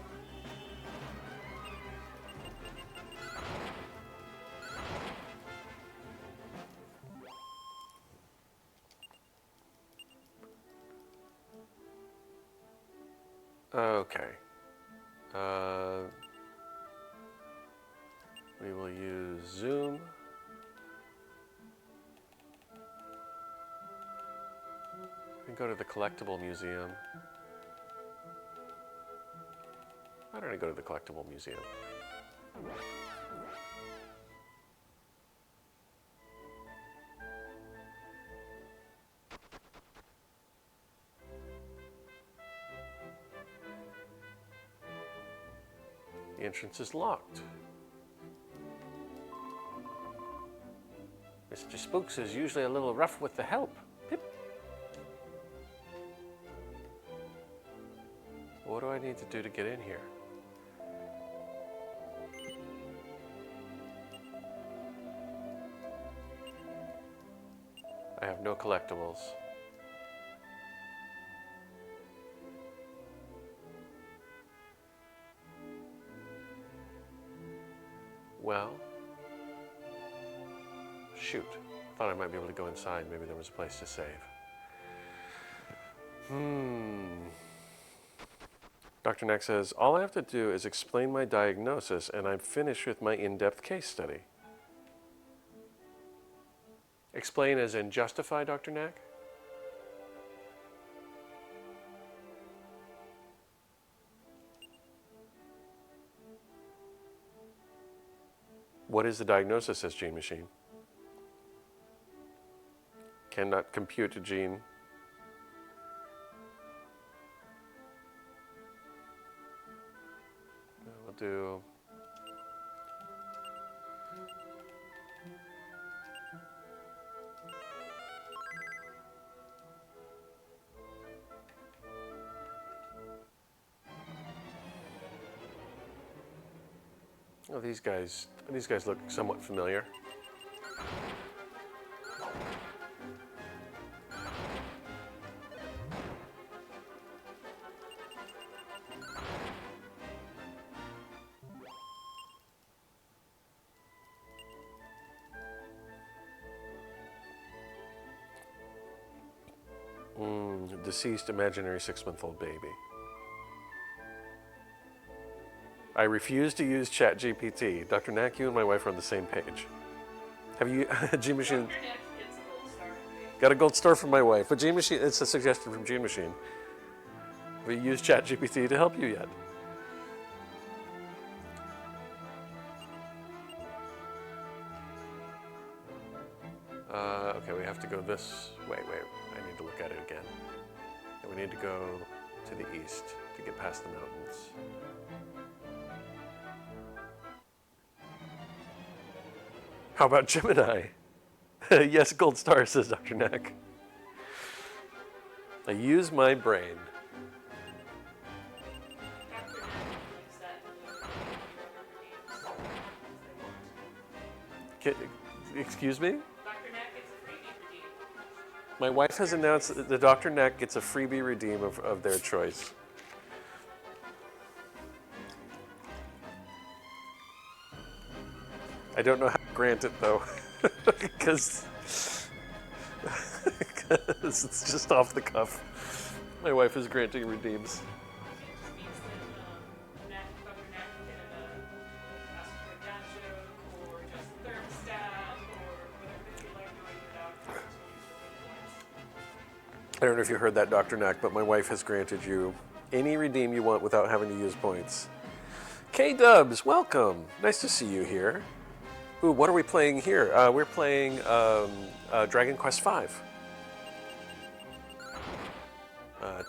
Okay. We will use Zoom. And go to the collectible museum. Why don't I go to the collectible museum? The entrance is locked. Mr. Spooks is usually a little rough with the help. Pip. What do I need to do to get in here? I have no collectibles. Well, shoot. Thought I might be able to go inside. Maybe there was a place to save. Dr. Nack says, all I have to do is explain my diagnosis and I'm finished with my in-depth case study. Explain as in justify, Dr. Nack? What is the diagnosis, says Gene Machine? Cannot compute a gene. We'll do... Oh, these guys look somewhat familiar. Deceased imaginary 6-month-old baby. I refuse to use ChatGPT. Dr. Nack, you and my wife are on the same page. Have you, Gene Machine? Dr. Nack gets a gold star from me. Got a gold star from my wife. But Gene Machine, it's a suggestion from Gene Machine. Have you used ChatGPT to help you yet? Okay, we have to go this way. Wait, I need to look at it again. And we need to go to the east to get past the mountains. How about Gemini? Yes, gold star, says Dr. Nack. I use my brain. Dr. Nack believes that Excuse me? Dr. Nack gets a freebie redeem. My wife has announced that the Dr. Nack gets a freebie redeem of their choice. I don't know how to grant it though, because it's just off the cuff. My wife is granting redeems. It just means that Dr. Nack can ask for a dad joke or just a thermostat or whatever they feel like doing without having to use the points. I don't know if you heard that, Dr. Nack, but my wife has granted you any redeem you want without having to use points. K-Dubs, welcome. Nice to see you here. Ooh, what are we playing here? We're playing DragonQuest V.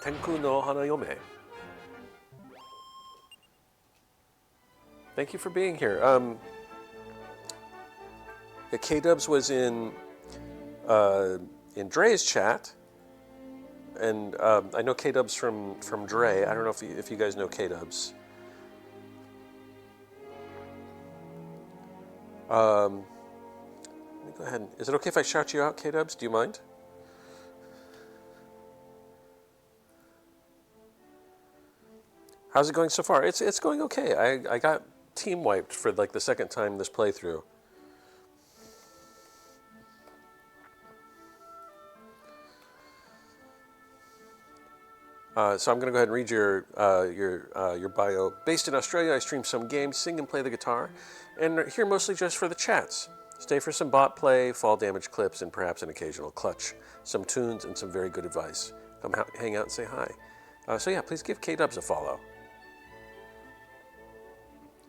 Tenkuu no Hanayome. Thank you for being here. The K-Dubs was in Dre's chat, and I know K-Dubs from Dre. I don't know if you guys know K-Dubs. Let me go ahead. Is it okay if I shout you out, K-Dubs? Do you mind? How's it going so far? It's going okay. I got team wiped for like the second time this playthrough. So I'm going to go ahead and read your bio. Based in Australia, I stream some games, sing and play the guitar, and are here mostly just for the chats. Stay for some bot play, fall damage clips, and perhaps an occasional clutch, some tunes, and some very good advice. Come hang out and say hi. So yeah, please give K-Dubs a follow.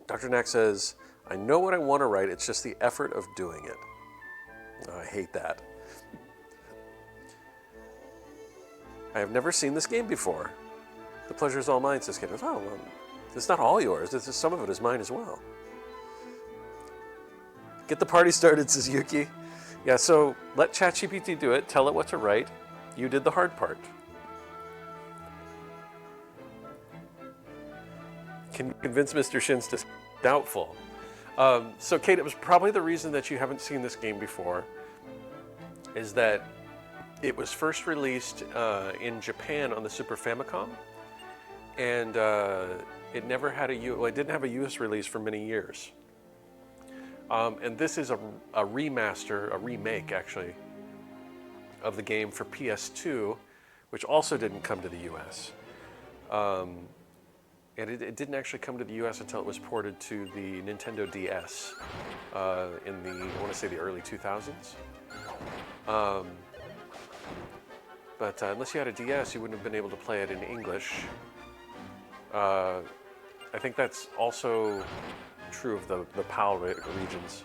Dr. Knack says, I know what I want to write, it's just the effort of doing it. Oh, I hate that. I have never seen this game before. The pleasure is all mine, says K-Dubs. Oh, well, it's not all yours. Some of it is mine as well. Get the party started, says Yuki. Yeah, so let ChatGPT do it. Tell it what to write. You did the hard part. Can you convince Mr. Shins to... Doubtful. So, Kate, it was probably the reason that you haven't seen this game before is that it was first released in Japan on the Super Famicom, and it never had it didn't have a US release for many years. And this is a remaster, a remake actually, of the game for PS2, which also didn't come to the US. And it didn't actually come to the US until it was ported to the Nintendo DS in the, I want to say, the early 2000s. But unless you had a DS, you wouldn't have been able to play it in English. I think that's also true of the PAL regions.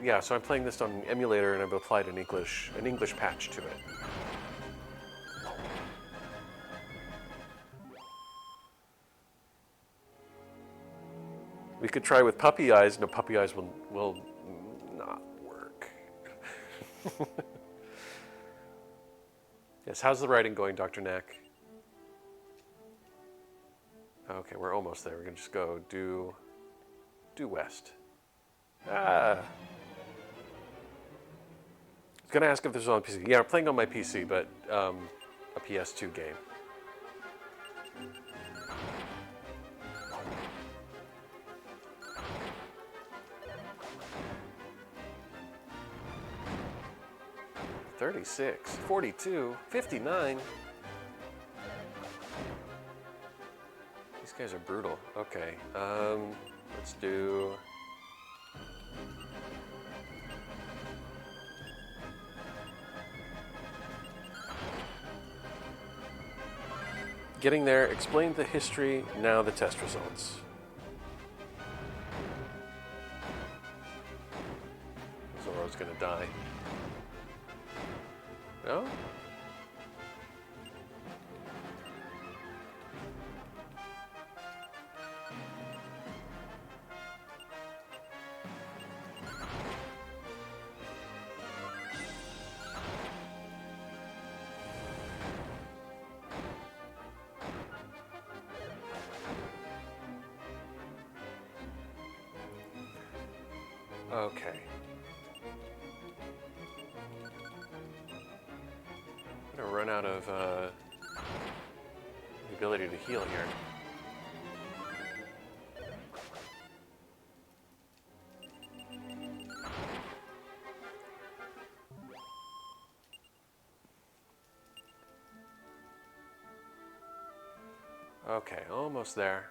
Yeah, so I'm playing this on an emulator, and I've applied an English patch to it. We could try with puppy eyes. No, puppy eyes will not work. Yes, how's the writing going, Dr. Knack? Okay, we're almost there. We're gonna just go due west. I was gonna ask if this was on PC. Yeah, I'm playing on my PC, but a PS2 game. $36, $42, $59. These guys are brutal. Okay, let's do... Getting there, explain the history, now the test results. Zoro's gonna die. No? Okay. I'm gonna run out of the ability to heal here. Okay, almost there.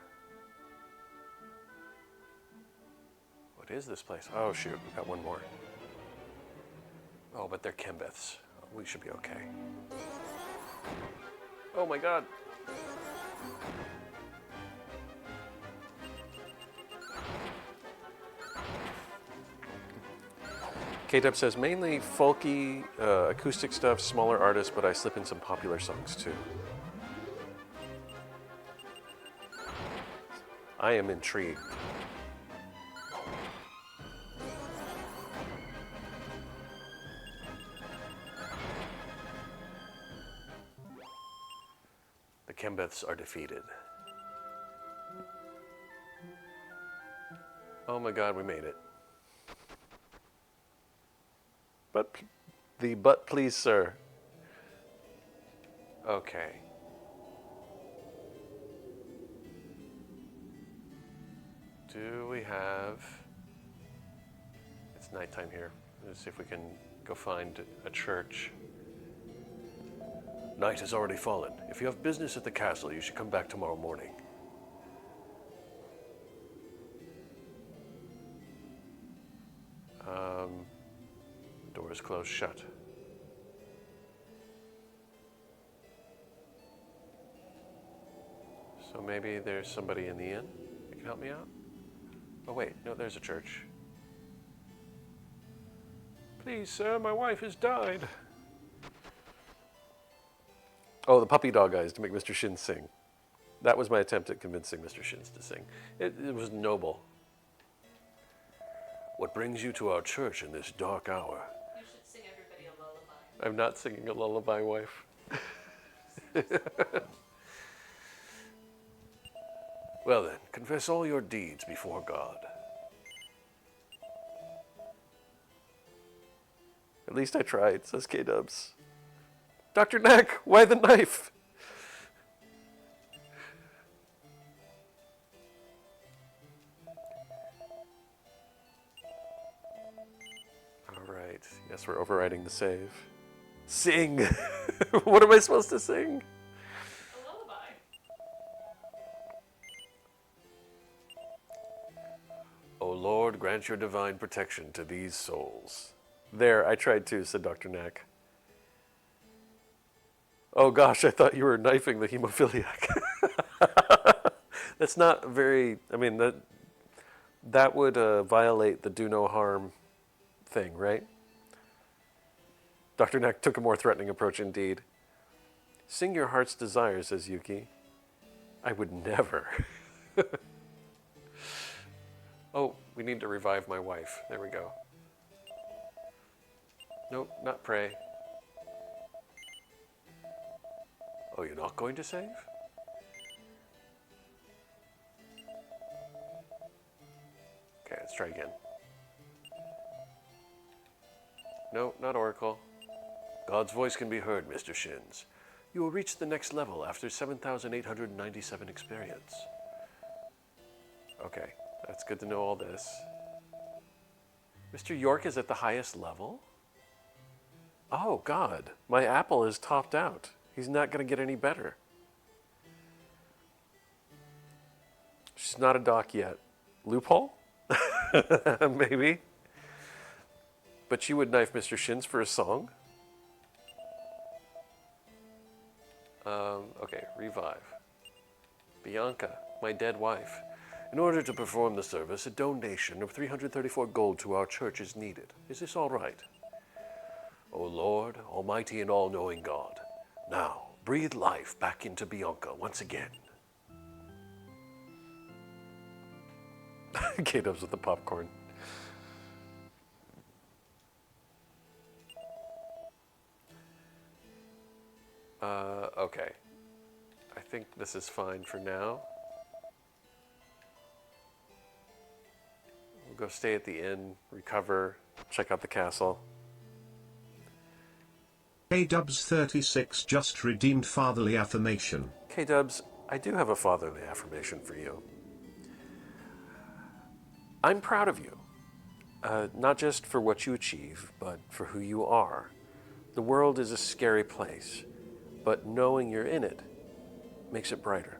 What is this place? Oh shoot, we've got one more. Oh, but they're Kimbiths. We should be okay. Oh my god. K-Dub says mainly folky, acoustic stuff, smaller artists, but I slip in some popular songs too. I am intrigued. The Kembeths are defeated. Oh my god, we made it. But please, sir. Okay. Do we have... It's nighttime here. Let's see if we can go find a church. Night has already fallen. If you have business at the castle, you should come back tomorrow morning. Door is closed shut. So maybe there's somebody in the inn that can help me out? Oh wait, no, there's a church. Please, sir, my wife has died. Oh, the puppy dog eyes to make Mr. Shins sing. That was my attempt at convincing Mr. Shins to sing. It was noble. What brings you to our church in this dark hour? You should sing everybody a lullaby. I'm not singing a lullaby, wife. Well then, confess all your deeds before God. At least I tried, says K-Dubs. Dr. Knack, why the knife? All right, yes, we're overriding the save. Sing! What am I supposed to sing? A lullaby. O Lord, grant your divine protection to these souls. There, I tried too, said Dr. Knack. Oh gosh, I thought you were knifing the hemophiliac. That's not very, I mean, that would violate the do no harm thing, right? Dr. Knack took a more threatening approach indeed. Sing your heart's desire, says Yuki. I would never. Oh, we need to revive my wife. There we go. Nope, not pray. Oh, you're not going to save? Okay, let's try again. No, not Oracle. God's voice can be heard, Mr. Shins. You will reach the next level after 7,897 experience. Okay, that's good to know all this. Mr. York is at the highest level? Oh, God. My apple is topped out. He's not going to get any better. She's not a doc yet. Loophole? Maybe. But she would knife Mr. Shins for a song? Okay, revive. Bianca, my dead wife. In order to perform the service, a donation of 334 gold to our church is needed. Is this all right? O Lord, almighty and all-knowing God, now breathe life back into Bianca once again. K-Dubs with the popcorn. Okay. I think this is fine for now. We'll go stay at the inn, recover, check out the castle. K-Dubs 36 just redeemed fatherly affirmation. K-Dubs, I do have a fatherly affirmation for you. I'm proud of you. Not just for what you achieve, but for who you are. The world is a scary place, but knowing you're in it makes it brighter.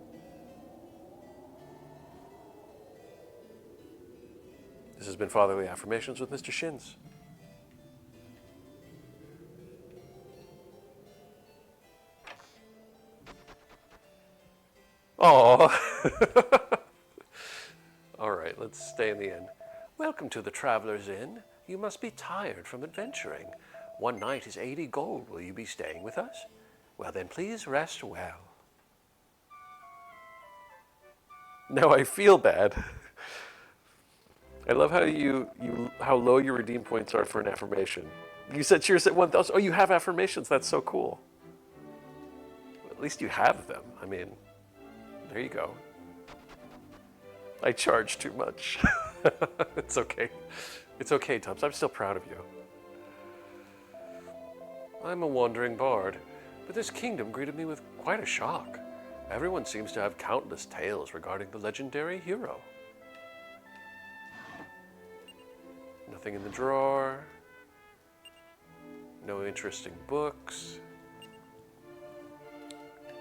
This has been Fatherly Affirmations with Mr. Shins. Aww. All right, let's stay in the inn. Welcome to the Traveler's Inn. You must be tired from adventuring. One night is 80 gold. Will you be staying with us? Well then, please rest well. Now I feel bad. I love how how low your redeem points are for an affirmation. You said cheers at 1,000. Oh, you have affirmations. That's so cool. At least you have them. I mean, there you go. I charge too much. It's okay. It's okay, Tubbs. I'm still proud of you. I'm a wandering bard, but this kingdom greeted me with quite a shock. Everyone seems to have countless tales regarding the legendary hero. Nothing in the drawer. No interesting books.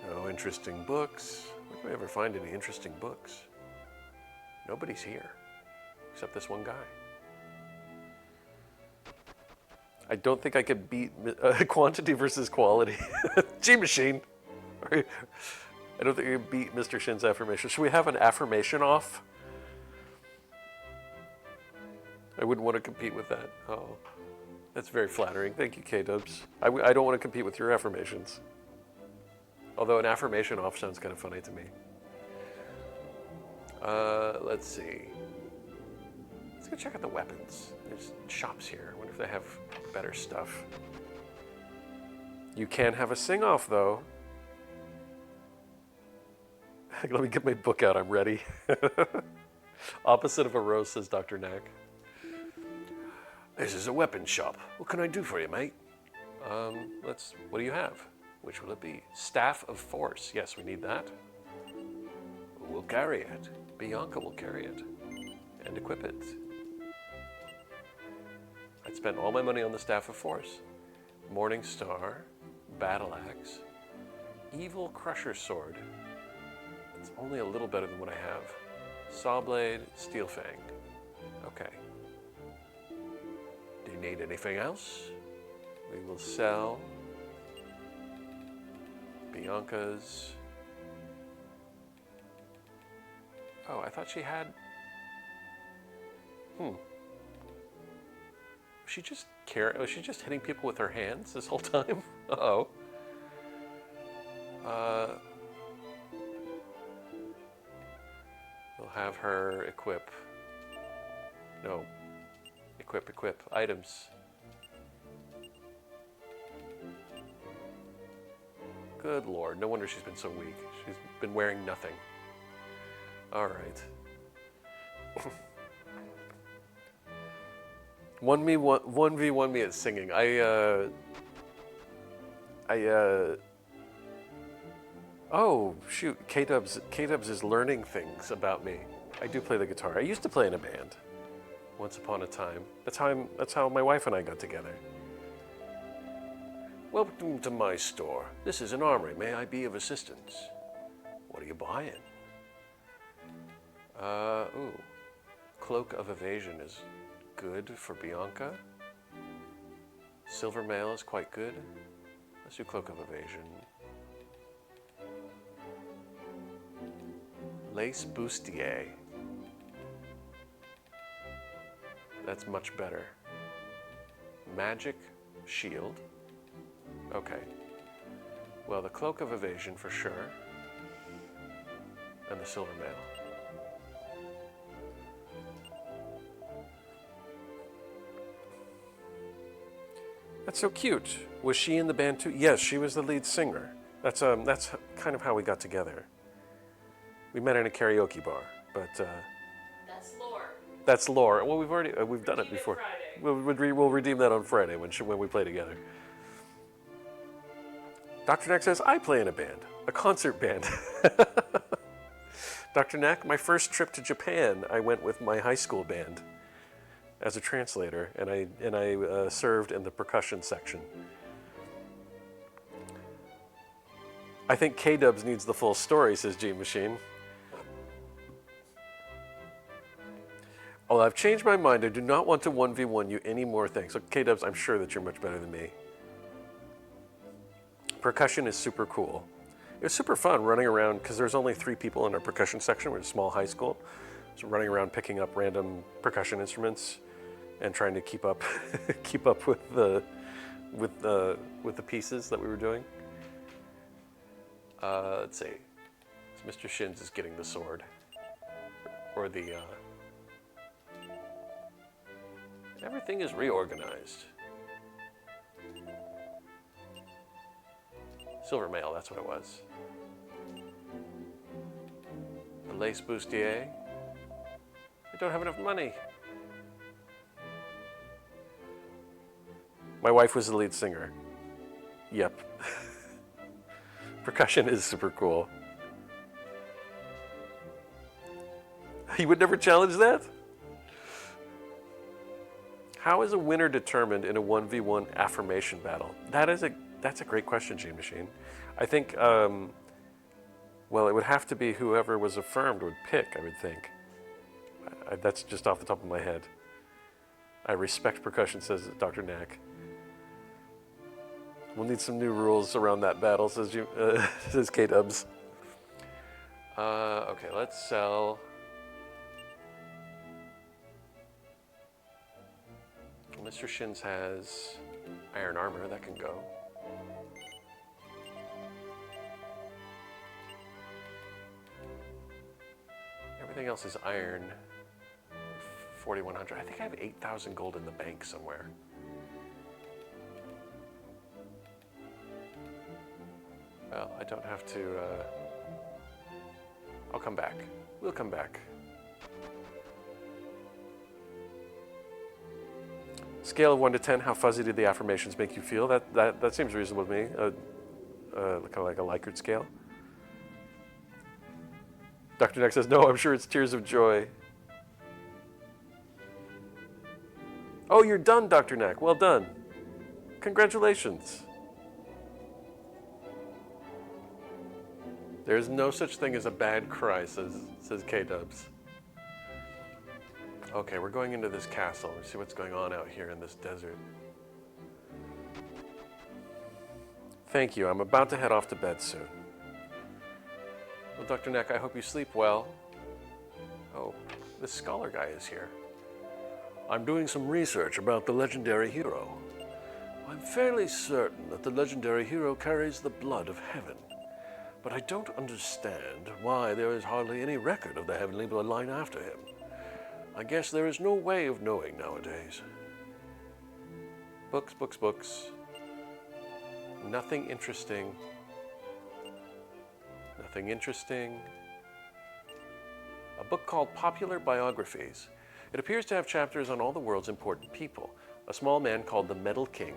No interesting books. Where can we ever find any interesting books? Nobody's here, except this one guy. I don't think I could beat quantity versus quality. G-Machine. I don't think I could beat Mr. Shin's affirmation. Should we have an affirmation off? I wouldn't want to compete with that. Oh, that's very flattering. Thank you, K-Dubs. I don't want to compete with your affirmations. Although an affirmation off sounds kind of funny to me. Let's see. Let's go check out the weapons. There's shops here. I wonder if they have better stuff. You can have a sing-off, though. Let me get my book out. I'm ready. Opposite of a rose, says Dr. Knack. This is a weapons shop. What can I do for you, mate? What do you have? Which will it be? Staff of Force. Yes, we need that. We'll carry it. Bianca will carry it. And equip it. I'd spent all my money on the Staff of Force. Morning Star. Battle Axe. Evil Crusher Sword. It's only a little better than what I have. Sawblade. Steel Fang. Okay. Do you need anything else? We will sell Bianca's. Oh, I thought she had. Was she just was she just hitting people with her hands this whole time? Uh-oh. We'll have her equip. No. Equip items. Good Lord, no wonder she's been so weak. She's been wearing nothing. All right. 1v1 me at singing. Oh shoot, K-Dubs is learning things about me. I do play the guitar. I used to play in a band. Once upon a time. That's how my wife and I got together. Welcome to my store. This is an armory. May I be of assistance? What are you buying? Ooh. Cloak of Evasion is good for Bianca. Silver Mail is quite good. Let's do Cloak of Evasion. Lace Bustier. That's much better. Magic Shield. Okay. Well, the Cloak of Evasion for sure. And the Silver Mail. That's so cute. Was she in the band too? Yes, she was the lead singer. That's kind of how we got together. We met in a karaoke bar, but That's lore. that's lore. Well, we've done it Redeem it before. Friday. We'll redeem that on Friday when we play together. Dr. Knack says, I play in a band, a concert band. Dr. Knack, my first trip to Japan, I went with my high school band as a translator, and I served in the percussion section. I think K-Dubs needs the full story, says G-Machine. Oh, I've changed my mind. I do not want to 1v1 you anymore, thanks. So, K-Dubs, I'm sure that you're much better than me. Percussion is super cool. It was super fun running around, because there's only 3 people in our percussion section. We're a small high school. So running around picking up random percussion instruments and trying to keep up with the pieces that we were doing. Let's see. So Mr. Shins is getting the sword. or the, everything is reorganized. Silver mail, that's what it was. The lace bustier. I don't have enough money. My wife was the lead singer. Yep. Percussion is super cool. He would never challenge that? How is a winner determined in a 1v1 affirmation battle? That's a great question, Gene Machine. I think, well, it would have to be whoever was affirmed would pick, I would think. That's just off the top of my head. I respect percussion, says Dr. Knack. We'll need some new rules around that battle, says K-Dubs. Okay, let's sell. Mr. Shins has iron armor, that can go. Everything else is iron. 4,100. I think I have 8,000 gold in the bank somewhere. Well, I don't have to. I'll come back. We'll come back. Scale of 1 to 10, how fuzzy did the affirmations make you feel? That seems reasonable to me. Kind of like a Likert scale. Dr. Neck says, no, I'm sure it's tears of joy. Oh, you're done, Dr. Neck. Well done. Congratulations. There's no such thing as a bad cry, says K-Dubs. Okay, we're going into this castle. Let's see what's going on out here in this desert. Thank you. I'm about to head off to bed soon. Well, Dr. Neck, I hope you sleep well. Oh, this scholar guy is here. I'm doing some research about the legendary hero. I'm fairly certain that the legendary hero carries the blood of heaven. But I don't understand why there is hardly any record of the heavenly bloodline after him. I guess there is no way of knowing nowadays. Books, books, books. Nothing interesting. Nothing interesting. A book called Popular Biographies. It appears to have chapters on all the world's important people. A small man called the Metal King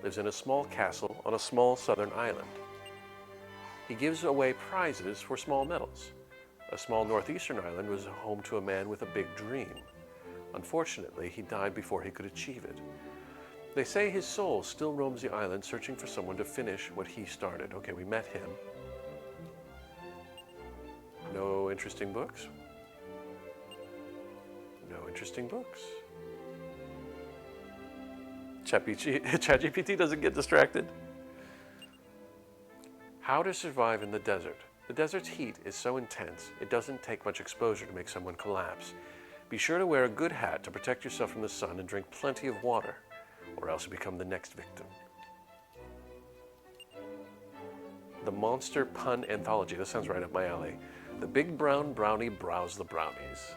lives in a small castle on a small southern island. He gives away prizes for small medals. A small northeastern island was home to a man with a big dream. Unfortunately, he died before he could achieve it. They say his soul still roams the island searching for someone to finish what he started. Okay, we met him. No interesting books? No interesting books. ChatGPT doesn't get distracted. How to survive in the desert. The desert's heat is so intense, it doesn't take much exposure to make someone collapse. Be sure to wear a good hat to protect yourself from the sun and drink plenty of water, or else you become the next victim. The Monster Pun Anthology. This sounds right up my alley. The Big Brown Brownie brows the brownies.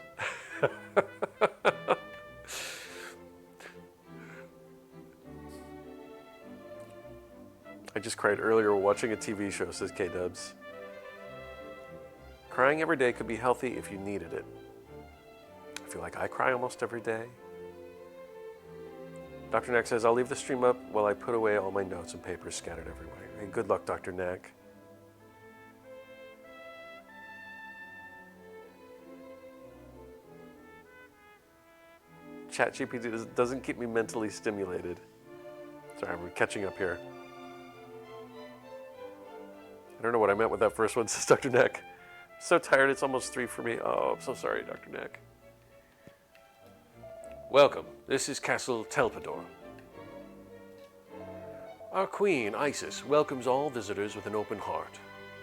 I just cried earlier watching a TV show, says K-Dubs. Crying every day could be healthy if you needed it. I feel like I cry almost every day. Dr. Neck says, I'll leave the stream up while I put away all my notes and papers scattered everywhere. Hey, good luck, Dr. Neck. ChatGPT doesn't keep me mentally stimulated. Sorry, we're catching up here. I don't know what I meant with that first one, says Dr. Neck. So tired, it's almost 3 for me. Oh, I'm so sorry, Dr. Neck. Welcome. This is Castle Telpador. Our queen, Isis, welcomes all visitors with an open heart.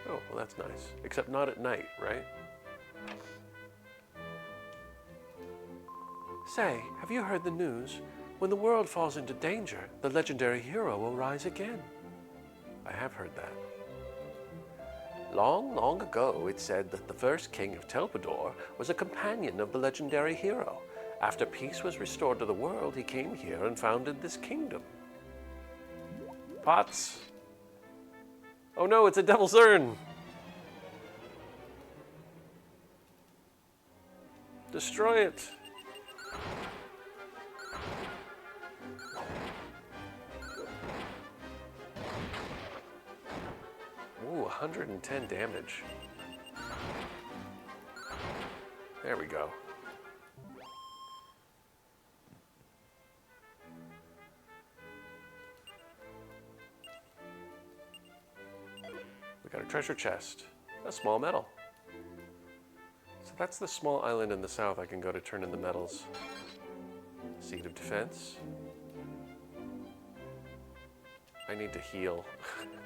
Oh, well, that's nice. Except not at night, right? Say, have you heard the news? When the world falls into danger, the legendary hero will rise again. I have heard that. Long, long ago, it said that the first king of Telpador was a companion of the legendary hero. After peace was restored to the world, he came here and founded this kingdom. Pots. Oh no, it's a devil's urn. Destroy it. Ooh, 110 damage. There we go. We got a treasure chest. A small medal. So that's the small island in the south I can go to turn in the medals. Seed of defense. I need to heal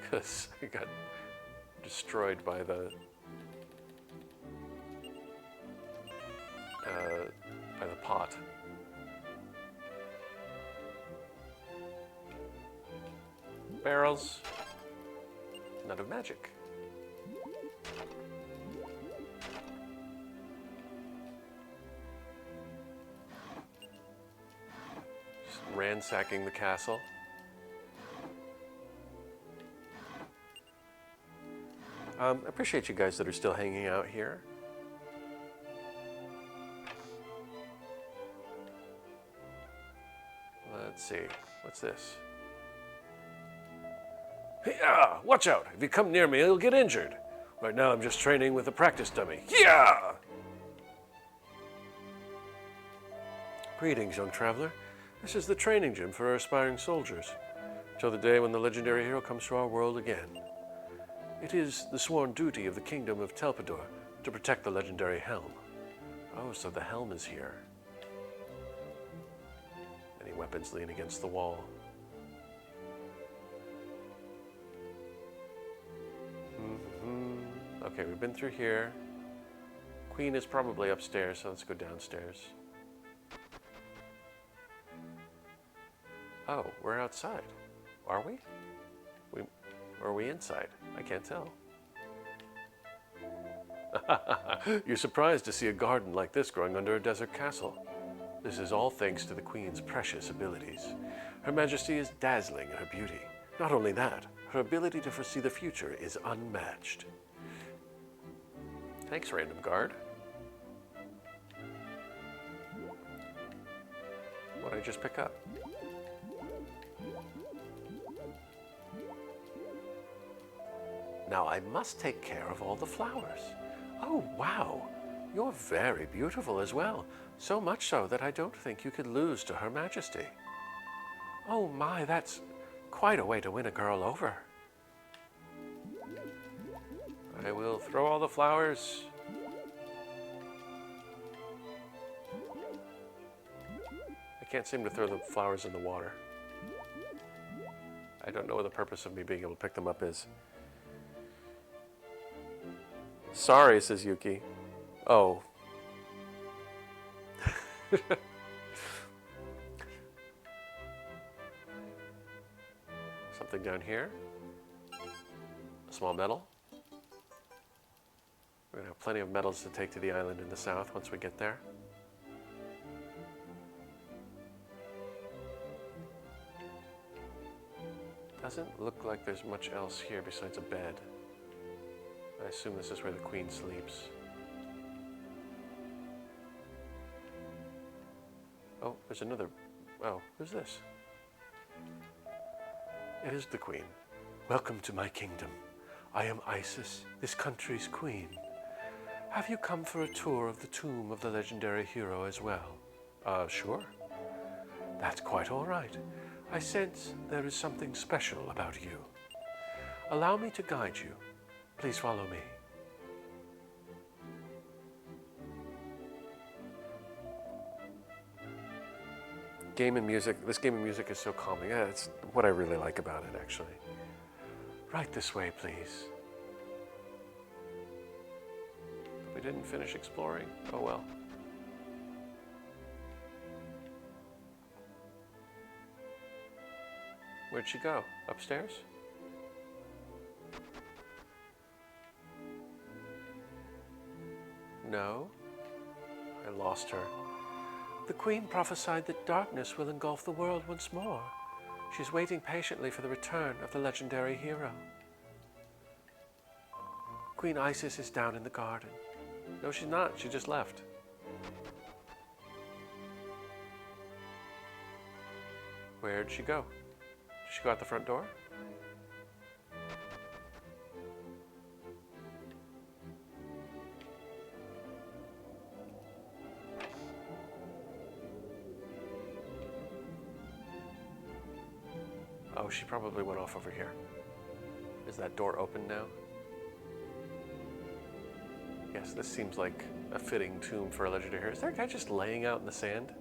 because I got destroyed by the pot. Barrels. Nut of magic. Just ransacking the castle. I appreciate you guys that are still hanging out here. Let's see. What's this? Yeah, watch out. If you come near me, you'll get injured. Right now, I'm just training with a practice dummy. Yeah! Greetings, young traveler. This is the training gym for our aspiring soldiers, till the day when the legendary hero comes to our world again. It is the sworn duty of the kingdom of Telpador to protect the legendary Helm. Oh, so the Helm is here. Any weapons lean against the wall. Okay, we've been through here. Queen is probably upstairs, so let's go downstairs. Oh, we're outside. Are we? Or are we inside? I can't tell. You're surprised to see a garden like this growing under a desert castle. This is all thanks to the Queen's precious abilities. Her Majesty is dazzling in her beauty. Not only that, her ability to foresee the future is unmatched. Thanks, random guard. What'd I just pick up? Now I must take care of all the flowers. Oh, wow. You're very beautiful as well. So much so that I don't think you could lose to Her Majesty. Oh my, that's quite a way to win a girl over. I will throw all the flowers. I can't seem to throw the flowers in the water. I don't know what the purpose of me being able to pick them up is. Sorry, says Yuki. Oh. Something down here. A small medal. We're going to have plenty of medals to take to the island in the south once we get there. Doesn't look like there's much else here besides a bed. I assume this is where the Queen sleeps. Oh, there's another. Oh, who's this? It is the Queen. Welcome to my kingdom. I am Isis, this country's queen. Have you come for a tour of the tomb of the legendary hero as well? Sure. That's quite all right. I sense there is something special about you. Allow me to guide you. Please follow me. Game and music. This game and music is so calming. Yeah, it's what I really like about it, actually. Right this way, please. We didn't finish exploring. Oh well. Where'd she go? Upstairs? know. I lost her. The Queen prophesied that darkness will engulf the world once more. She's waiting patiently for the return of the legendary hero. Queen Isis is down in the garden. No, she's not. She just left. Where'd she go? Did she go out the front door? Oh, she probably went off over here. Is that door open now? Yes, this seems like a fitting tomb for a legendary hero. Is there a guy just laying out in the sand?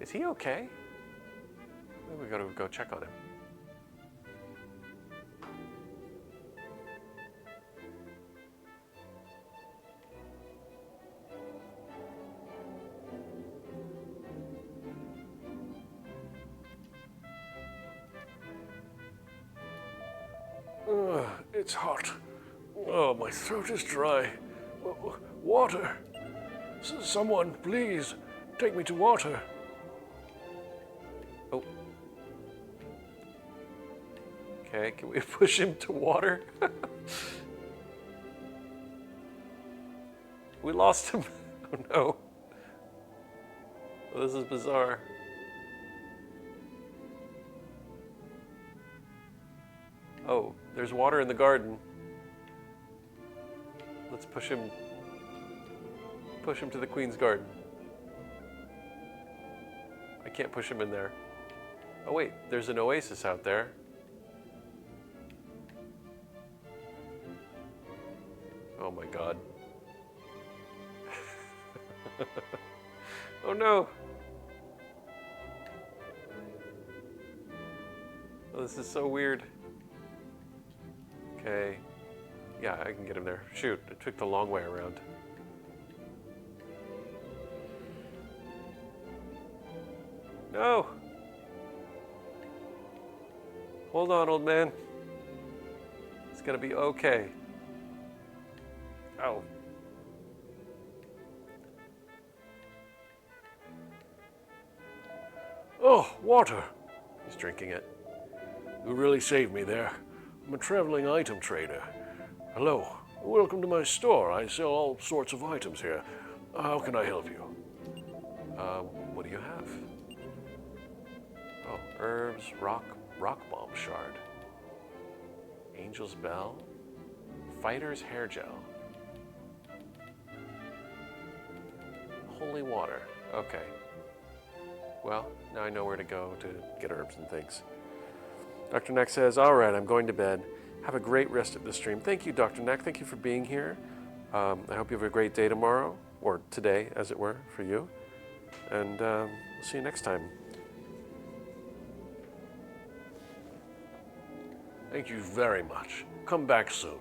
Is he okay? Maybe we gotta go check on him. It's hot. Oh, my throat is dry. Water. Someone, please, take me to water. Oh. Okay, can we push him to water? We lost him. Oh no. Oh, this is bizarre. Oh, there's water in the garden. Let's push him to the Queen's garden. I can't push him in there. Oh wait, there's an oasis out there. Oh my god. Oh no. Oh, this is so weird. Okay. Yeah, I can get him there. Shoot, it took the long way around. No! Hold on, old man. It's gonna be okay. Ow. Oh, water. He's drinking it. You really saved me there. I'm a traveling item trader. Hello. Welcome to my store. I sell all sorts of items here. How can I help you? What do you have? Oh, herbs, rock bomb shard. Angel's bell. Fighter's hair gel. Holy water. Okay. Well, now I know where to go to get herbs and things. Dr. Neck says, all right, I'm going to bed. Have a great rest of the stream. Thank you, Dr. Neck. Thank you for being here. I hope you have a great day tomorrow, or today, as it were, for you. And we'll see you next time. Thank you very much. Come back soon.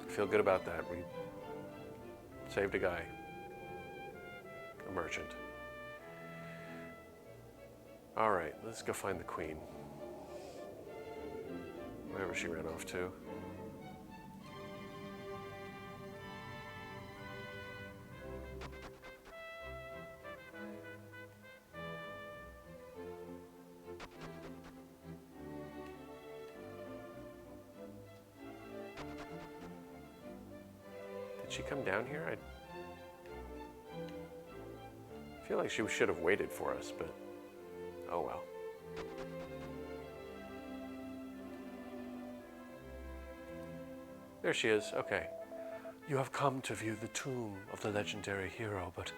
I feel good about that. We saved a guy. A merchant. All right, let's go find the Queen. Wherever she ran off to. Did she come down here? I feel like she should have waited for us, but oh well. There she is. Okay. You have come to view the tomb of the legendary hero, but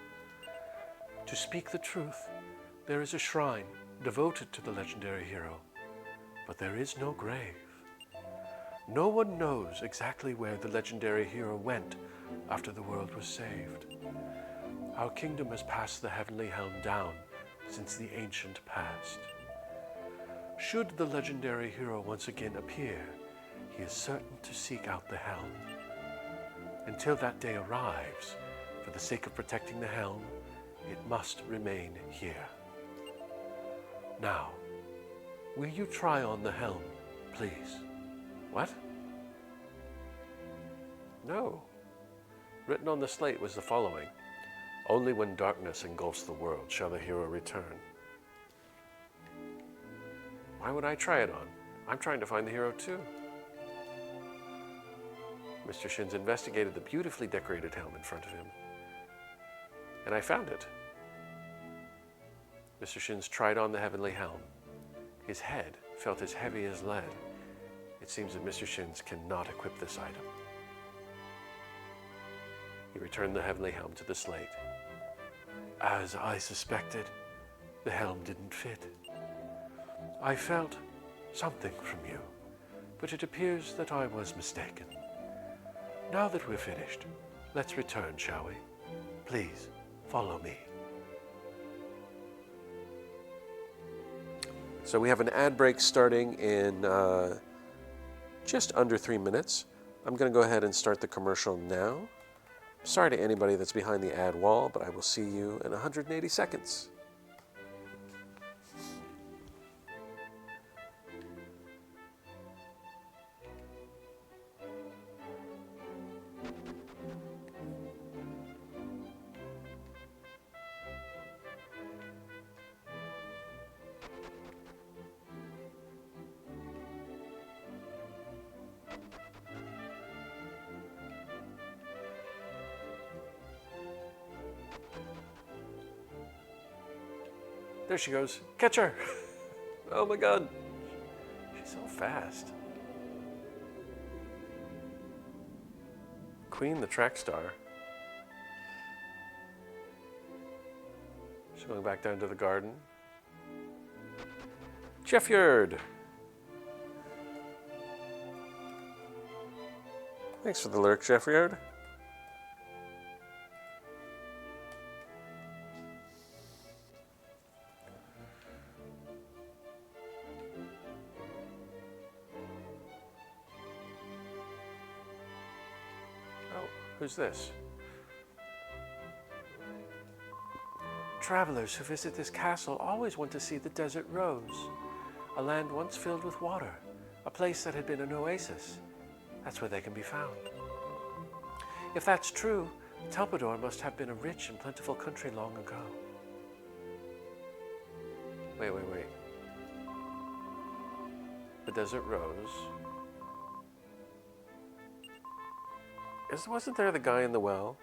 to speak the truth, there is a shrine devoted to the legendary hero, but there is no grave. No one knows exactly where the legendary hero went after the world was saved. Our kingdom has passed the heavenly helm down since the ancient past. Should the legendary hero once again appear, he is certain to seek out the helm. Until that day arrives, for the sake of protecting the helm, it must remain here. Now, will you try on the helm, please? What? No. Written on the slate was the following. Only when darkness engulfs the world shall the hero return. Why would I try it on? I'm trying to find the hero too. Mr. Shin's investigated the beautifully decorated helm in front of him. And I found it. Mr. Shin's tried on the heavenly helm. His head felt as heavy as lead. It seems that Mr. Shin's cannot equip this item. He returned the heavenly helm to the slate. As I suspected, the helm didn't fit. I felt something from you, but it appears that I was mistaken. Now that we're finished, let's return, shall we? Please, follow me. So we have an ad break starting in just under 3 minutes. I'm going to go ahead and start the commercial now. Sorry to anybody that's behind the ad wall, but I will see you in 180 seconds. There she goes. Catch her! Oh my god. She's so fast. Queen the track star. She's going back down to the garden. Jeffyard! Thanks for the lurk, Jeffyard. Who's this? Travelers who visit this castle always want to see the desert rose, a land once filled with water, a place that had been an oasis. That's where they can be found. If that's true, Telpador must have been a rich and plentiful country long ago. Wait. The desert rose. Wasn't there the guy in the well?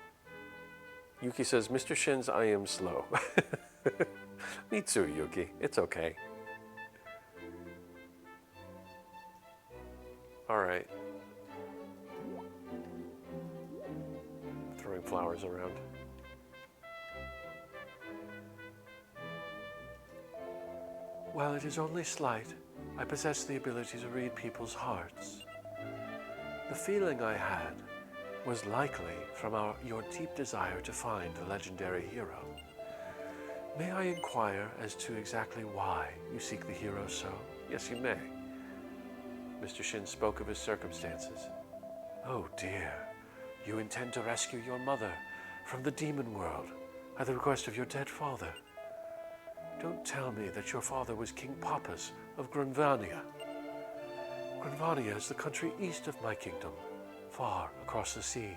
Yuki says, Mr. Shin's I am slow. Me too, Yuki. It's okay. Alright. Throwing flowers around. While it is only slight, I possess the ability to read people's hearts. The feeling I had was likely from your deep desire to find the legendary hero. May I inquire as to exactly why you seek the hero so? Yes, you may. Mr. Shin spoke of his circumstances. Oh dear, you intend to rescue your mother from the demon world at the request of your dead father. Don't tell me that your father was King Papas of Grunvania. Grunvania is the country east of my kingdom, far across the sea.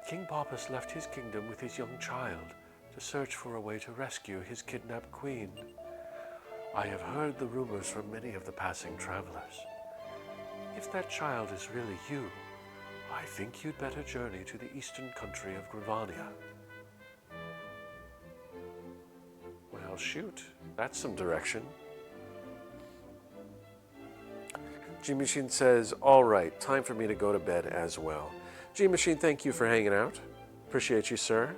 King Papas left his kingdom with his young child to search for a way to rescue his kidnapped queen. I have heard the rumors from many of the passing travelers. If that child is really you, I think you'd better journey to the eastern country of Grunvania. Well, shoot, that's some direction. G-Machine says, all right, time for me to go to bed as well. G-Machine, thank you for hanging out. Appreciate you, sir.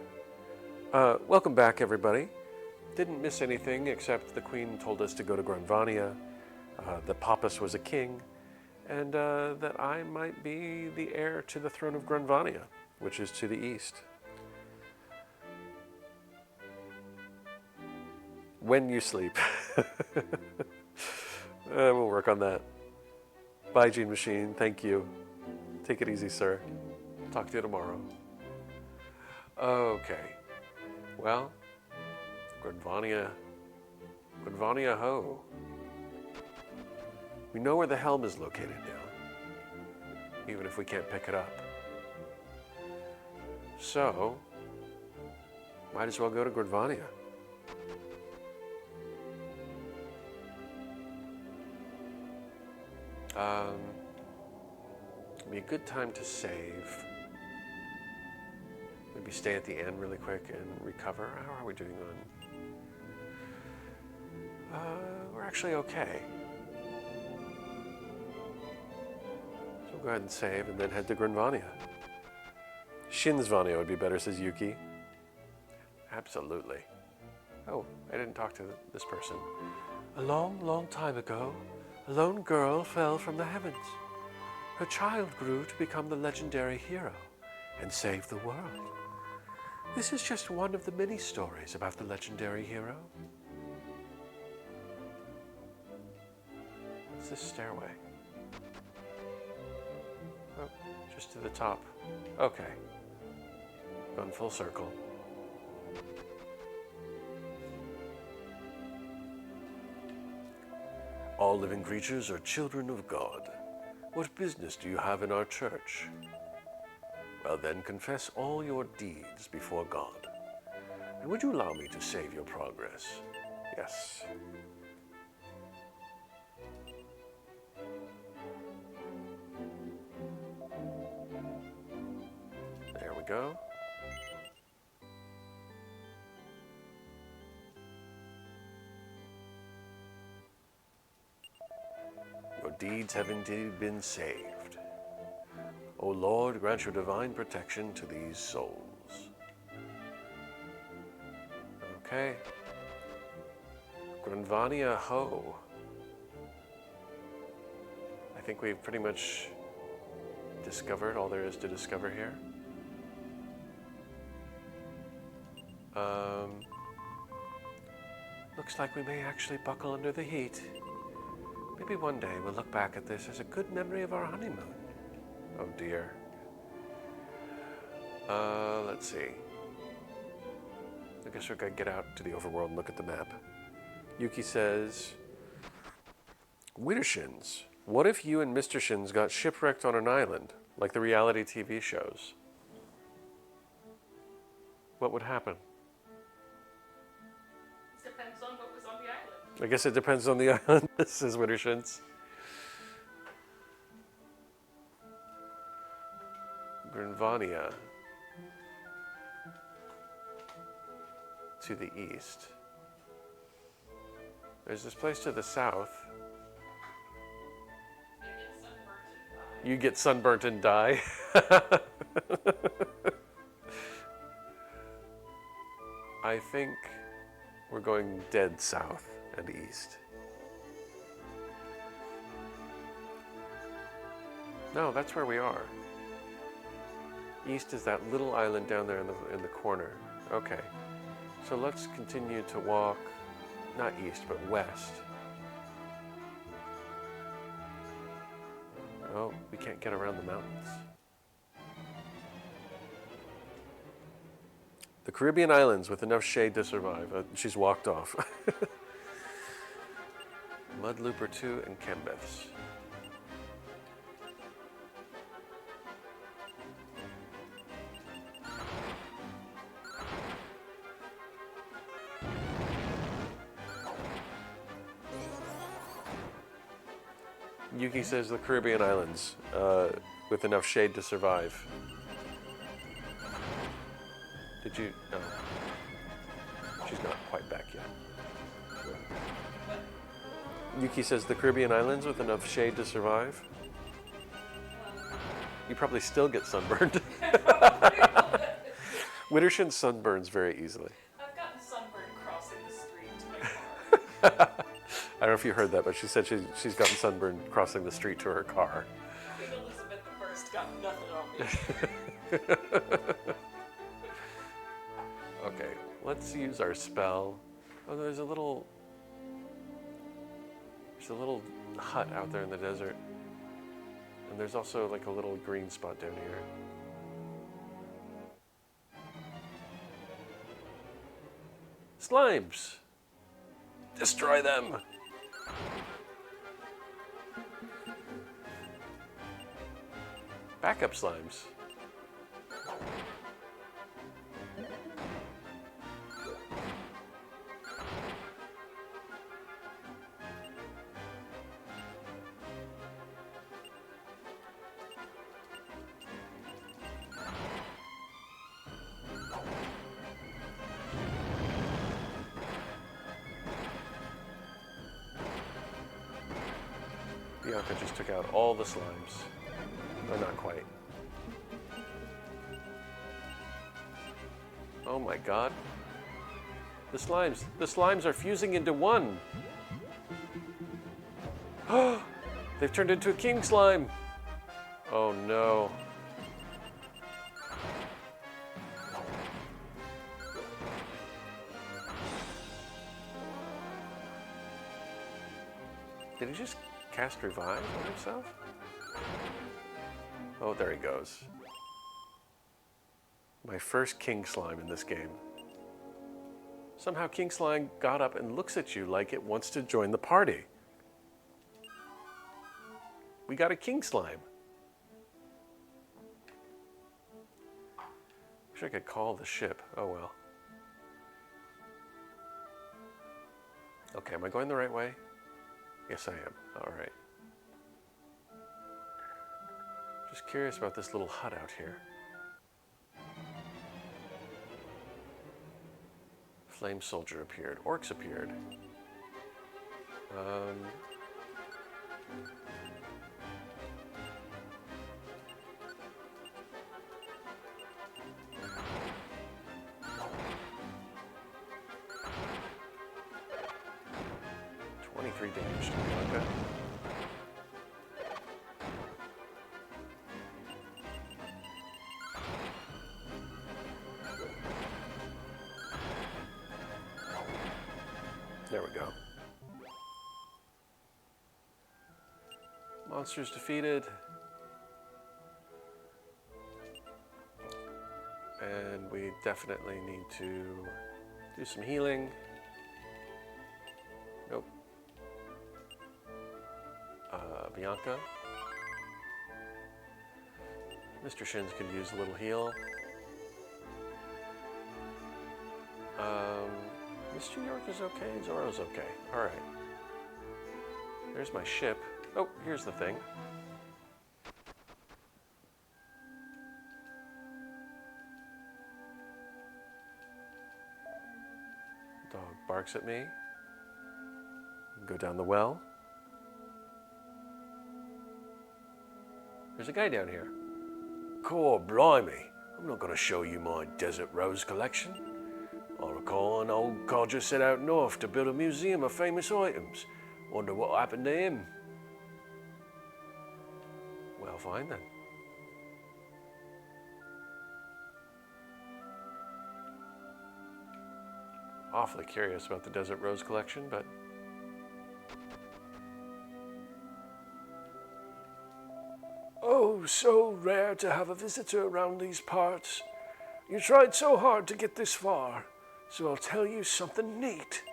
Welcome back, everybody. Didn't miss anything except the Queen told us to go to Grunvania, that Papas was a king, and that I might be the heir to the throne of Grunvania, which is to the east. When you sleep. We'll work on that. Bye, Gene Machine. Thank you. Take it easy, sir. Talk to you tomorrow. Okay. Well, Grunvania ho. We know where the helm is located now, even if we can't pick it up. So, might as well go to Gridvania. Be a good time to save. Maybe stay at the end really quick and recover. How are we doing on? We're actually okay. So we'll go ahead and save and then head to Gridvania. Shinsvania would be better, says Yuki. Absolutely. Oh, I didn't talk to this person. A long, long time ago, a lone girl fell from the heavens. Her child grew to become the legendary hero and save the world. This is just one of the many stories about the legendary hero. What's this stairway? Oh, just to the top. Okay. Gone full circle. All living creatures are children of God. What business do you have in our church? Well then, confess all your deeds before God. And would you allow me to save your progress? Yes. There we go. Your deeds have indeed been saved. O Lord, grant your divine protection to these souls. Okay. Gridvania Ho. I think we've pretty much discovered all there is to discover here. Looks like we may actually buckle under the heat. Maybe one day we'll look back at this as a good memory of our honeymoon. Oh dear. Let's see. I guess we're gonna get out to the overworld and look at the map. Yuki says, Widdershins, what if you and Mr. Shins got shipwrecked on an island, like the reality TV shows? What would happen? Depends on what was on the island. I guess it depends on the island, says Widdershins. Gridvania to the east. There's this place to the south. You get sunburnt and die. I think we're going dead south and east. No, that's where we are. East is that little island down there in the corner. Okay, so let's continue to walk, not east, but west. Oh, we can't get around the mountains. The Caribbean islands with enough shade to survive. She's walked off. Mudlooper 2 and Kembeths. Yuki says the Caribbean islands with enough shade to survive. Did you? No. She's not quite back yet. Yuki says the Caribbean islands with enough shade to survive. You probably still get sunburned. Widdershin sunburns very easily. I've gotten sunburned crossing the street to my car. I don't know if you heard that, but she said she's gotten sunburned crossing the street to her car. Queen Elizabeth I got nothing on me. Okay, let's use our spell. Oh, there's a little hut out there in the desert. And there's also like a little green spot down here. Slimes! Destroy them! Backup slimes. Bionka just took out all the slimes. Oh, not quite. Oh my god. The slimes are fusing into one. They've turned into a king slime. Oh no. Did he just cast revive on himself? Oh, there he goes. My first king slime in this game. Somehow king slime got up and looks at you like it wants to join the party. We got a king slime. Wish I could call the ship. Oh well. Okay, am I going the right way? Yes, I am. All right. Just curious about this little hut out here. Flame soldier appeared. Orcs appeared. 23 damage to Bionka. There we go. Monsters defeated. And we definitely need to do some healing. Nope. Bionka. Mr. Shins could use a little heal. Mr. York is okay. Zoro's okay. Alright. There's my ship. Oh, here's the thing. Dog barks at me. Go down the well. There's a guy down here. Core blimey, I'm not going to show you my Desert Rose collection. I recall an old codger set out north to build a museum of famous items. Wonder what happened to him. Well, fine then. Awfully curious about the Desert Rose collection, but Oh, so rare to have a visitor around these parts. You tried so hard to get this far, so I'll tell you something neat.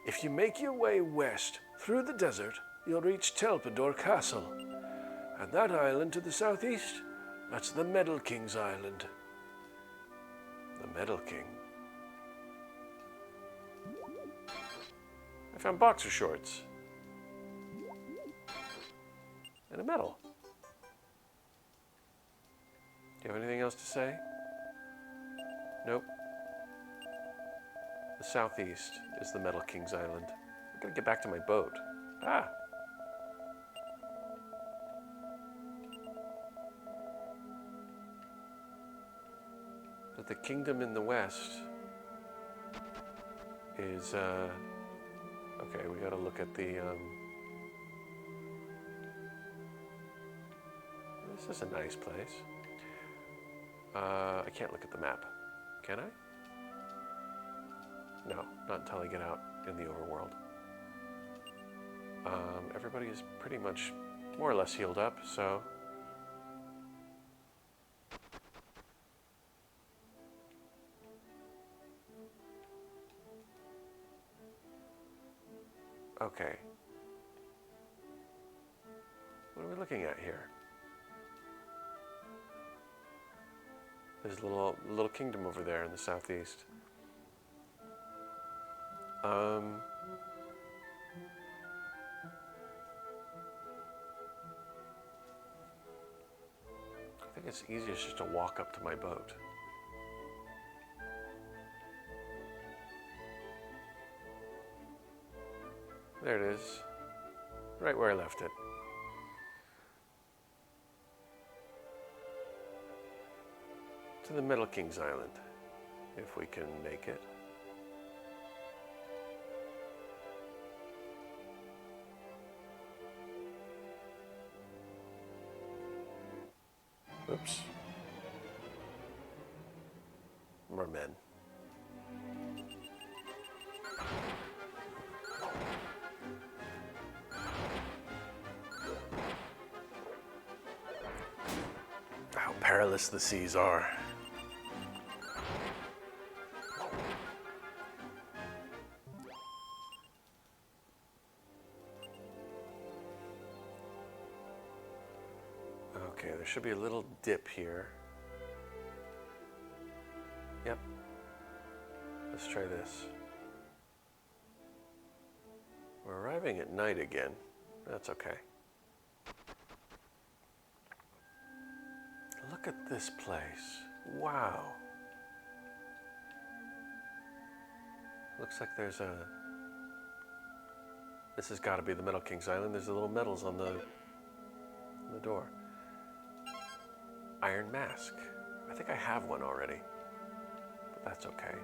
If you make your way west through the desert, you'll reach Telpador Castle. And that island to the southeast, that's the Metal King's Island. the Metal King. I found boxer shorts. And a medal. Do you have anything else to say? Nope. The southeast is the Metal King's Island. I'm gonna get back to my boat. Ah! But the kingdom in the west is, okay, we gotta look at the, this is a nice place. I can't look at the map. Can I? No, not until I get out in the overworld. Everybody is pretty much more or less healed up, so... Okay. What are we looking at here? There's a little kingdom over there in the southeast. I think it's easiest just to walk up to my boat. There it is. Right where I left it. to the Middle King's Island, if we can make it. Oops. Mermen. How perilous the seas are. Okay, there should be a little dip here. Yep. Let's try this. We're arriving at night again. That's okay. Look at this place. Wow. Looks like there's a... This has got to be the Middle King's Island. There's the little medals on the door. Iron mask. I think I have one already, but that's okay.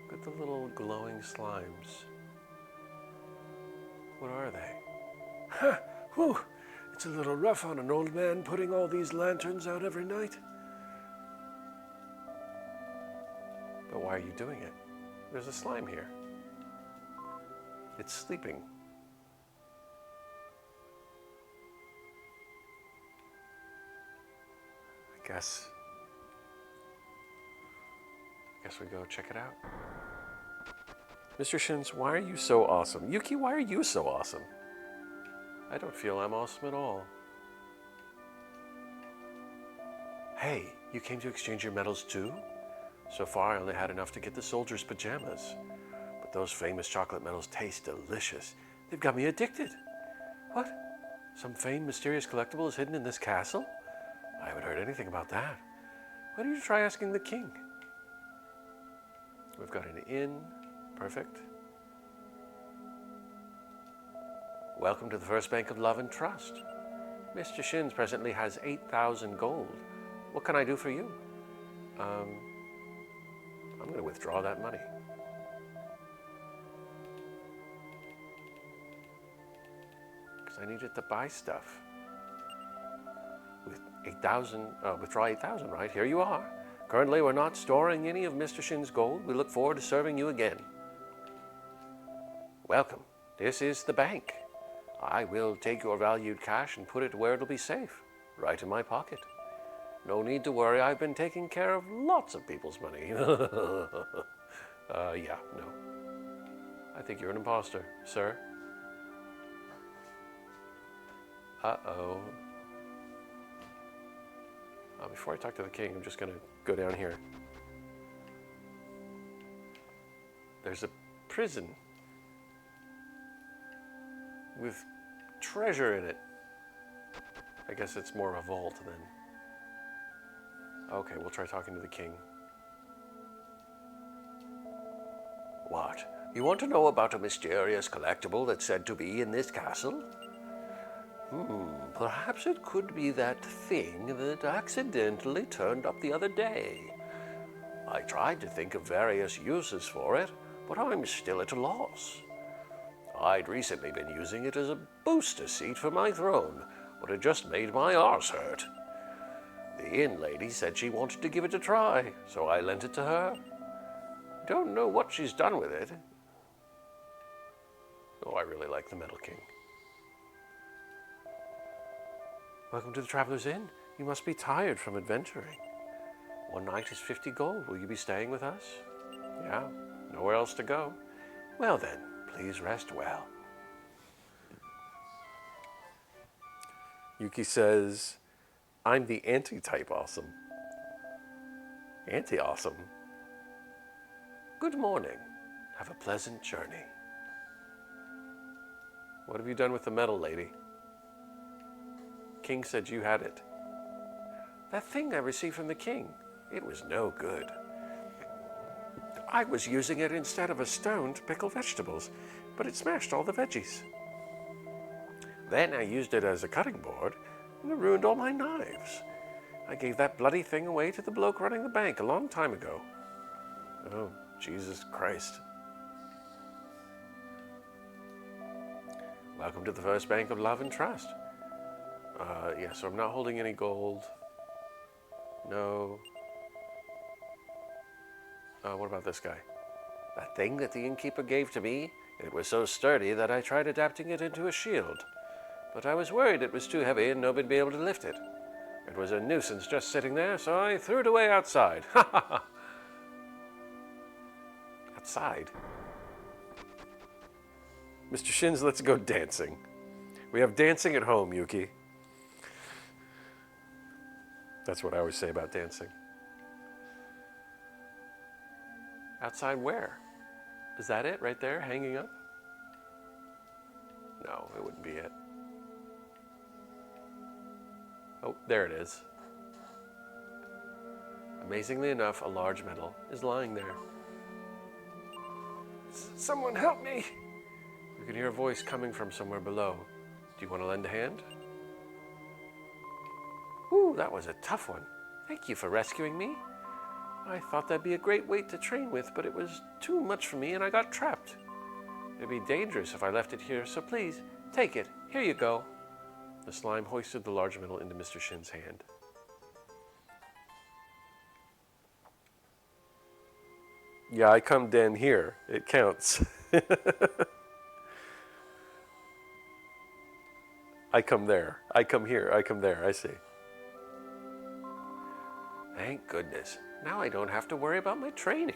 Look at the little glowing slimes. What are they? Ha! Whew! It's a little rough on an old man putting all these lanterns out every night. But why are you doing it? There's a slime here. It's sleeping. I guess we go check it out. Mr. Shins, why are you so awesome? Yuki, why are you so awesome? I don't feel I'm awesome at all. Hey, you came to exchange your medals too? So far I only had enough to get the soldiers' pajamas. But those famous chocolate medals taste delicious. They've got me addicted. What? Some famed mysterious collectible is hidden in this castle? I haven't heard anything about that. Why don't you try asking the king? We've got an inn. Perfect. Welcome to the First Bank of Love and Trust. Mr. Shins presently has 8,000 gold. What can I do for you? I'm going to withdraw that money. Because I need it to buy stuff. With 8,000, withdraw 8,000, right? Here you are. Currently, we're not storing any of Mr. Shin's gold. We look forward to serving you again. Welcome. This is the bank. I will take your valued cash and put it where it'll be safe, right in my pocket. No need to worry, I've been taking care of lots of people's money. Yeah, no. I think you're an imposter, sir. Uh-oh. Before I talk to the king, I'm just going to go down here. There's a prison with treasure in it. I guess it's more of a vault then. Okay, we'll try talking to the king. What? You want to know about a mysterious collectible that's said to be in this castle? Perhaps it could be that thing that accidentally turned up the other day. I tried to think of various uses for it, but I'm still at a loss. I'd recently been using it as a booster seat for my throne, but it just made my arse hurt. The inn lady said she wanted to give it a try, so I lent it to her. Don't know what she's done with it. Oh, I really like the Metal King. Welcome to the Traveler's Inn. You must be tired from adventuring. One night is 50 gold. Will you be staying with us? Yeah, nowhere else to go. Well then, please rest well. Yuki says, I'm the anti-type awesome. Anti-awesome? Good morning. Have a pleasant journey. What have you done with the medal, lady? King said you had it. That thing I received from the king, it was no good. I was using it instead of a stone to pickle vegetables, but it smashed all the veggies. Then I used it as a cutting board, And it ruined all my knives. I gave that bloody thing away to the bloke running the bank a long time ago. Oh, Jesus Christ. Welcome to the First Bank of Love and Trust. Yeah, so I'm not holding any gold. No. What about this guy? That thing that the innkeeper gave to me, it was so sturdy that I tried adapting it into a shield. But I was worried it was too heavy and nobody'd be able to lift it. It was a nuisance just sitting there, so I threw it away outside. Ha ha ha! Outside? Mr. Shins, let's go dancing. We have dancing at home, Yuki. That's what I always say about dancing. Outside where? Is that it right there, hanging up? No, it wouldn't be it. Oh, there it is. Amazingly enough, a large medal is lying there. Someone help me! You can hear a voice coming from somewhere below. Do you want to lend a hand? Ooh, that was a tough one. Thank you for rescuing me. I thought that'd be a great weight to train with, but it was too much for me and I got trapped. It'd be dangerous if I left it here, so please, take it. Here you go. The slime hoisted the large medal into Mr. Shin's hand. Yeah, I come down here. It counts. I come there. I come here. I come there. I see. Thank goodness. Now I don't have to worry about my training.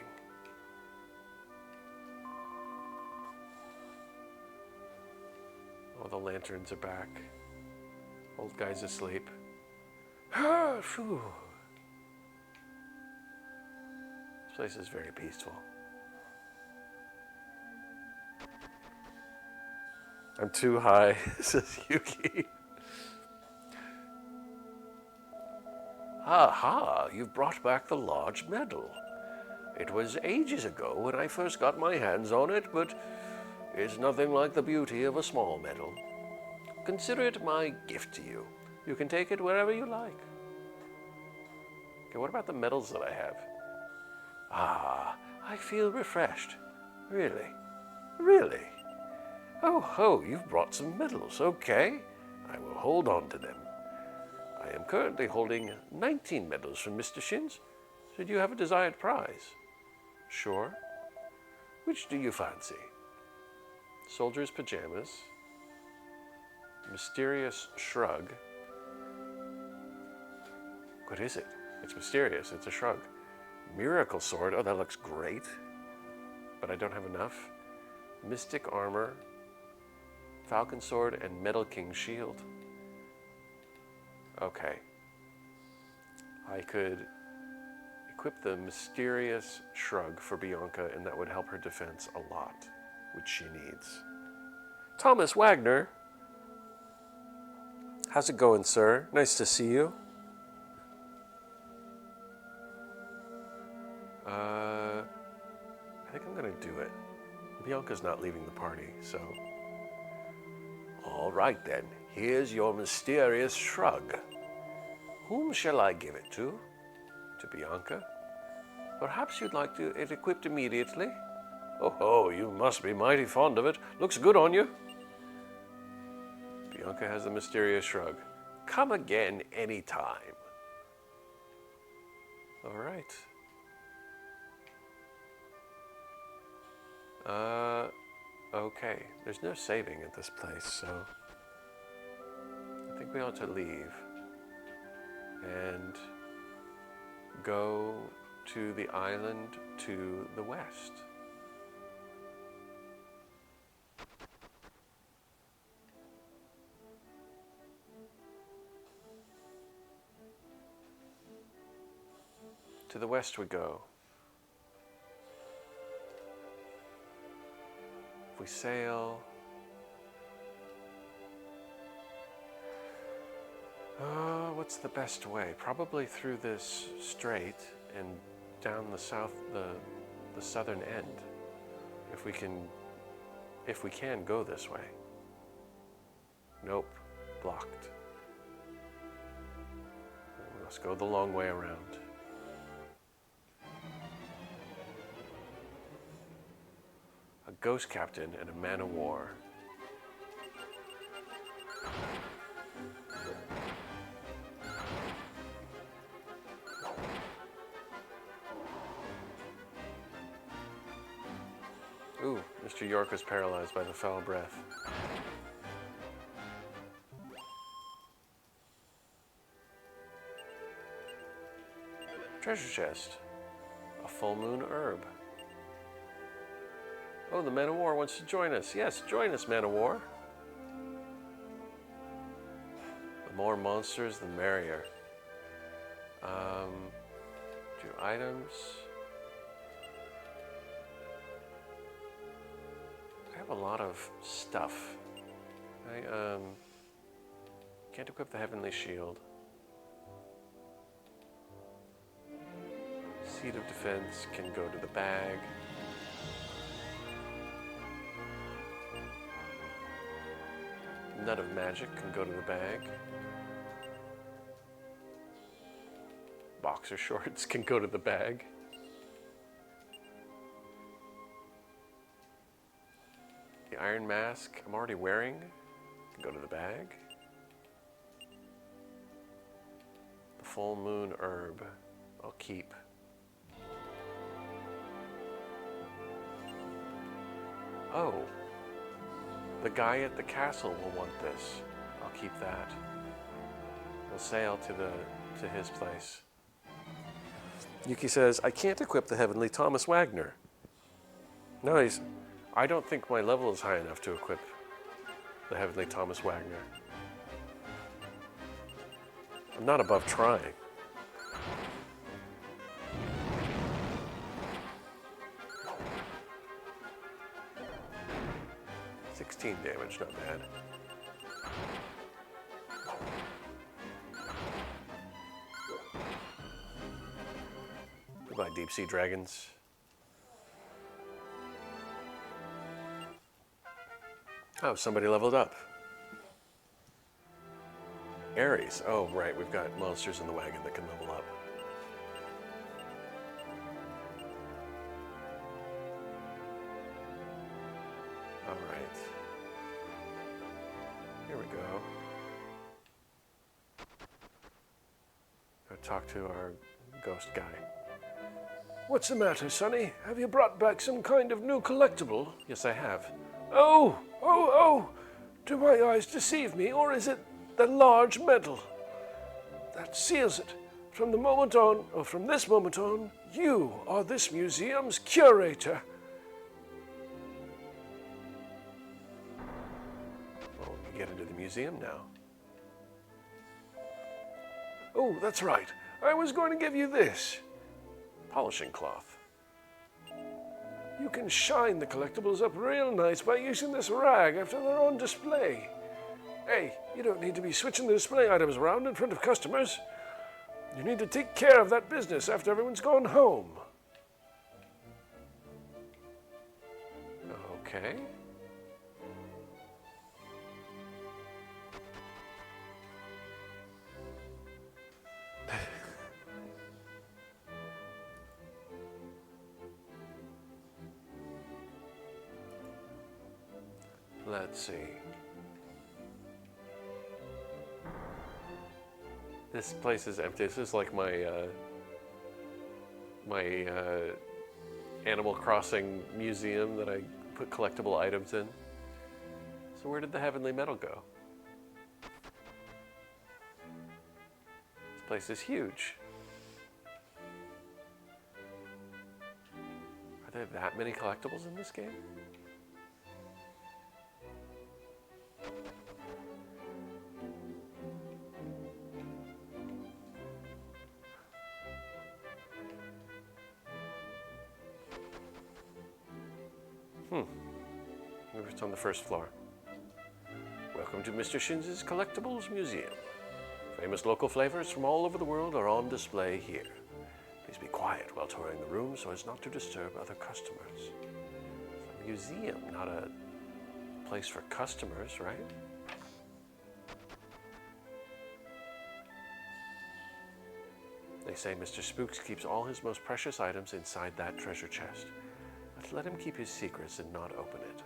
Oh, the lanterns are back. Old guy's asleep. Ah, phew. This place is very peaceful. I'm too high, says Yuki. Aha, you've brought back the large medal. It was ages ago when I first got my hands on it, but it's nothing like the beauty of a small medal. Consider it my gift to you. You can take it wherever you like. Okay, what about the medals that I have? Ah, I feel refreshed. Really? Really? Oh ho, you've brought some medals. Okay, I will hold on to them. I am currently holding 19 medals from Mr. Shins. Should you have a desired prize? Sure. Which do you fancy? Soldier's pajamas. Mysterious shrug. What is it? It's mysterious. It's a shrug. Miracle sword. Oh, that looks great. But I don't have enough. Mystic armor. Falcon sword and Metal King shield. Okay. I could equip the mysterious shrug for Bianca, and that would help her defense a lot, which she needs. Thomas Wagner. How's it going, sir? Nice to see you. I think I'm going to do it. Bianca's not leaving the party, so... All right, then. Here's your mysterious shrug. Whom shall I give it to? To Bianca? Perhaps you'd like it equipped immediately? Oh, you must be mighty fond of it. Looks good on you. Bianca has the mysterious shrug. Come again anytime. All right. Okay. There's no saving at this place, so I think we ought to leave and go to the island to the west. To the west we go. If we sail, what's the best way? Probably through this strait and down the southern end. If we can go this way. Nope, blocked. Let's go the long way around. A ghost captain and a man of war. Ooh, Mr. York was paralyzed by the foul breath. Treasure chest. A full moon herb. Oh, the man of war wants to join us. Yes, join us, man of war. The more monsters, the merrier. Do items. I have a lot of stuff. I can't equip the heavenly shield. Seed of defense can go to the bag. Nut of magic can go to the bag. Boxer shorts can go to the bag. The iron mask I'm already wearing can go to the bag. The full moon herb I'll keep. Oh, the guy at the castle will want this. I'll keep that. We'll sail to his place. Yuki says, I can't equip the heavenly Thomas Wagner. No, I don't think my level is high enough to equip the heavenly Thomas Wagner. I'm not above trying. Damage, not bad. Goodbye, deep sea dragons. Oh, somebody leveled up. Ares. Oh, right, we've got monsters in the wagon that can level up. All right. Here we go. Go talk to our ghost guy. What's the matter, Sonny? Have you brought back some kind of new collectible? Yes, I have. Oh! Do my eyes deceive me, or is it the large medal? That seals it. From this moment on, you are this museum's curator. Well, we can get into the museum now. Oh, that's right. I was going to give you this. Polishing cloth. You can shine the collectibles up real nice by using this rag after they're on display. Hey, you don't need to be switching the display items around in front of customers. You need to take care of that business after everyone's gone home. Okay. Let's see. This place is empty. This is like my Animal Crossing museum that I put collectible items in. So where did the heavenly metal go? This place is huge. Are there that many collectibles in this game? Maybe it's on the first floor. Welcome to Mr. Shinz's Collectibles Museum. Famous local flavors from all over the world are on display here. Please be quiet while touring the room so as not to disturb other customers. It's a museum, not a place for customers, right? They say Mr. Spooks keeps all his most precious items inside that treasure chest. But let him keep his secrets and not open it.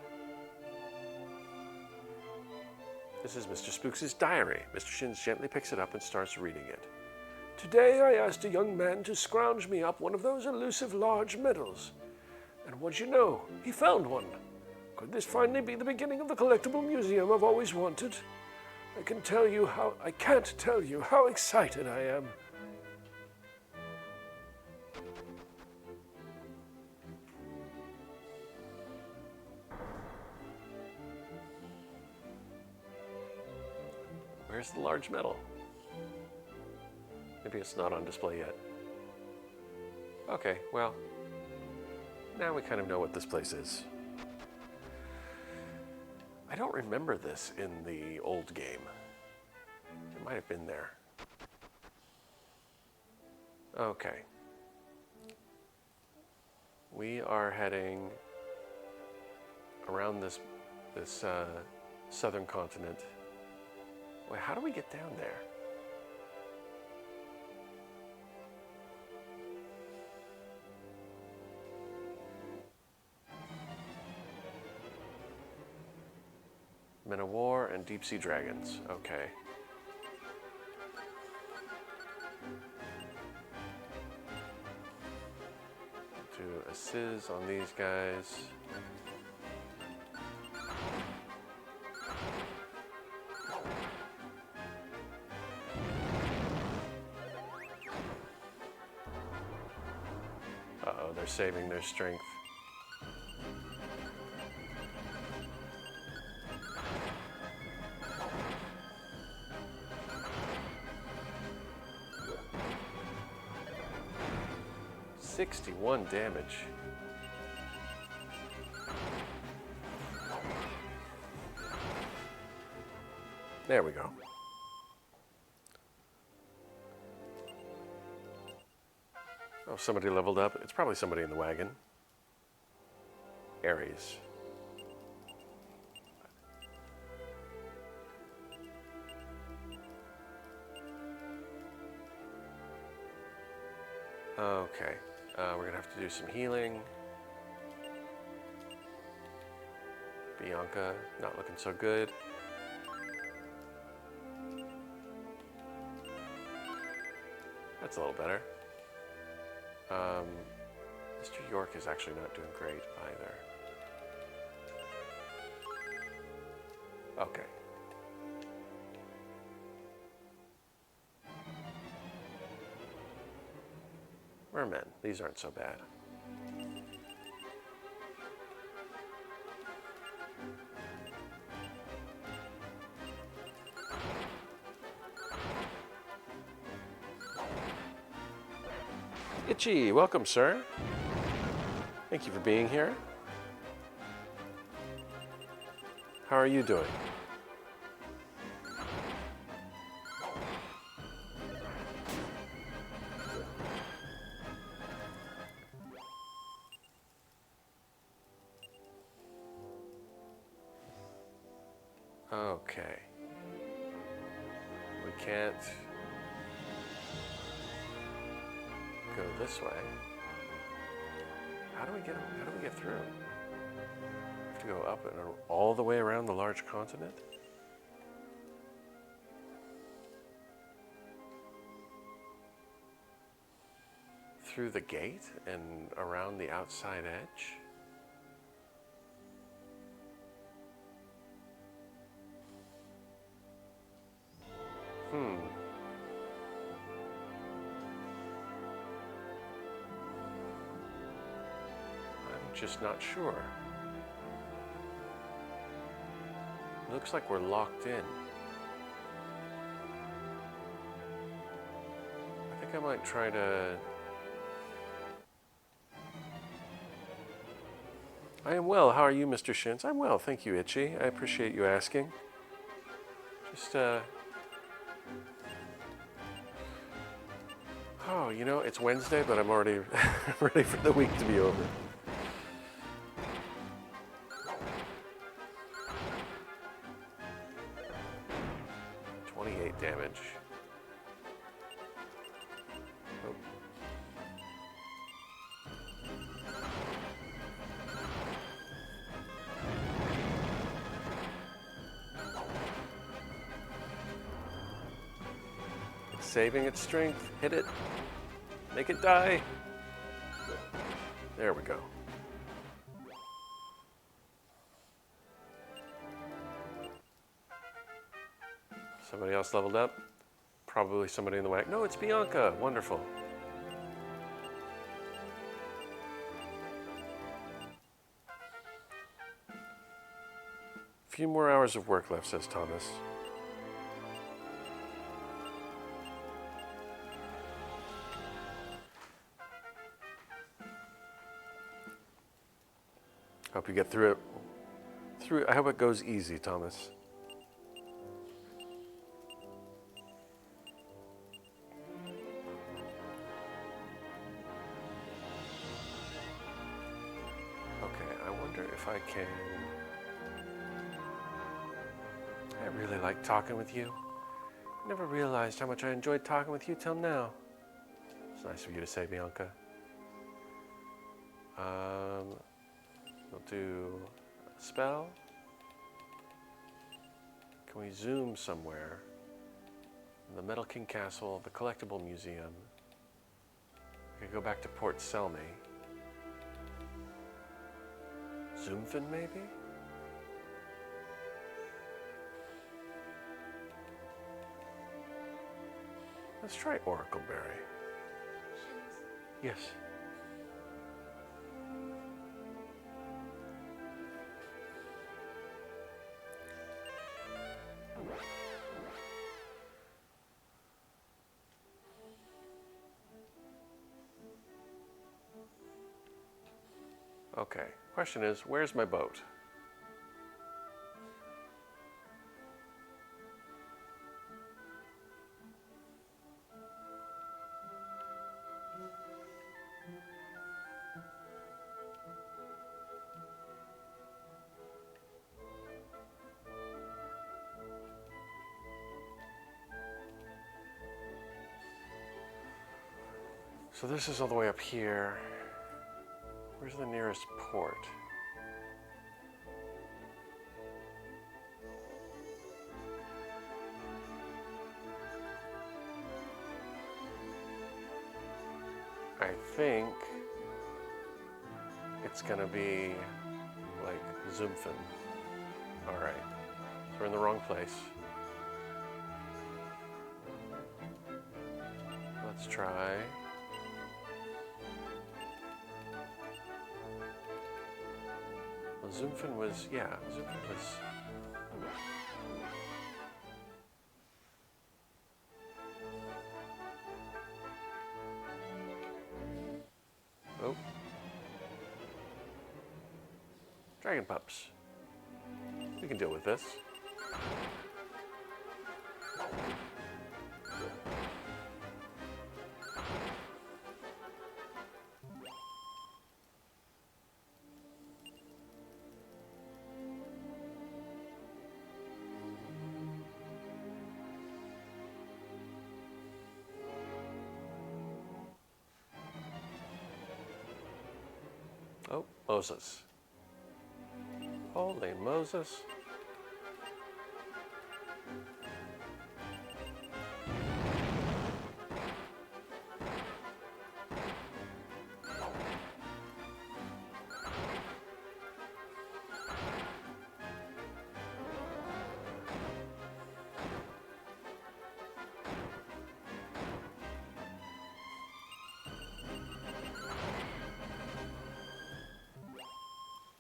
This is Mr. Spooks' diary. Mr. Shins gently picks it up and starts reading it. Today I asked a young man to scrounge me up one of those elusive large medals. And what'd you know? He found one. Could this finally be the beginning of the collectible museum I've always wanted? I can't tell you how excited I am. Where's the large medal? Maybe it's not on display yet. Okay, well, now we kind of know what this place is. I don't remember this in the old game. It might have been there. Okay. We are heading around this southern continent. Wait, how do we get down there? Men of War and Deep Sea Dragons. Okay. Do a sizz on these guys. Uh-oh, they're saving their strength. $61 damage. There we go. Oh, somebody leveled up. It's probably somebody in the wagon. Ares. Okay. We're gonna have to do some healing. Bianca, not looking so good. That's a little better. Mr. York is actually not doing great either. Okay. Mermen, these aren't so bad. Itchy, welcome, sir. Thank you for being here. How are you doing? Okay. We can't go this way. How do we get through? We have to go up and all the way around the large continent? Through the gate and around the outside edge? Just not sure. Looks like we're locked in. I think I might try to... I am well. How are you, Mr. Shins? I'm well, thank you, Itchy. I appreciate you asking. Just, Oh, you know, it's Wednesday, but I'm already ready for the week to be over. Damage. Oh, Saving its strength. Hit it. Make it die. There we go. Somebody else leveled up. Probably somebody in the wagon. No, it's Bianca. Wonderful. A few more hours of work left, says Thomas. Hope you get through it. I hope it goes easy, Thomas. Okay, I wonder if I can... I really like talking with you. Never realized how much I enjoyed talking with you till now. It's nice of you to say, Bianca. We'll do a spell. Can we zoom somewhere? The Metal King Castle, the Collectible Museum. We could go back to Port Selmy. Zoomfin, maybe? Let's try Oracle Berry. Yes. Okay, question is, where's my boat? So this is all the way up here. Where's the nearest port? I think it's gonna be like Zoomfin. All right, so we're in the wrong place. Let's try. Well, Zoomfin was, yeah, Zoomfin was. Oh. Dragon pups. We can deal with this. Oh, Moses. Holy Moses.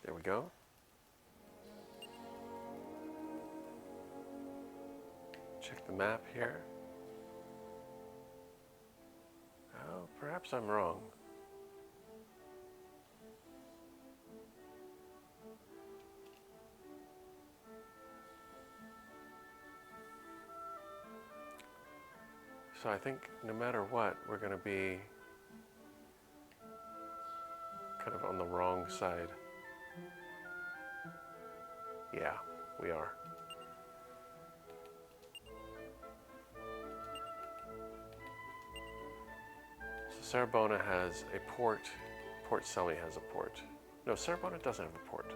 There we go. Check the map here. Oh, perhaps I'm wrong. So I think no matter what, we're going to be kind of on the wrong side. Yeah, we are. So Sarabona has a port. Port Selmy has a port. No, Sarabona doesn't have a port.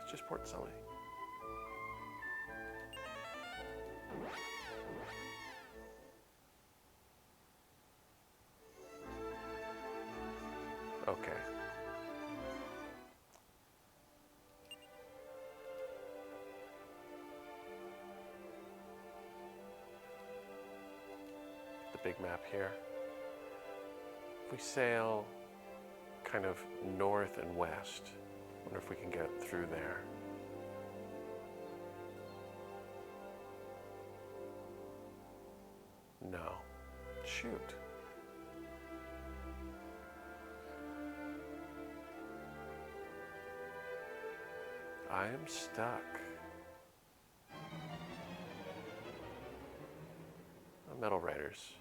It's just Port Selmy. Okay. The big map here. If we sail kind of north and west, wonder if we can get through there. No. Shoot. I am stuck. Metal Riders.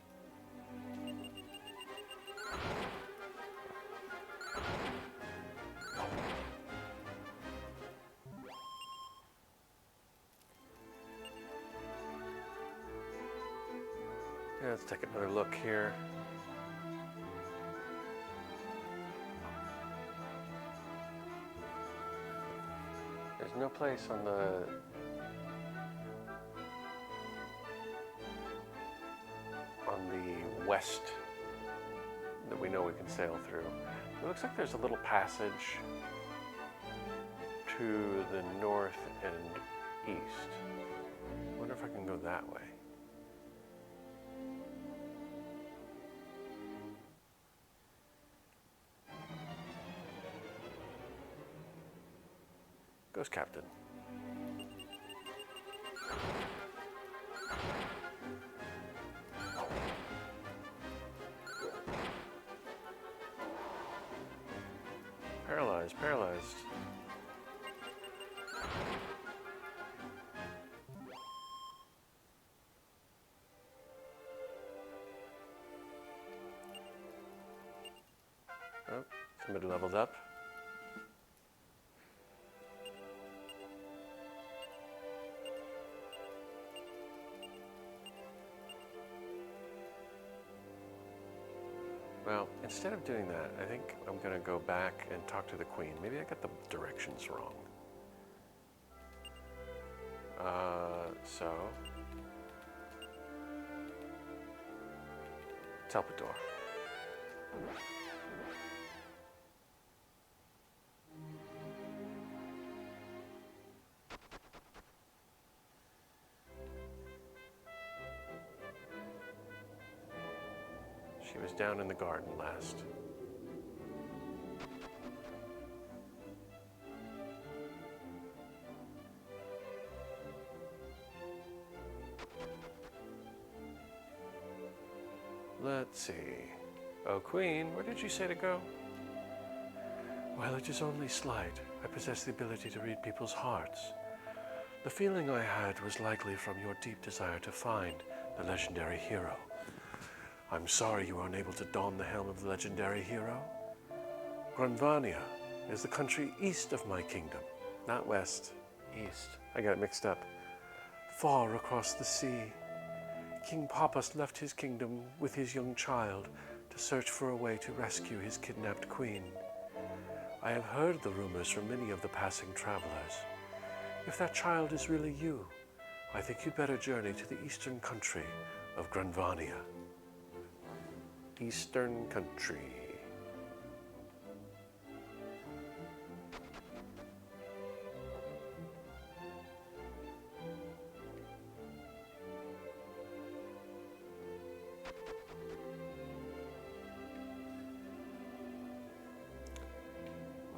Yeah, let's take another look here. There's no place on the west that we know we can sail through. It looks like there's a little passage to the north and east. I wonder if I can go that way. Ghost Captain. Paralyzed. Oh, somebody leveled up. Well, instead of doing that, I think I'm going to go back and talk to the Queen. Maybe I got the directions wrong. So... Telpador. She was down in the garden last. Let's see. Oh, Queen, where did you say to go? While it is only slight, I possess the ability to read people's hearts. The feeling I had was likely from your deep desire to find the legendary hero. I'm sorry you were unable to don the helm of the legendary hero. Granvania is the country east of my kingdom, not west, east. I got it mixed up. Far across the sea, King Papas left his kingdom with his young child to search for a way to rescue his kidnapped queen. I have heard the rumors from many of the passing travelers. If that child is really you, I think you'd better journey to the eastern country of Granvania. Eastern country.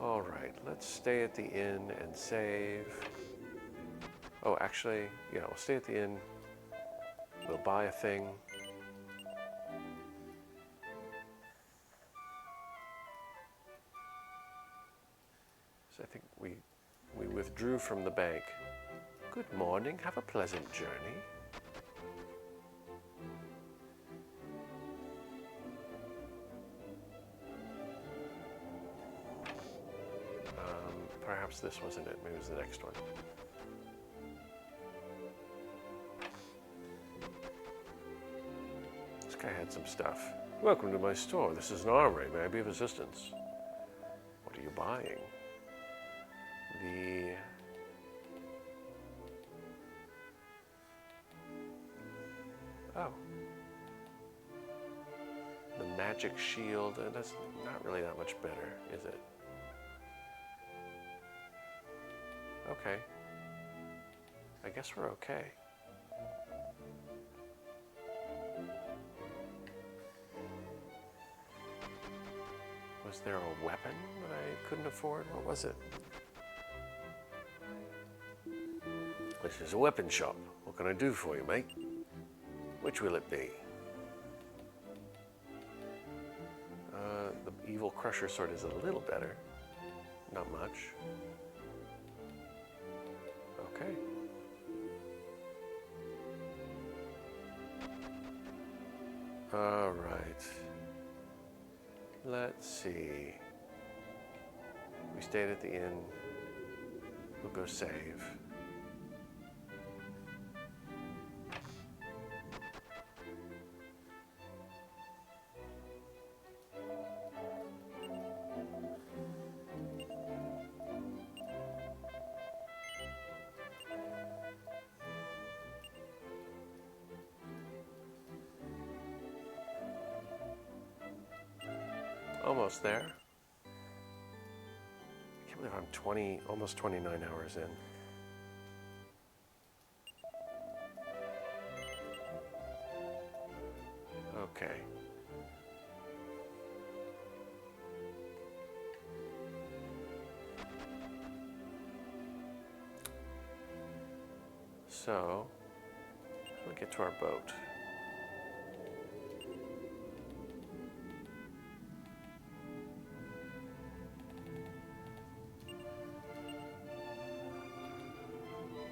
All right, let's stay at the inn and save. Oh, actually, yeah, we'll stay at the inn. We'll buy a thing. I think we withdrew from the bank. Good morning, have a pleasant journey. Perhaps this wasn't it, maybe it was the next one. This guy had some stuff. Welcome to my store, this is an armory, may I be of assistance? What are you buying? The magic shield. That's not really that much better, is it? Okay. I guess we're okay. Was there a weapon that I couldn't afford? What was it? This is a weapon shop. What can I do for you, mate? Which will it be? The evil crusher sword is a little better. Not much. Okay. All right. Let's see. We stayed at the inn. We'll go save. Almost there. I can't believe I'm almost 29 hours in. Okay. So, how do we get to our boat?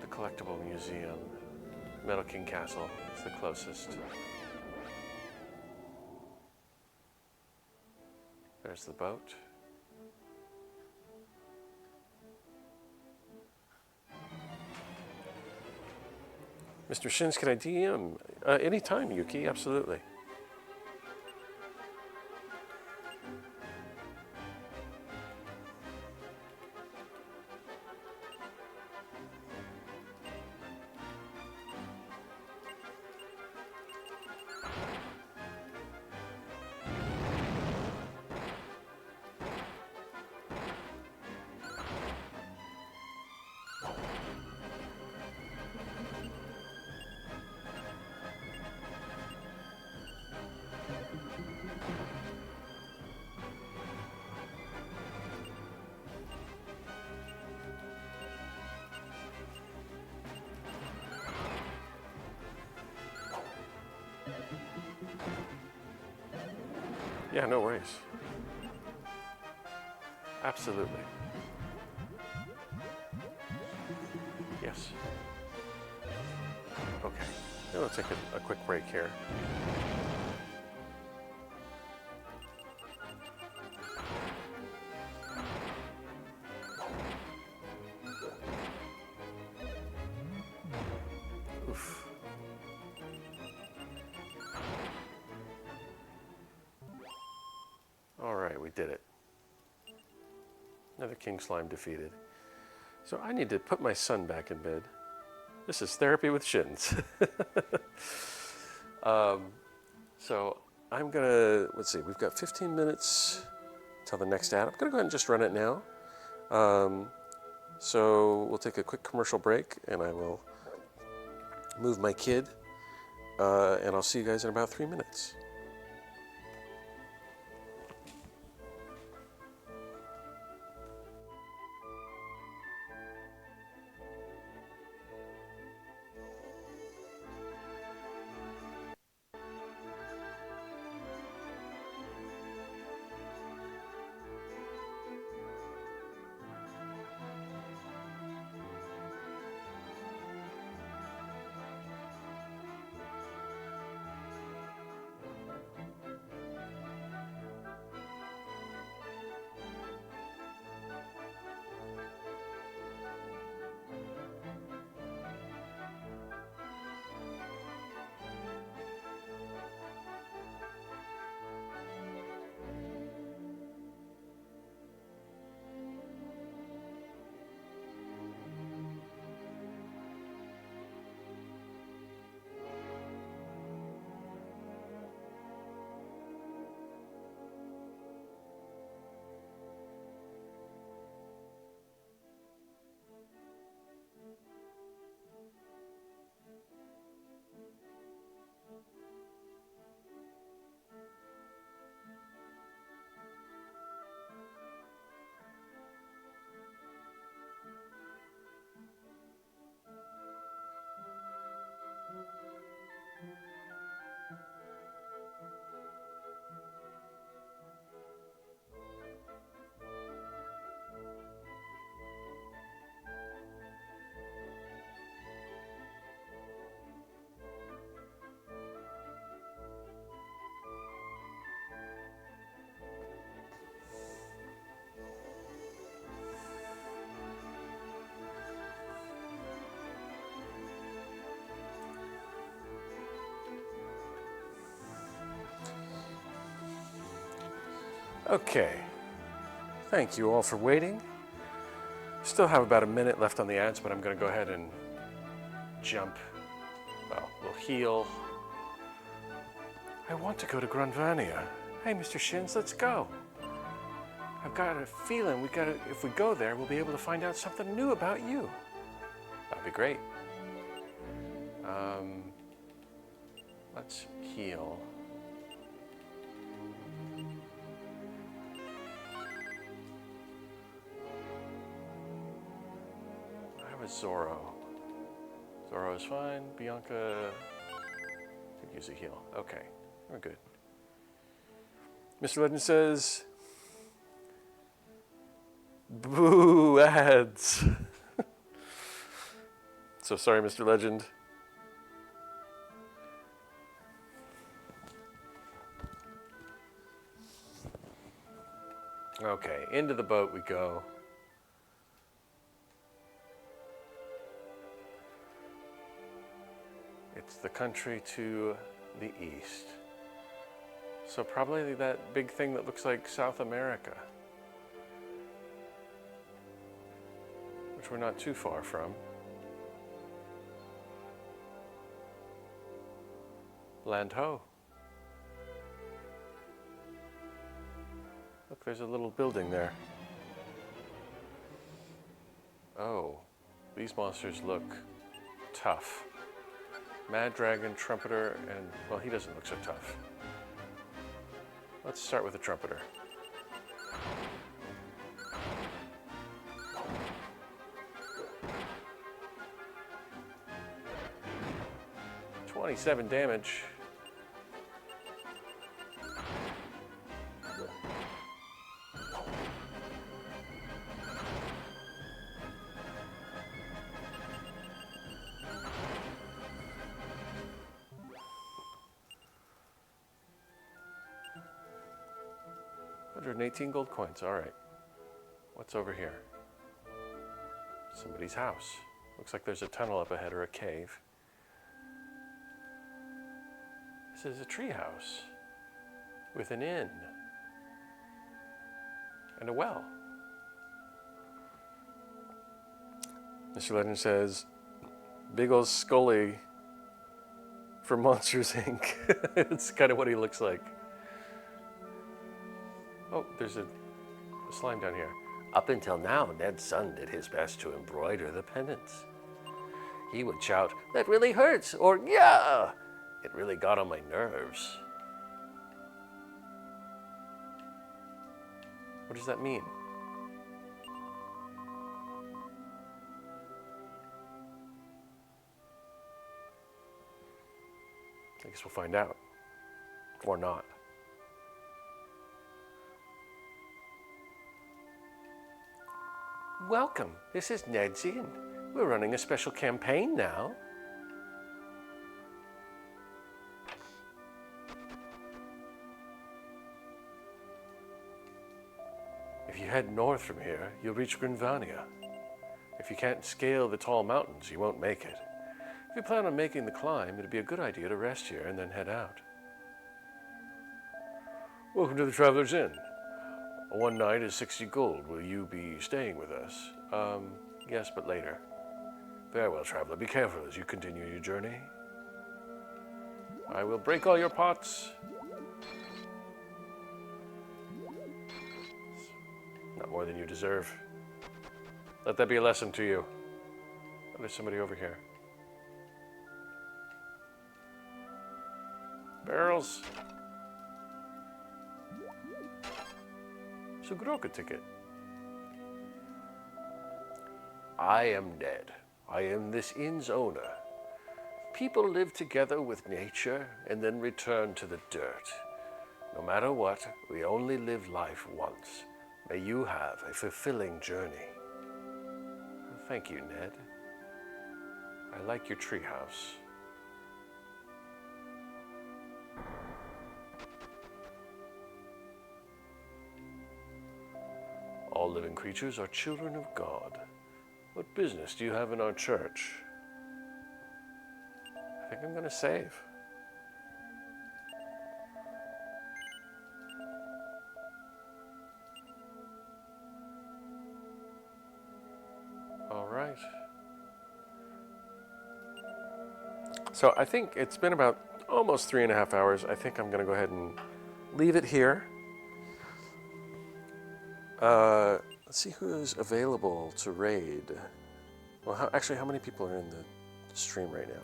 Collectible museum. Metal King Castle is the closest. There's the boat. Mr. Shins, can I DM? Anytime, Yuki, absolutely. Yeah, no worries. Absolutely. Yes. Okay. Now let's take a quick break here. Oof. All right, we did it. Another King Slime defeated. So I need to put my son back in bed. This is therapy with Shins. So I'm gonna, let's see, we've got 15 minutes till the next ad. I'm gonna go ahead and just run it now. So we'll take a quick commercial break and I will move my kid and I'll see you guys in about 3 minutes. Okay. Thank you all for waiting. Still have about a minute left on the ads, but I'm going to go ahead and jump. Well, we'll heal. I want to go to Grunvania. Hey, Mr. Shins, let's go. I've got a feeling if we go there, we'll be able to find out something new about you. That'd be great. Let's heal. I was Zoro. Zoro is fine. Bianca could use a heal. Okay, we're good. Mr. Legend says, boo ads. So sorry, Mr. Legend. Okay, into the boat we go. It's the country to the east. So probably that big thing that looks like South America, which we're not too far from. Land ho. Look, there's a little building there. Oh, these monsters look tough. Mad Dragon, Trumpeter, and, well, he doesn't look so tough. Let's start with the Trumpeter. $27 damage. $118 gold coins. All right. What's over here? Somebody's house. Looks like there's a tunnel up ahead or a cave. This is a tree house with an inn and a well. Mr. Legend says, big ol' Scully from Monsters, Inc. It's kind of what he looks like. Oh, there's a slime down here. Up until now, Ned's son did his best to embroider the pendants. He would shout, "That really hurts," or "Yeah!" It really got on my nerves. What does that mean? I guess we'll find out. Or not. Welcome. This is Ned's Inn. We're running a special campaign now. If you head north from here, you'll reach Grunvania. If you can't scale the tall mountains, you won't make it. If you plan on making the climb, it'd be a good idea to rest here and then head out. Welcome to the Traveler's Inn. One night is 60 gold. Will you be staying with us? Yes, but later. Very well, traveler. Be careful as you continue your journey. I will break all your pots. Not more than you deserve. Let that be a lesson to you. Oh, there's somebody over here. Barrels. Sugroka ticket. I am Ned. I am this inn's owner. People live together with nature and then return to the dirt. No matter what, we only live life once. May you have a fulfilling journey. Thank you, Ned. I like your treehouse. All living creatures are children of God. What business do you have in our church? I think I'm going to save. right. So I think it's been about almost 3.5 hours. I think I'm going to go ahead and leave it here. Let's see who's available to raid. Well, actually, how many people are in the stream right now?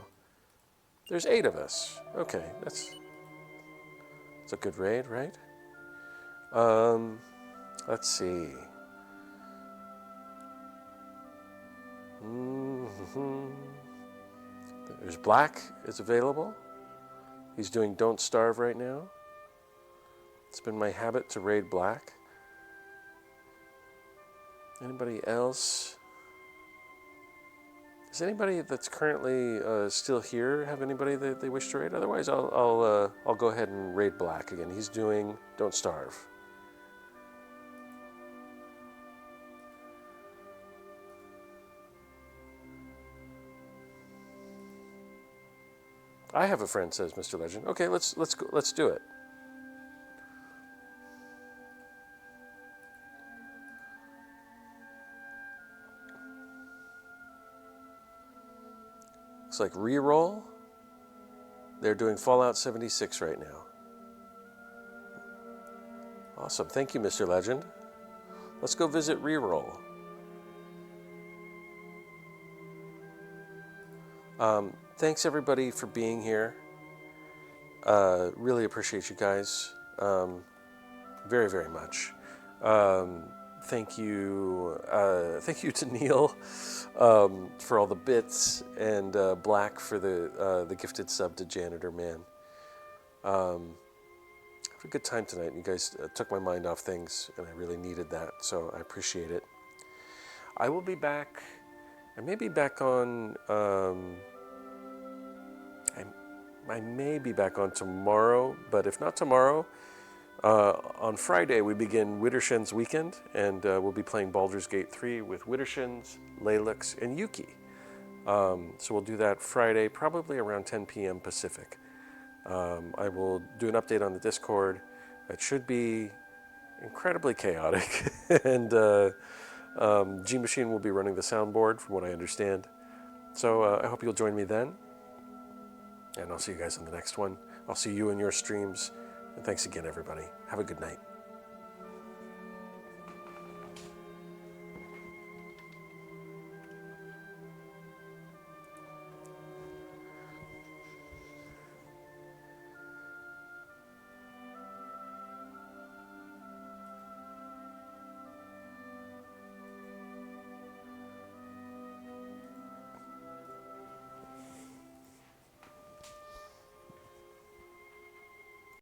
There's 8 of us. Okay, that's a good raid, right? Let's see. There's Black is available. He's doing Don't Starve right now. It's been my habit to raid Black. Anybody else? Does anybody that's currently still here have anybody that they wish to raid? Otherwise, I'll go ahead and raid Black again. He's doing Don't Starve. I have a friend, says Mr. Legend. Okay, let's do it. Looks like reroll. They're doing Fallout 76 right now. Awesome. Thank you, Mr. Legend. Let's go visit reroll. Thanks everybody for being here. Really appreciate you guys very, very much. Thank you to Neil for all the bits, and Black for the gifted sub to Janitor Man. Had a good time tonight. You guys took my mind off things, and I really needed that, so I appreciate it. I will be back. I may be back on. I may be back on tomorrow, but if not tomorrow, on Friday we begin Widdershins Weekend, and we'll be playing Baldur's Gate 3 with Widdershins, Lalux, and Yuki. So we'll do that Friday, probably around 10 p.m. Pacific. I will do an update on the Discord. It should be incredibly chaotic, and G-Machine will be running the soundboard, from what I understand. So I hope you'll join me then. And I'll see you guys on the next one. I'll see you in your streams. And thanks again, everybody. Have a good night.